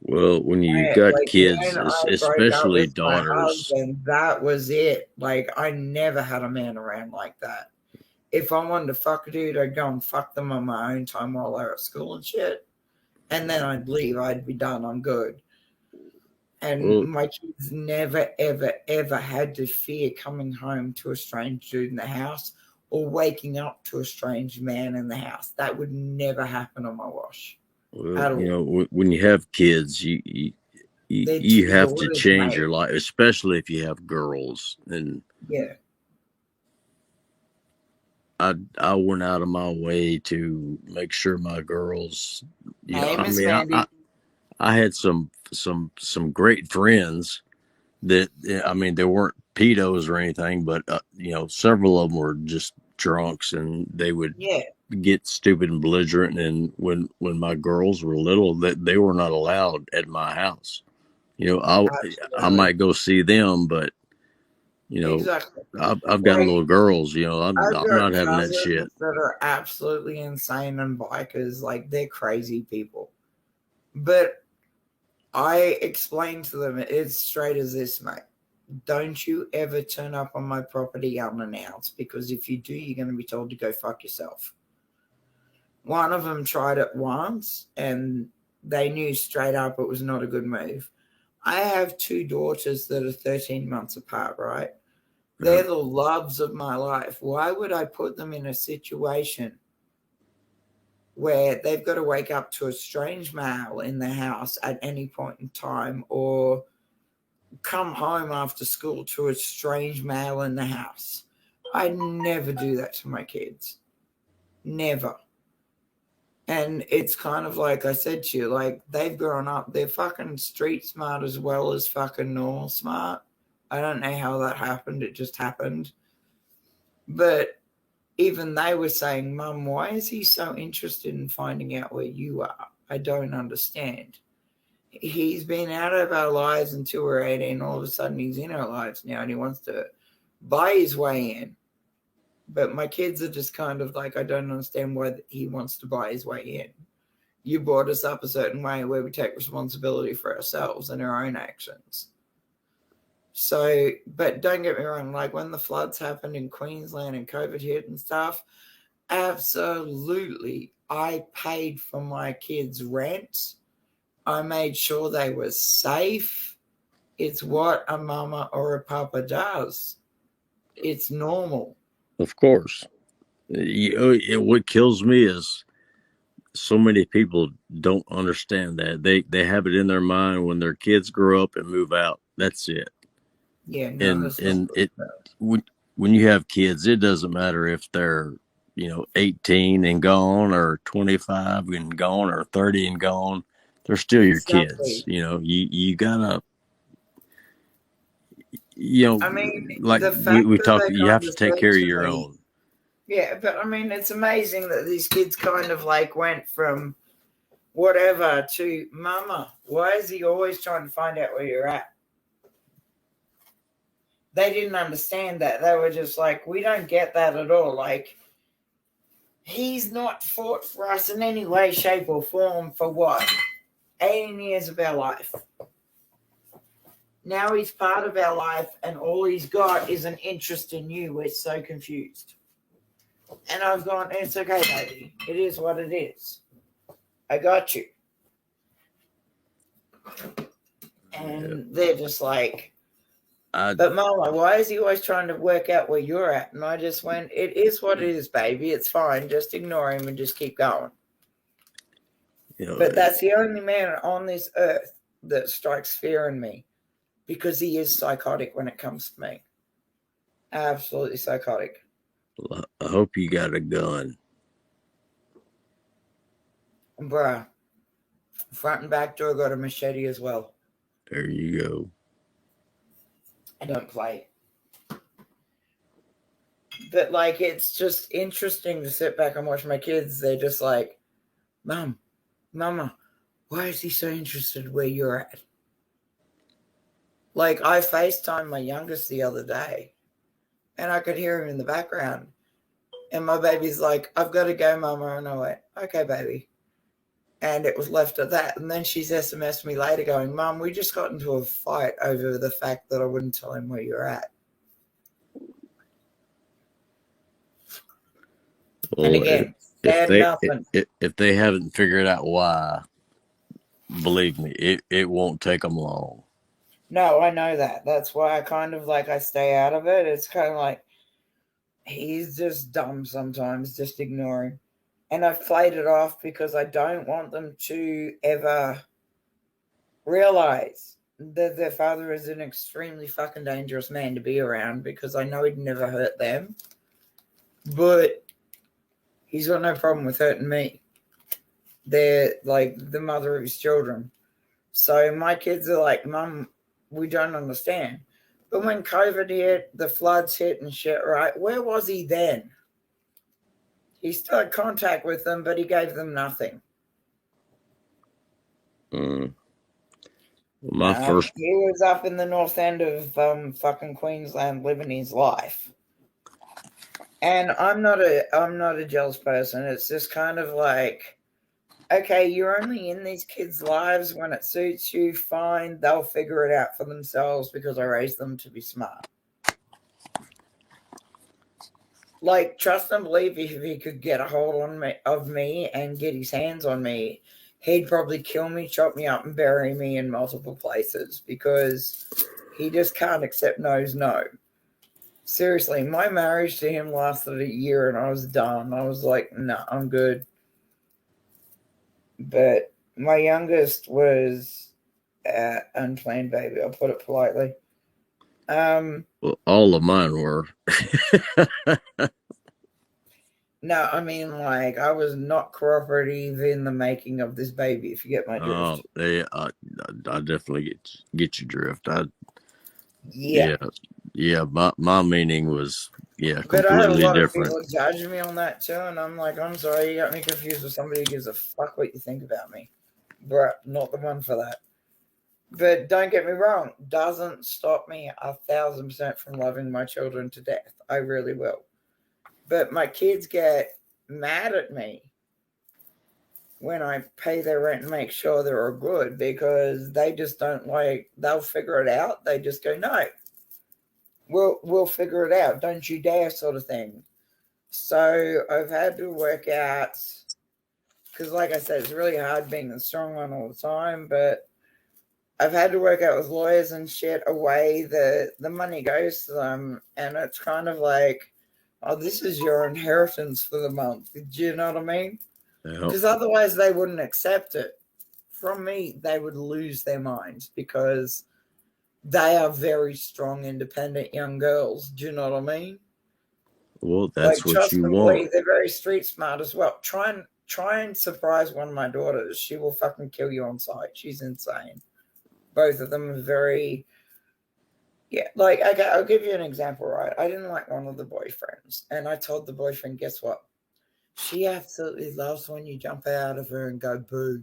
Well, when you got kids, especially daughters. My husband, that was it. I never had a man around like that. If I wanted to fuck a dude, I'd go and fuck them on my own time while they were at school and shit. And then I'd leave. I'd be done. I'm good. And my kids never, ever, ever had to fear coming home to a strange dude in the house or waking up to a strange man in the house. That would never happen on my watch. Well, you know, when you have kids, you have to change your life, especially if you have girls. And yeah, I went out of my way to make sure my girls. I had some great friends that they weren't pedos or anything, but several of them were just drunks, and they would get stupid and belligerent. And when my girls were little, that they were not allowed at my house. I might go see them, but exactly. I've got little girls. I'm not having that shit. That are absolutely insane and bikers, they're crazy people. But I explained to them, it's straight as this, mate. Don't you ever turn up on my property unannounced, because if you do, you're going to be told to go fuck yourself. One of them tried it once, and they knew straight up it was not a good move. I have 2 daughters that are 13 months apart, right? They're the loves of my life. Why would I put them in a situation where they've got to wake up to a strange male in the house at any point in time, or come home after school to a strange male in the house? I never do that to my kids. Never. And it's kind of like I said to you, like they've grown up, they're fucking street smart as well as fucking normal smart. I don't know how that happened, it just happened. But even they were saying, Mum, why is he so interested in finding out where you are? I don't understand. He's been out of our lives until we're 18. All of a sudden, he's in our lives now and he wants to buy his way in. But my kids are just kind of like, I don't understand why he wants to buy his way in. You brought us up a certain way where we take responsibility for ourselves and our own actions. So, but don't get me wrong, like when the floods happened in Queensland and COVID hit and stuff, absolutely, I paid for my kids' rent. I made sure they were safe. It's what a mama or a papa does. It's normal. Of course. What kills me is so many people don't understand that. They have it in their mind when their kids grow up and move out. That's it. Yeah, no, and when you have kids, it doesn't matter if they're 18 and gone, or 25 and gone, or 30 and gone. They're still your kids. You gotta. I mean, like the fact we that talked, they you have to kind take of care of said to your me- own. Yeah, but I mean, it's amazing that these kids kind of like went from whatever to, Mama, why is he always trying to find out where you're at? They didn't understand that. They were just like, we don't get that at all. Like, he's not fought for us in any way, shape, or form for what? 18 years of our life. Now he's part of our life, and all he's got is an interest in you. We're so confused. And I've gone, it's okay, baby. It is what it is. I got you. And they're just like, but Mama, why is he always trying to work out where you're at? And I just went, it is what it is, baby. It's fine. Just ignore him and just keep going. But that's the only man on this earth that strikes fear in me, because he is psychotic when it comes to me. Absolutely psychotic. I hope you got a gun. Bruh. Front and back door got a machete as well. There you go. I don't play. But like, it's just interesting to sit back and watch my kids. They're just like, Mama, why is he so interested where you're at? Like, I FaceTimed my youngest the other day, and I could hear him in the background. And my baby's like, I've got to go, Mama. And I went, okay, baby. And it was left at that. And then she's SMS'd me later going, Mum, we just got into a fight over the fact that I wouldn't tell him where you're at. Well, and again, if they haven't figured out why, believe me, it won't take them long. No, I know that. That's why I kind of like, I stay out of it. It's kind of like, he's just dumb sometimes. Just ignore him. And I've played it off because I don't want them to ever realize that their father is an extremely fucking dangerous man to be around, because I know he'd never hurt them. But he's got no problem with hurting me. They're like the mother of his children. So my kids are like, Mum, we don't understand. But when COVID hit, the floods hit and shit, right? Where was he then? He still had contact with them, but he gave them nothing. Well, He was up in the north end of fucking Queensland living his life. And I'm not a jealous person. It's just kind of like, okay, you're only in these kids' lives when it suits you, fine. They'll figure it out for themselves because I raised them to be smart. Like, trust and believe, if he could get a hold of me and get his hands on me, he'd probably kill me, chop me up, and bury me in multiple places, because he just can't accept no's no. Seriously, my marriage to him lasted a year and I was done. I was like, no, I'm good. But my youngest was an unplanned baby, I'll put it politely. Well, all of mine were. No, I mean, like, I was not cooperative in the making of this baby, if you get my drift. Yeah, I definitely get your drift. Yeah. Yeah. My meaning was But I had a completely lot of different. people judging me on that too, and I'm like, I'm sorry, you got me confused with somebody who gives a fuck what you think about me. Bruh, not the one for that. But don't get me wrong, doesn't stop me 1,000% from loving my children to death. I really will. But my kids get mad at me when I pay their rent and make sure they're all good because they just don't like, they'll figure it out. They just go, no, we'll figure it out. Don't you dare, sort of thing. So I've had to work out, because like I said, it's really hard being the strong one all the time, but I've had to work out with lawyers and shit a way that the money goes to them, and it's kind of like, oh, this is your inheritance for the month. Do you know what I mean? Because otherwise they wouldn't accept it. From me, they would lose their minds because they are very strong, independent young girls. Do you know what I mean? Well, that's Like, what trust you and want. believe, they're very street smart as well. Try and surprise one of my daughters. She will fucking kill you on sight. She's insane. Both of them are very, yeah. Like, okay, I'll give you an example, right? I didn't like one of the boyfriends, and I told the boyfriend, guess what? She absolutely loves when you jump out of her and go boo.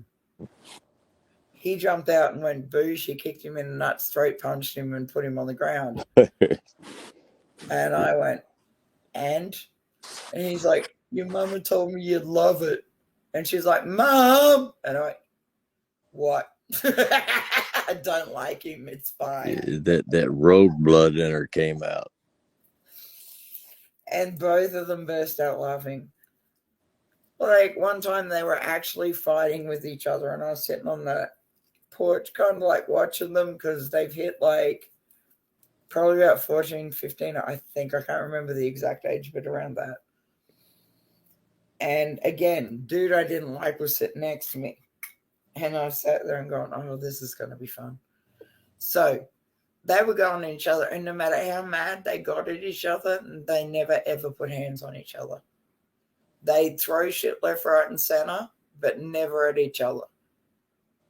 He jumped out and went boo. She kicked him in the nuts, straight punched him, and put him on the ground. And I went, and he's like, your mama told me you'd love it. And she's like, Mom. And I went, what? I don't like him. It's fine. That road blood in her came out. And both of them burst out laughing. Like, one time they were actually fighting with each other, and I was sitting on the porch kind of like watching them because they've hit like probably about 14, 15, I think. I can't remember the exact age, but around that. And again, dude I didn't like was sitting next to me. And I sat there and going, oh, this is going to be fun. So they were going at each other, and no matter how mad they got at each other, they never ever put hands on each other. They'd throw shit left, right, and center, but never at each other.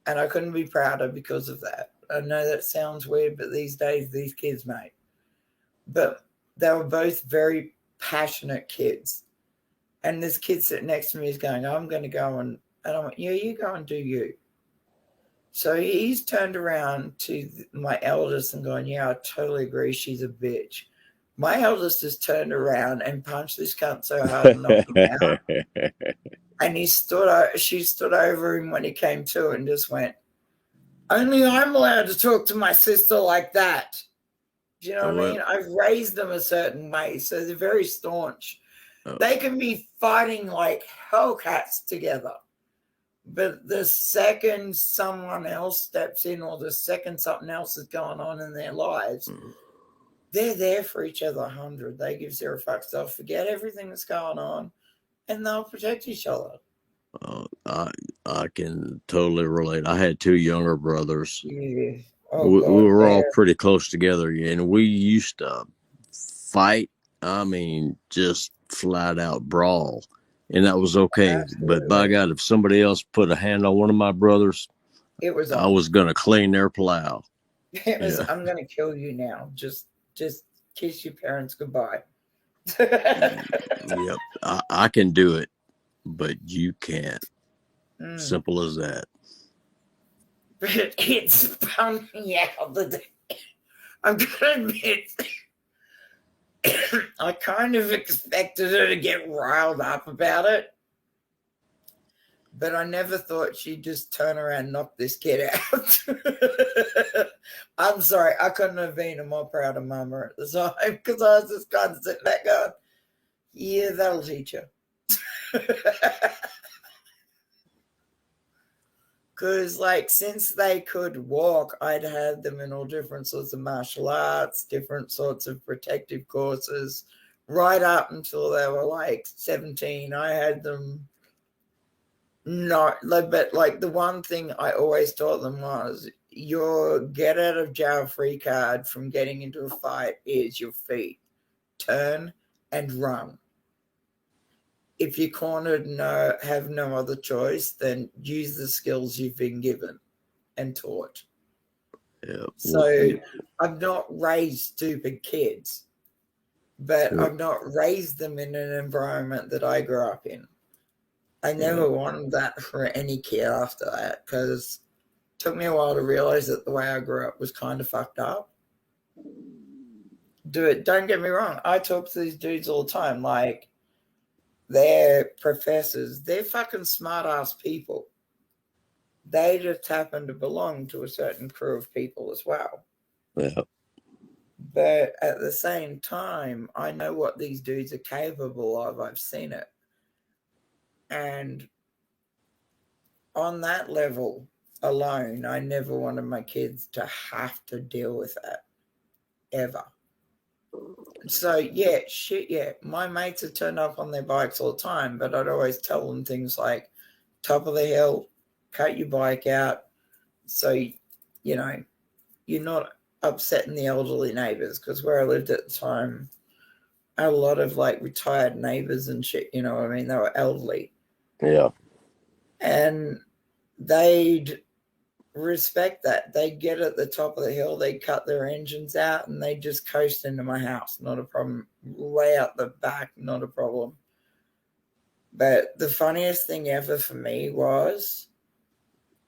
And I couldn't be prouder because of that. I know that sounds weird, but these days, these kids, mate. But they were both very passionate kids. And this kid sitting next to me is going, I'm going to go and I went, yeah, you go and do you. So he's turned around to my eldest and gone, yeah, I totally agree. She's a bitch. My eldest has turned around and punched this cunt so hard and knocked him out. And she stood over him when he came to and just went, only I'm allowed to talk to my sister like that. Do you know what I mean? I've raised them a certain way, so they're very staunch. They can be fighting like hellcats together. But the second someone else steps in or the second something else is going on in their lives, they're there for each other 100. They give zero fucks. They'll forget everything that's going on and they'll protect each other. I can totally relate. I had two younger brothers. Yeah. We were all pretty close together, and we used to fight. I mean, just flat out brawl, and that was okay. Absolutely. But by God, if somebody else put a hand on one of my brothers, it was I was gonna clean their plow. It was, I'm gonna kill you now. Just kiss your parents goodbye. Yep, I can do it, but you can't. Simple as that. But it's bummed me out the day. I'm gonna admit, I kind of expected her to get riled up about it, but I never thought she'd just turn around and knock this kid out. I'm sorry, I couldn't have been a more proud of mama at the time because I was just kind of sitting back going, yeah, that'll teach her. Because, like, since they could walk, I'd had them in all different sorts of martial arts, different sorts of protective courses, right up until they were, like, 17. I had them not, but, like, the one thing I always taught them was your get-out-of-jail-free card from getting into a fight is your feet. Turn and run. if you're cornered and have no other choice, then use the skills you've been given and taught. Yeah. So I've not raised stupid kids, but I've not raised them in an environment that I grew up in. I never wanted that for any kid after that, because it took me a while to realize that the way I grew up was kind of fucked up. Don't get me wrong. I talk to these dudes all the time. Like, they're professors. They're fucking smart-ass people. They just happen to belong to a certain crew of people as well. Yeah. But at the same time, I know what these dudes are capable of. I've seen it. And on that level alone, I never wanted my kids to have to deal with that. Ever. So, yeah, my mates had turned up on their bikes all the time, but I'd always tell them things like, top of the hill, cut your bike out, so, you know, you're not upsetting the elderly neighbors, because where I lived at the time, I had a lot of, like, retired neighbors and shit, you know what I mean? They were elderly. Yeah. And they'd respect that. They get at the top of the hill, they cut their engines out, and they just coast into my house. Not a problem. Way out the back, not a problem. But the funniest thing ever for me was,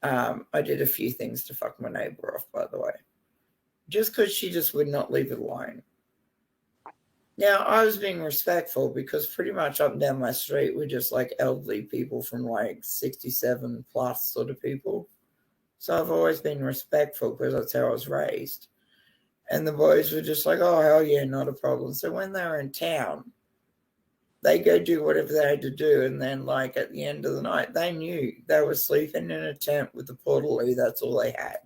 I did a few things to fuck my neighbor off, by the way, just because she just would not leave it alone. Now, I was being respectful because pretty much up and down my street were just like elderly people from like 67 plus sort of people. So I've always been respectful because that's how I was raised. And the boys were just like, oh, hell yeah, not a problem. So when they were in town, they go do whatever they had to do. And then, like, at the end of the night, they knew they were sleeping in a tent with a portaloo. That's all they had.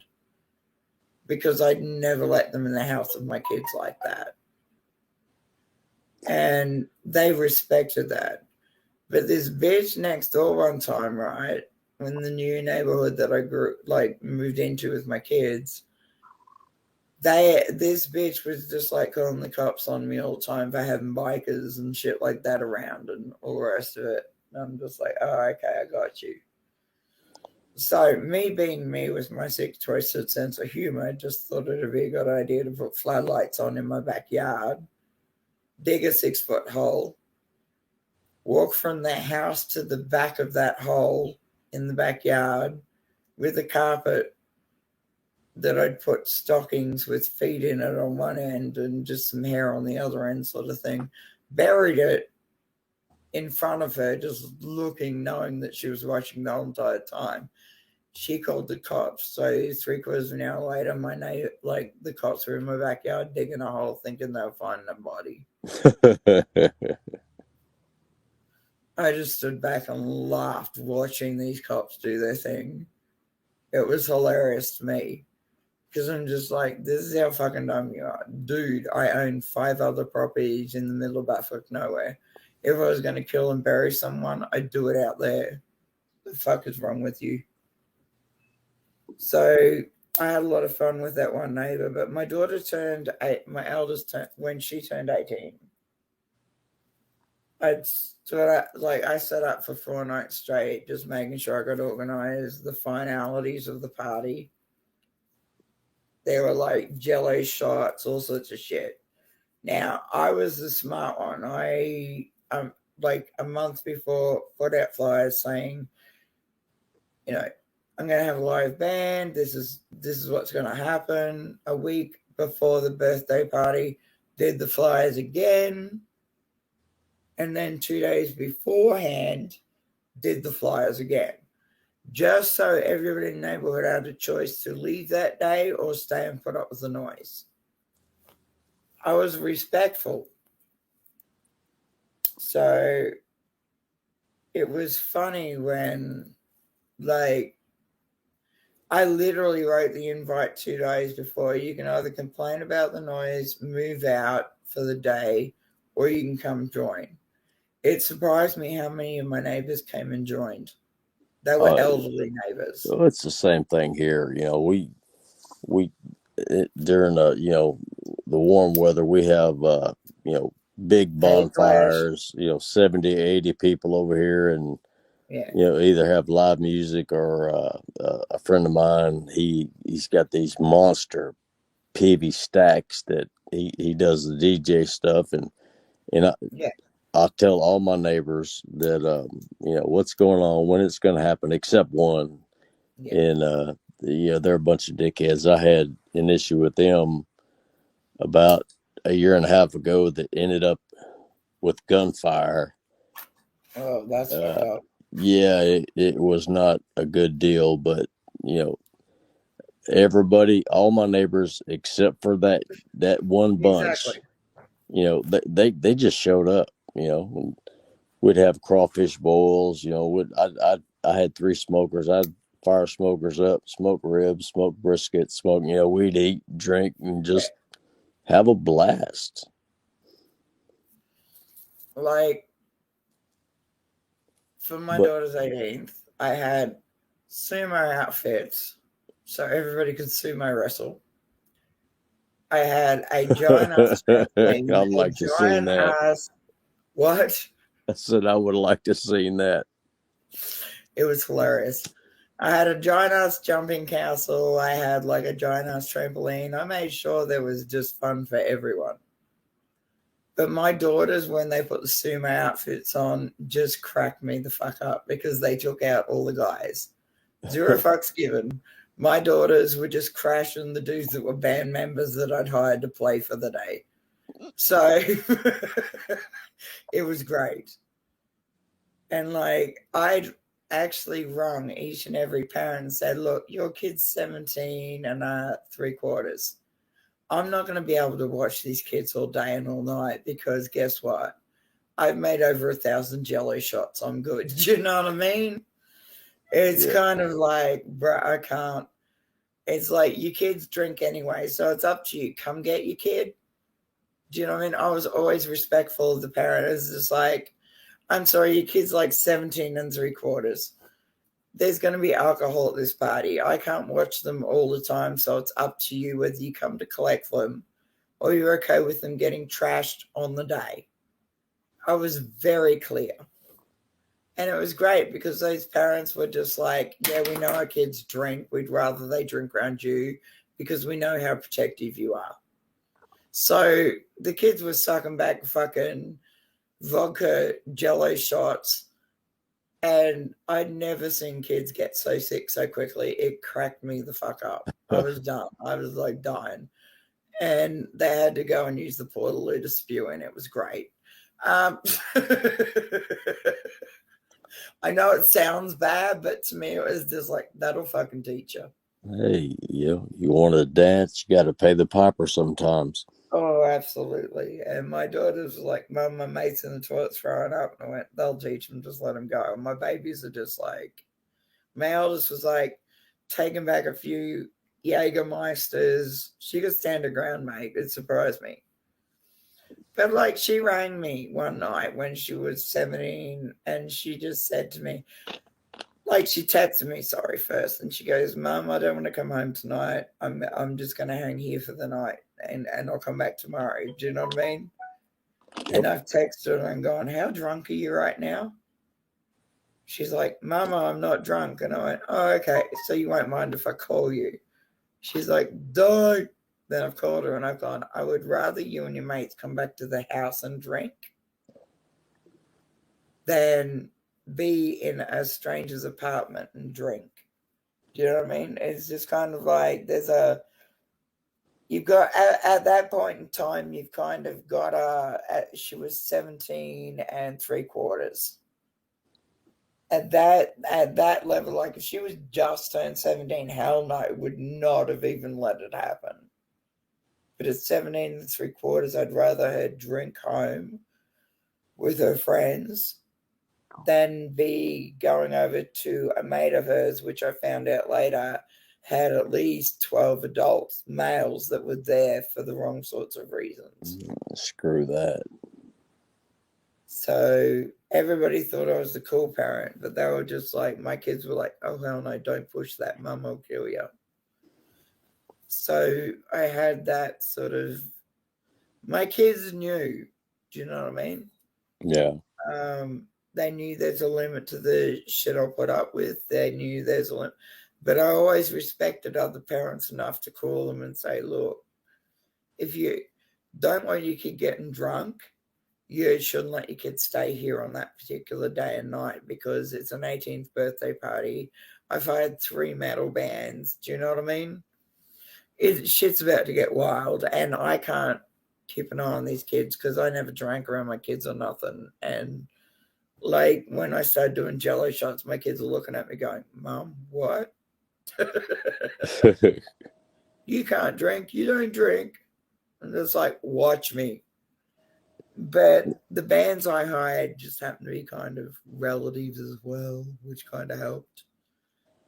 Because I'd never let them in the house with my kids like that. And they respected that. But this bitch next door one time, right, in the new neighborhood that I moved into with my kids, this bitch was just like calling the cops on me all the time for having bikers and shit like that around and all the rest of it. And I'm just like, oh, okay, I got you. So me being me with my sick twisted sense of humor, I just thought it'd be a good idea to put floodlights on in my backyard, dig a 6-foot hole, walk from the house to the back of that hole in the backyard with a carpet that I'd put stockings with feet in it on one end and just some hair on the other end sort of thing, buried it in front of her, just looking, knowing that she was watching the whole entire time. She called the cops. So 3/4 of an hour later, the cops were in my backyard digging a hole thinking they were finding a body. I just stood back and laughed watching these cops do their thing. It was hilarious to me because I'm just like, this is how fucking dumb you are. Dude, I own 5 other properties in the middle of Baffock nowhere. If I was going to kill and bury someone, I'd do it out there. The fuck is wrong with you? So I had a lot of fun with that one neighbor, but my daughter turned 8, my eldest, when she turned 18. I sat up for 4 nights straight, just making sure I got organized, the finalities of the party. There were like jello shots, all sorts of shit. Now, I was the smart one. Like a month before, put out flyers saying, you know, I'm going to have a live band. This is what's going to happen. A week before the birthday party, did the flyers again. And then 2 days beforehand, did the flyers again. Just so everybody in the neighborhood had a choice to leave that day or stay and put up with the noise. I was respectful. So it was funny when, like, I literally wrote the invite 2 days before. You can either complain about the noise, move out for the day, or you can come join. It surprised me how many of my neighbors came and joined. They were elderly neighbors. So it's the same thing here. You know, we during the warm weather, we have big bonfires, 70, 80 people over here, and Yeah. Either have live music or a friend of mine. He's got these monster PV stacks that he does the DJ stuff, and Yeah. I tell all my neighbors that what's going on, when it's going to happen, except one, Yeah. and they're a bunch of dickheads. I had an issue with them about a year and a half ago that ended up with gunfire. Oh, that's fucked up. Yeah, it was not a good deal, but everybody, all my neighbors except for that one bunch, they just showed up. We'd have crawfish boils. I had 3 smokers. I'd fire smokers up, smoke ribs, smoke brisket, smoke. We'd eat, drink, and just have a blast. Like, for my daughter's 18th, I had sumo outfits so everybody could sumo wrestle. I had a giant ass trampoline. I'd like to see that. What? I said I would like to see that. It was hilarious. I had a giant ass jumping castle. I had like a giant ass trampoline. I made sure there was just fun for everyone. But my daughters, when they put the sumo outfits on, just cracked me the fuck up because they took out all the guys. 0 fucks given. My daughters were just crashing the dudes that were band members that I'd hired to play for the day. So it was great. And like, I'd actually rung each and every parent and said, look, your kid's 17 and 3/4. I'm not going to be able to watch these kids all day and all night because guess what? I've made over 1,000 jello shots. I'm good. Do you know what I mean? It's kind of like, bro, I can't. It's like your kids drink anyway, so it's up to you. Come get your kid. Do you know what I mean? I was always respectful of the parent. It's just like, I'm sorry, your kid's like 17 and 3/4. There's going to be alcohol at this party. I can't watch them all the time, so it's up to you whether you come to collect them or you're okay with them getting trashed on the day. I was very clear. And it was great because those parents were just like, yeah, we know our kids drink. We'd rather they drink around you because we know how protective you are. So the kids were sucking back fucking vodka jello shots. And I'd never seen kids get so sick so quickly. It cracked me the fuck up. I was done. I was like dying. And they had to go and use the portaloo to spew in. It was great. I know it sounds bad, but to me it was just like, that'll fucking teach you. Hey, you want to dance, you got to pay the piper sometimes. Oh, absolutely. And my daughter's like, Mum, my mate's in the toilet throwing up. And I went, they'll teach them, just let them go. And my babies are just like, my eldest was like, taking back a few Jägermeisters. She could stand her ground, mate. It surprised me. But like, she rang me one night when she was 17 and she just said to me, like, she texted me, sorry, first. And she goes, Mum, I don't want to come home tonight. I'm just going to hang here for the night and I'll come back tomorrow. Do you know what I mean? Yep. And I've texted her and gone, how drunk are you right now? She's like, Mama, I'm not drunk. And I went, oh, okay. So you won't mind if I call you? She's like, don't. Then I've called her and I've gone, I would rather you and your mates come back to the house and drink than be in a stranger's apartment and drink. Do you know what I mean? It's just kind of like you've got at that point in time, you've kind of got she was 17 and 3/4. At that level, like if she was just turned 17, hell no, would not have even let it happen. But at 17 and 3/4, I'd rather her drink home with her friends than be going over to a mate of hers, which I found out later had at least 12 adults, males, that were there for the wrong sorts of reasons. Screw that. So everybody thought I was the cool parent, but they were just like, my kids were like, oh, hell no, don't push that. Mum will kill you. So I had that sort of, my kids knew Do you know what I mean? Yeah. They knew there's a limit to the shit I'll put up with. They knew there's a limit. But I always respected other parents enough to call them and say, look, if you don't want your kid getting drunk, you shouldn't let your kid stay here on that particular day and night because it's an 18th birthday party. I've had 3 metal bands. Do you know what I mean? Shit's about to get wild, and I can't keep an eye on these kids because I never drank around my kids or nothing. And like when I started doing jello shots, my kids are looking at me going, Mom, what? You can't drink. You don't drink. And it's like, watch me. But the bands I hired just happened to be kind of relatives as well, which kind of helped.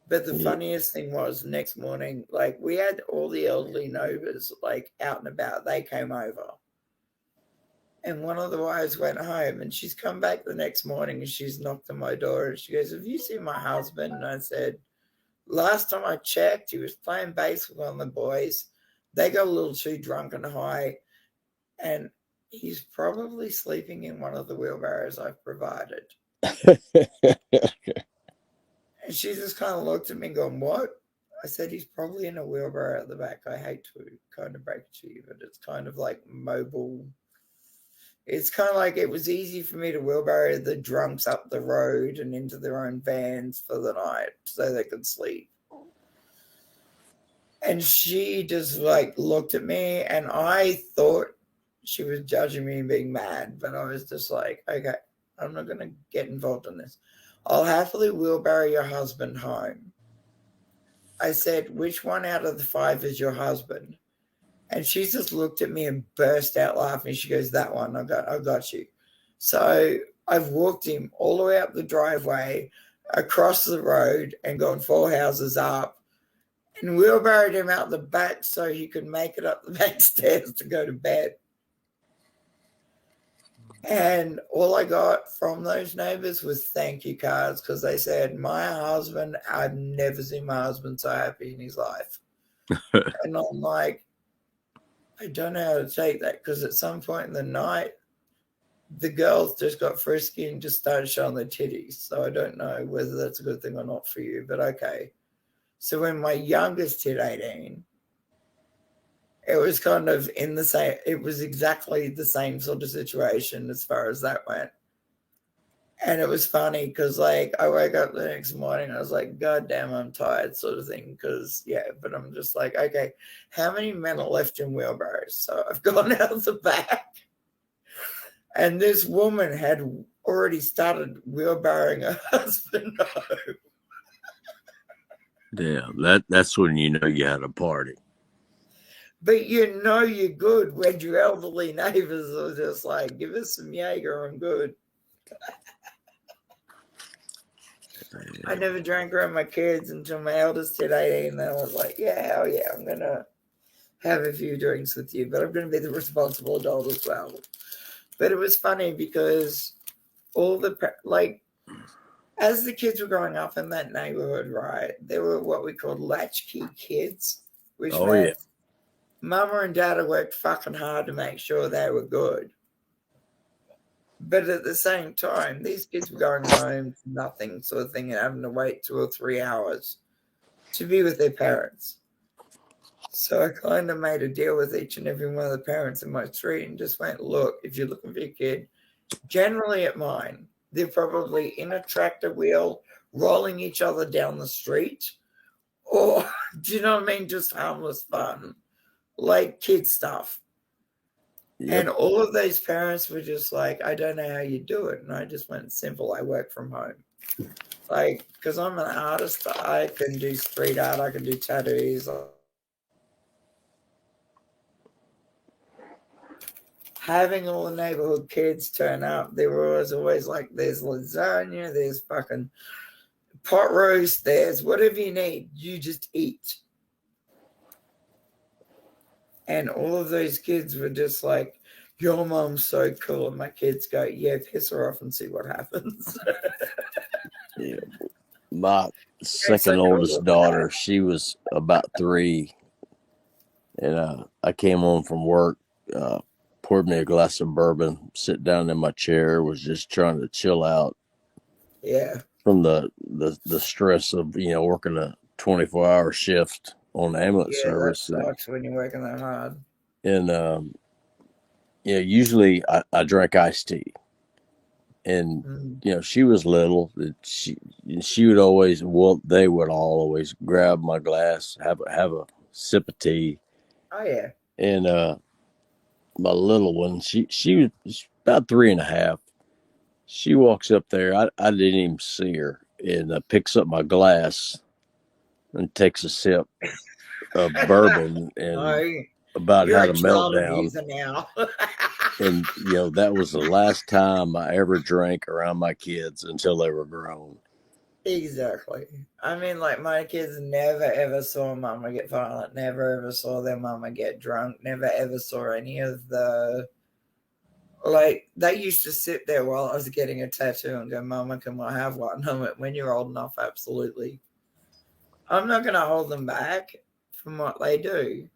But the funniest thing was the next morning, like we had all the elderly neighbors like out and about. They came over. And one of the wives went home and she's come back the next morning and she's knocked on my door and she goes, have you seen my husband? And I said, last time I checked, he was playing bass with one of the boys. They got a little too drunk and high. And he's probably sleeping in one of the wheelbarrows I've provided. And she just kind of looked at me and going, what? I said, he's probably in a wheelbarrow at the back. I hate to kind of break it to you, but it's kind of like mobile. It's kind of like it was easy for me to wheelbarrow the drunks up the road and into their own vans for the night so they could sleep. And she just like looked at me and I thought she was judging me and being mad, but I was just like, okay, I'm not going to get involved in this. I'll happily wheelbarrow your husband home. I said, which one out of the 5 is your husband? And she just looked at me and burst out laughing. She goes, that one, I got you. So I've walked him all the way up the driveway, across the road and gone 4 houses up and wheelbarrowed him out the back so he could make it up the back stairs to go to bed. And all I got from those neighbors was thank you cards because they said, my husband, I've never seen my husband so happy in his life. And I'm like, I don't know how to take that because at some point in the night, the girls just got frisky and just started showing their titties. So I don't know whether that's a good thing or not for you, but okay. So when my youngest hit 18, it was kind of in the same, it was exactly the same sort of situation as far as that went. And it was funny because like I woke up the next morning, I was like, God damn, I'm tired sort of thing. Because but I'm just like, okay, how many men are left in wheelbarrows? So I've gone out the back and this woman had already started wheelbarrowing her husband home. Yeah, that's when you know you had a party. But you know you're good when your elderly neighbors are just like, give us some Jaeger, I'm good. I never drank around my kids until my eldest hit 18. And I was like, yeah, hell yeah, I'm going to have a few drinks with you, but I'm going to be the responsible adult as well. But it was funny because all the, like, as the kids were growing up in that neighborhood, right, they were what we called latchkey kids, which meant Mama and Dad had worked fucking hard to make sure they were good. But at the same time, these kids were going home to nothing sort of thing and having to wait 2 or 3 hours to be with their parents. So I kind of made a deal with each and every one of the parents in my street and just went, look, if you're looking for your kid, generally at mine, they're probably in a tractor wheel, rolling each other down the street. Or, do you know what I mean? Just harmless fun, like kid stuff. Yep. And all of those parents were just like, I don't know how you do it. And I just went simple. I work from home. Like, because I'm an artist, I can do street art, I can do tattoos. Having all the neighborhood kids turn up, they were always like, there's lasagna, there's fucking pot roast, there's whatever you need, you just eat. And all of those kids were just like, your mom's so cool. And my kids go, yeah, piss her off and see what happens. Yeah. My second oldest daughter, she was about 3. And I came home from work poured me a glass of bourbon, sit down in my chair, was just trying to chill out. Yeah. From the stress of, working a 24-hour shift on ambulance service. That sucks when you're working that hard. And usually I drank iced tea. And she was little. She would always, they would all always grab my glass, have a sip of tea. Oh yeah. And my little one, she was about 3.5. She walks up there. I didn't even see her, and picks up my glass and takes a sip of bourbon and about You're had a a child meltdown. abuser now. And that was the last time I ever drank around my kids until they were grown. Exactly. I mean, like, my kids never ever saw mama get violent, never ever saw their mama get drunk, never ever saw any of the, like, they used to sit there while I was getting a tattoo and go, Mama, can I have one? I went, when you're old enough, absolutely. I'm not going to hold them back from what they do.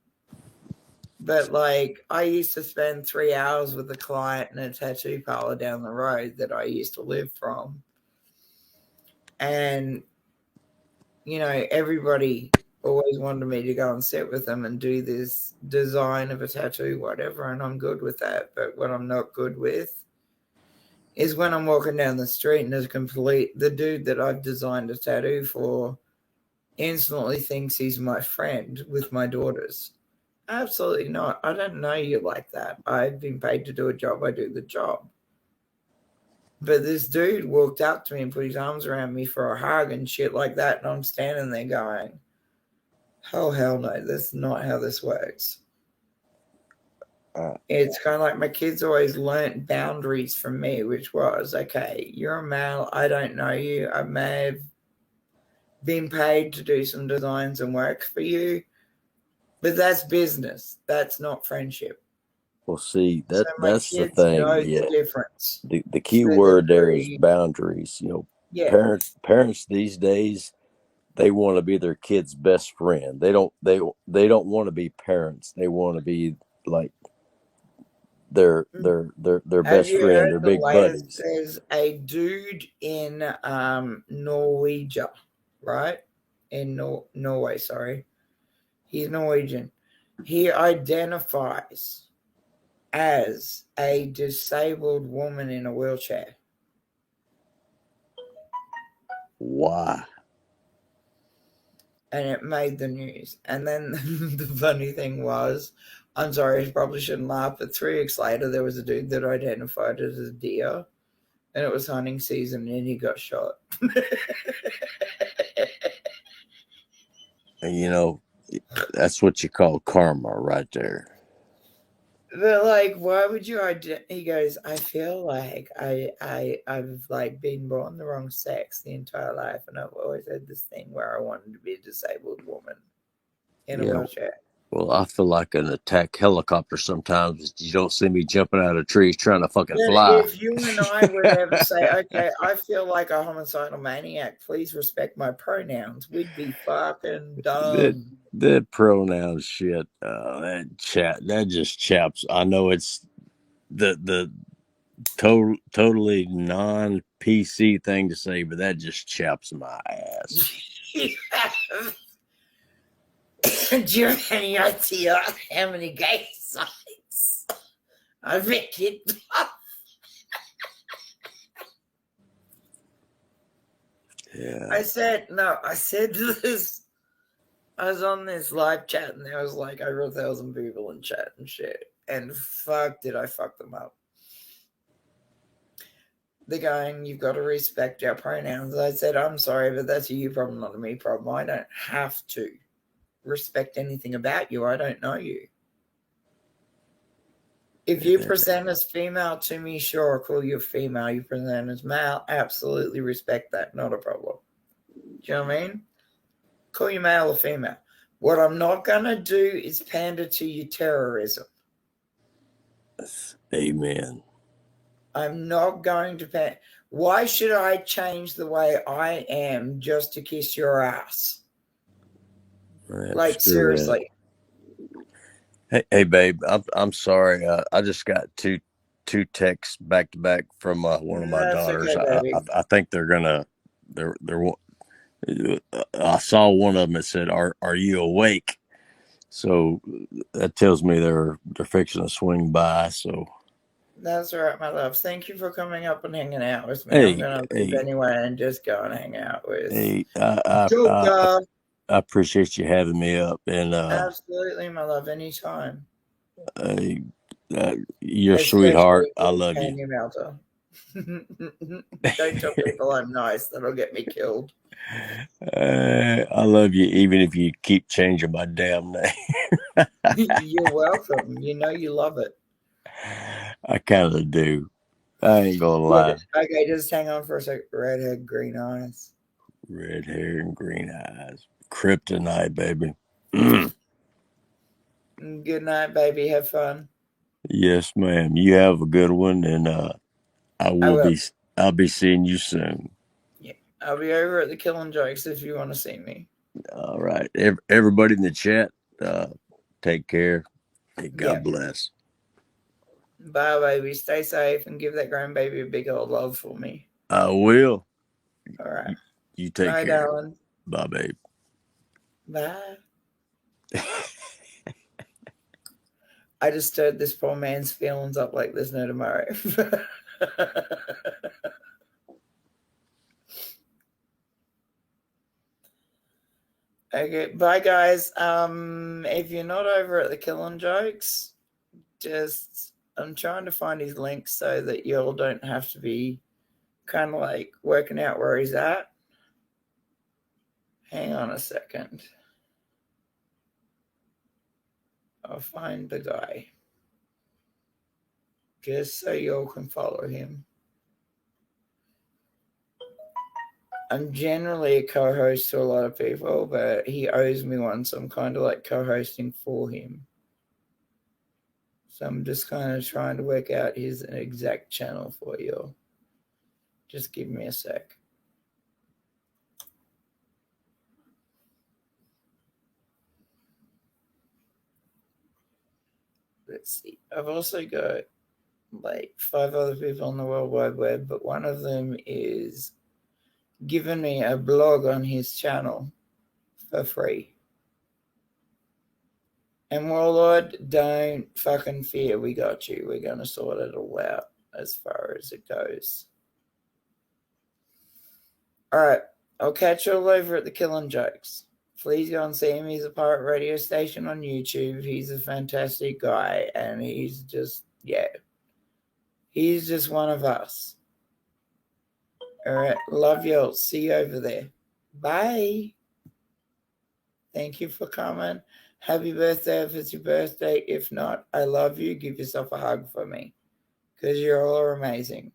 But, like, I used to spend 3 hours with a client in a tattoo parlor down the road that I used to live from. And, everybody always wanted me to go and sit with them and do this design of a tattoo, whatever, and I'm good with that. But what I'm not good with is when I'm walking down the street and the dude that I've designed a tattoo for instantly thinks he's my friend with my daughters. Absolutely not. I don't know you like that. I've been paid to do a job. I do the job. But this dude walked up to me and put his arms around me for a hug and shit like that. And I'm standing there going, oh, hell no, that's not how this works. It's kind of like my kids always learnt boundaries from me, which was, okay, you're a male. I don't know you. I may have been paid to do some designs and work for you. But that's business. That's not friendship. Well, see, So that's the thing. The difference. The key word there is boundaries. Parents these days, they want to be their kid's best friend. They don't want to be parents. They want to be like their best friend, their big buddies. There's a dude in Norwegia, right? In Norway, sorry. He's Norwegian. He identifies as a disabled woman in a wheelchair. Why? And it made the news. And then the funny thing was, I'm sorry, I probably shouldn't laugh, but 3 weeks later, there was a dude that identified as a deer, and it was hunting season, and he got shot. And that's what you call karma right there. But like, why would you? He goes, I feel like I've like been born the wrong sex the entire life, and I've always had this thing where I wanted to be a disabled woman in a wheelchair. Well, I feel like an attack helicopter sometimes. You don't see me jumping out of trees trying to fucking fly. If you and I would ever say, okay, I feel like a homicidal maniac, please respect my pronouns, we'd be fucking dumb. That pronoun shit, that just chaps. I know it's the totally non-PC thing to say, but that just chaps my ass. Do you have any idea how many gay sites I've been Yeah. I said this. I was on this live chat and there was like over 1,000 people in chat and shit. And fuck, did I fuck them up. They're going, you've got to respect our pronouns. I said, I'm sorry, but that's a you problem, not a me problem. I don't have to respect anything about you. I don't know you. If you present as female to me, sure, I'll call you female. You present as male, absolutely respect that. Not a problem. Do you know what I mean? Call you male or female. What I'm not going to do is pander to your terrorism. Amen. I'm not going to pander. Why should I change the way I am just to kiss your ass? Like, seriously. Hey, babe. I'm sorry. I just got two texts back to back from one of my That's daughters. okay, baby. I think they're I saw one of them that said, "Are you awake?" So that tells me they're fixing to swing by. So That's all right, my love. Thank you for coming up and hanging out with me. I'm hey, gonna leave hey, anyway and just go and hang out with hey, Joker. I appreciate you having me up, and Absolutely, my love. Anytime. you're a Especially sweetheart. if I you're love you. candy melter. Don't tell people I'm nice. That'll get me killed. I love you, even if you keep changing my damn name. You're welcome. You know you love it. I kind of do. I ain't gonna Yeah. lie. Okay, just hang on for a sec. Redhead, green eyes. Red hair and green eyes. Kryptonite, baby. Good night, baby. Have fun. Yes, ma'am. You have a good one, and I will. I'll be seeing you soon. Yeah. I'll be over at the Killing Jokes if you want to see me. All right. Everybody in the chat, take care. Yeah. God bless. Bye, baby. Stay safe and give that grandbaby a big old love for me. I will. All right. You take Bye, care. darling. Bye, babe. Bye. I just stirred this poor man's feelings up like there's no tomorrow. Okay, bye guys. If you're not over at the Killing Jokes, just I'm trying to find his links so that y'all don't have to be kind of like working out where he's at. Hang on a second. I'll find the guy. Just so y'all can follow him. I'm generally a co-host to a lot of people, but he owes me one, so I'm kind of like co-hosting for him. So I'm just kind of trying to work out his exact channel for you. Just give me a sec. Let's see. I've also got like 5 other people on the World Wide Web, but one of them is giving me a blog on his channel for free. And Warlord, don't fucking fear. We got you. We're going to sort it all out as far as it goes. All right. I'll catch you all over at the Killing Jokes. Please go and see him. He's a pirate radio station on YouTube. He's a fantastic guy. And he's just, yeah. He's just one of us. All right. Love you. See you over there. Bye. Thank you for coming. Happy birthday if it's your birthday. If not, I love you. Give yourself a hug for me because you're all amazing.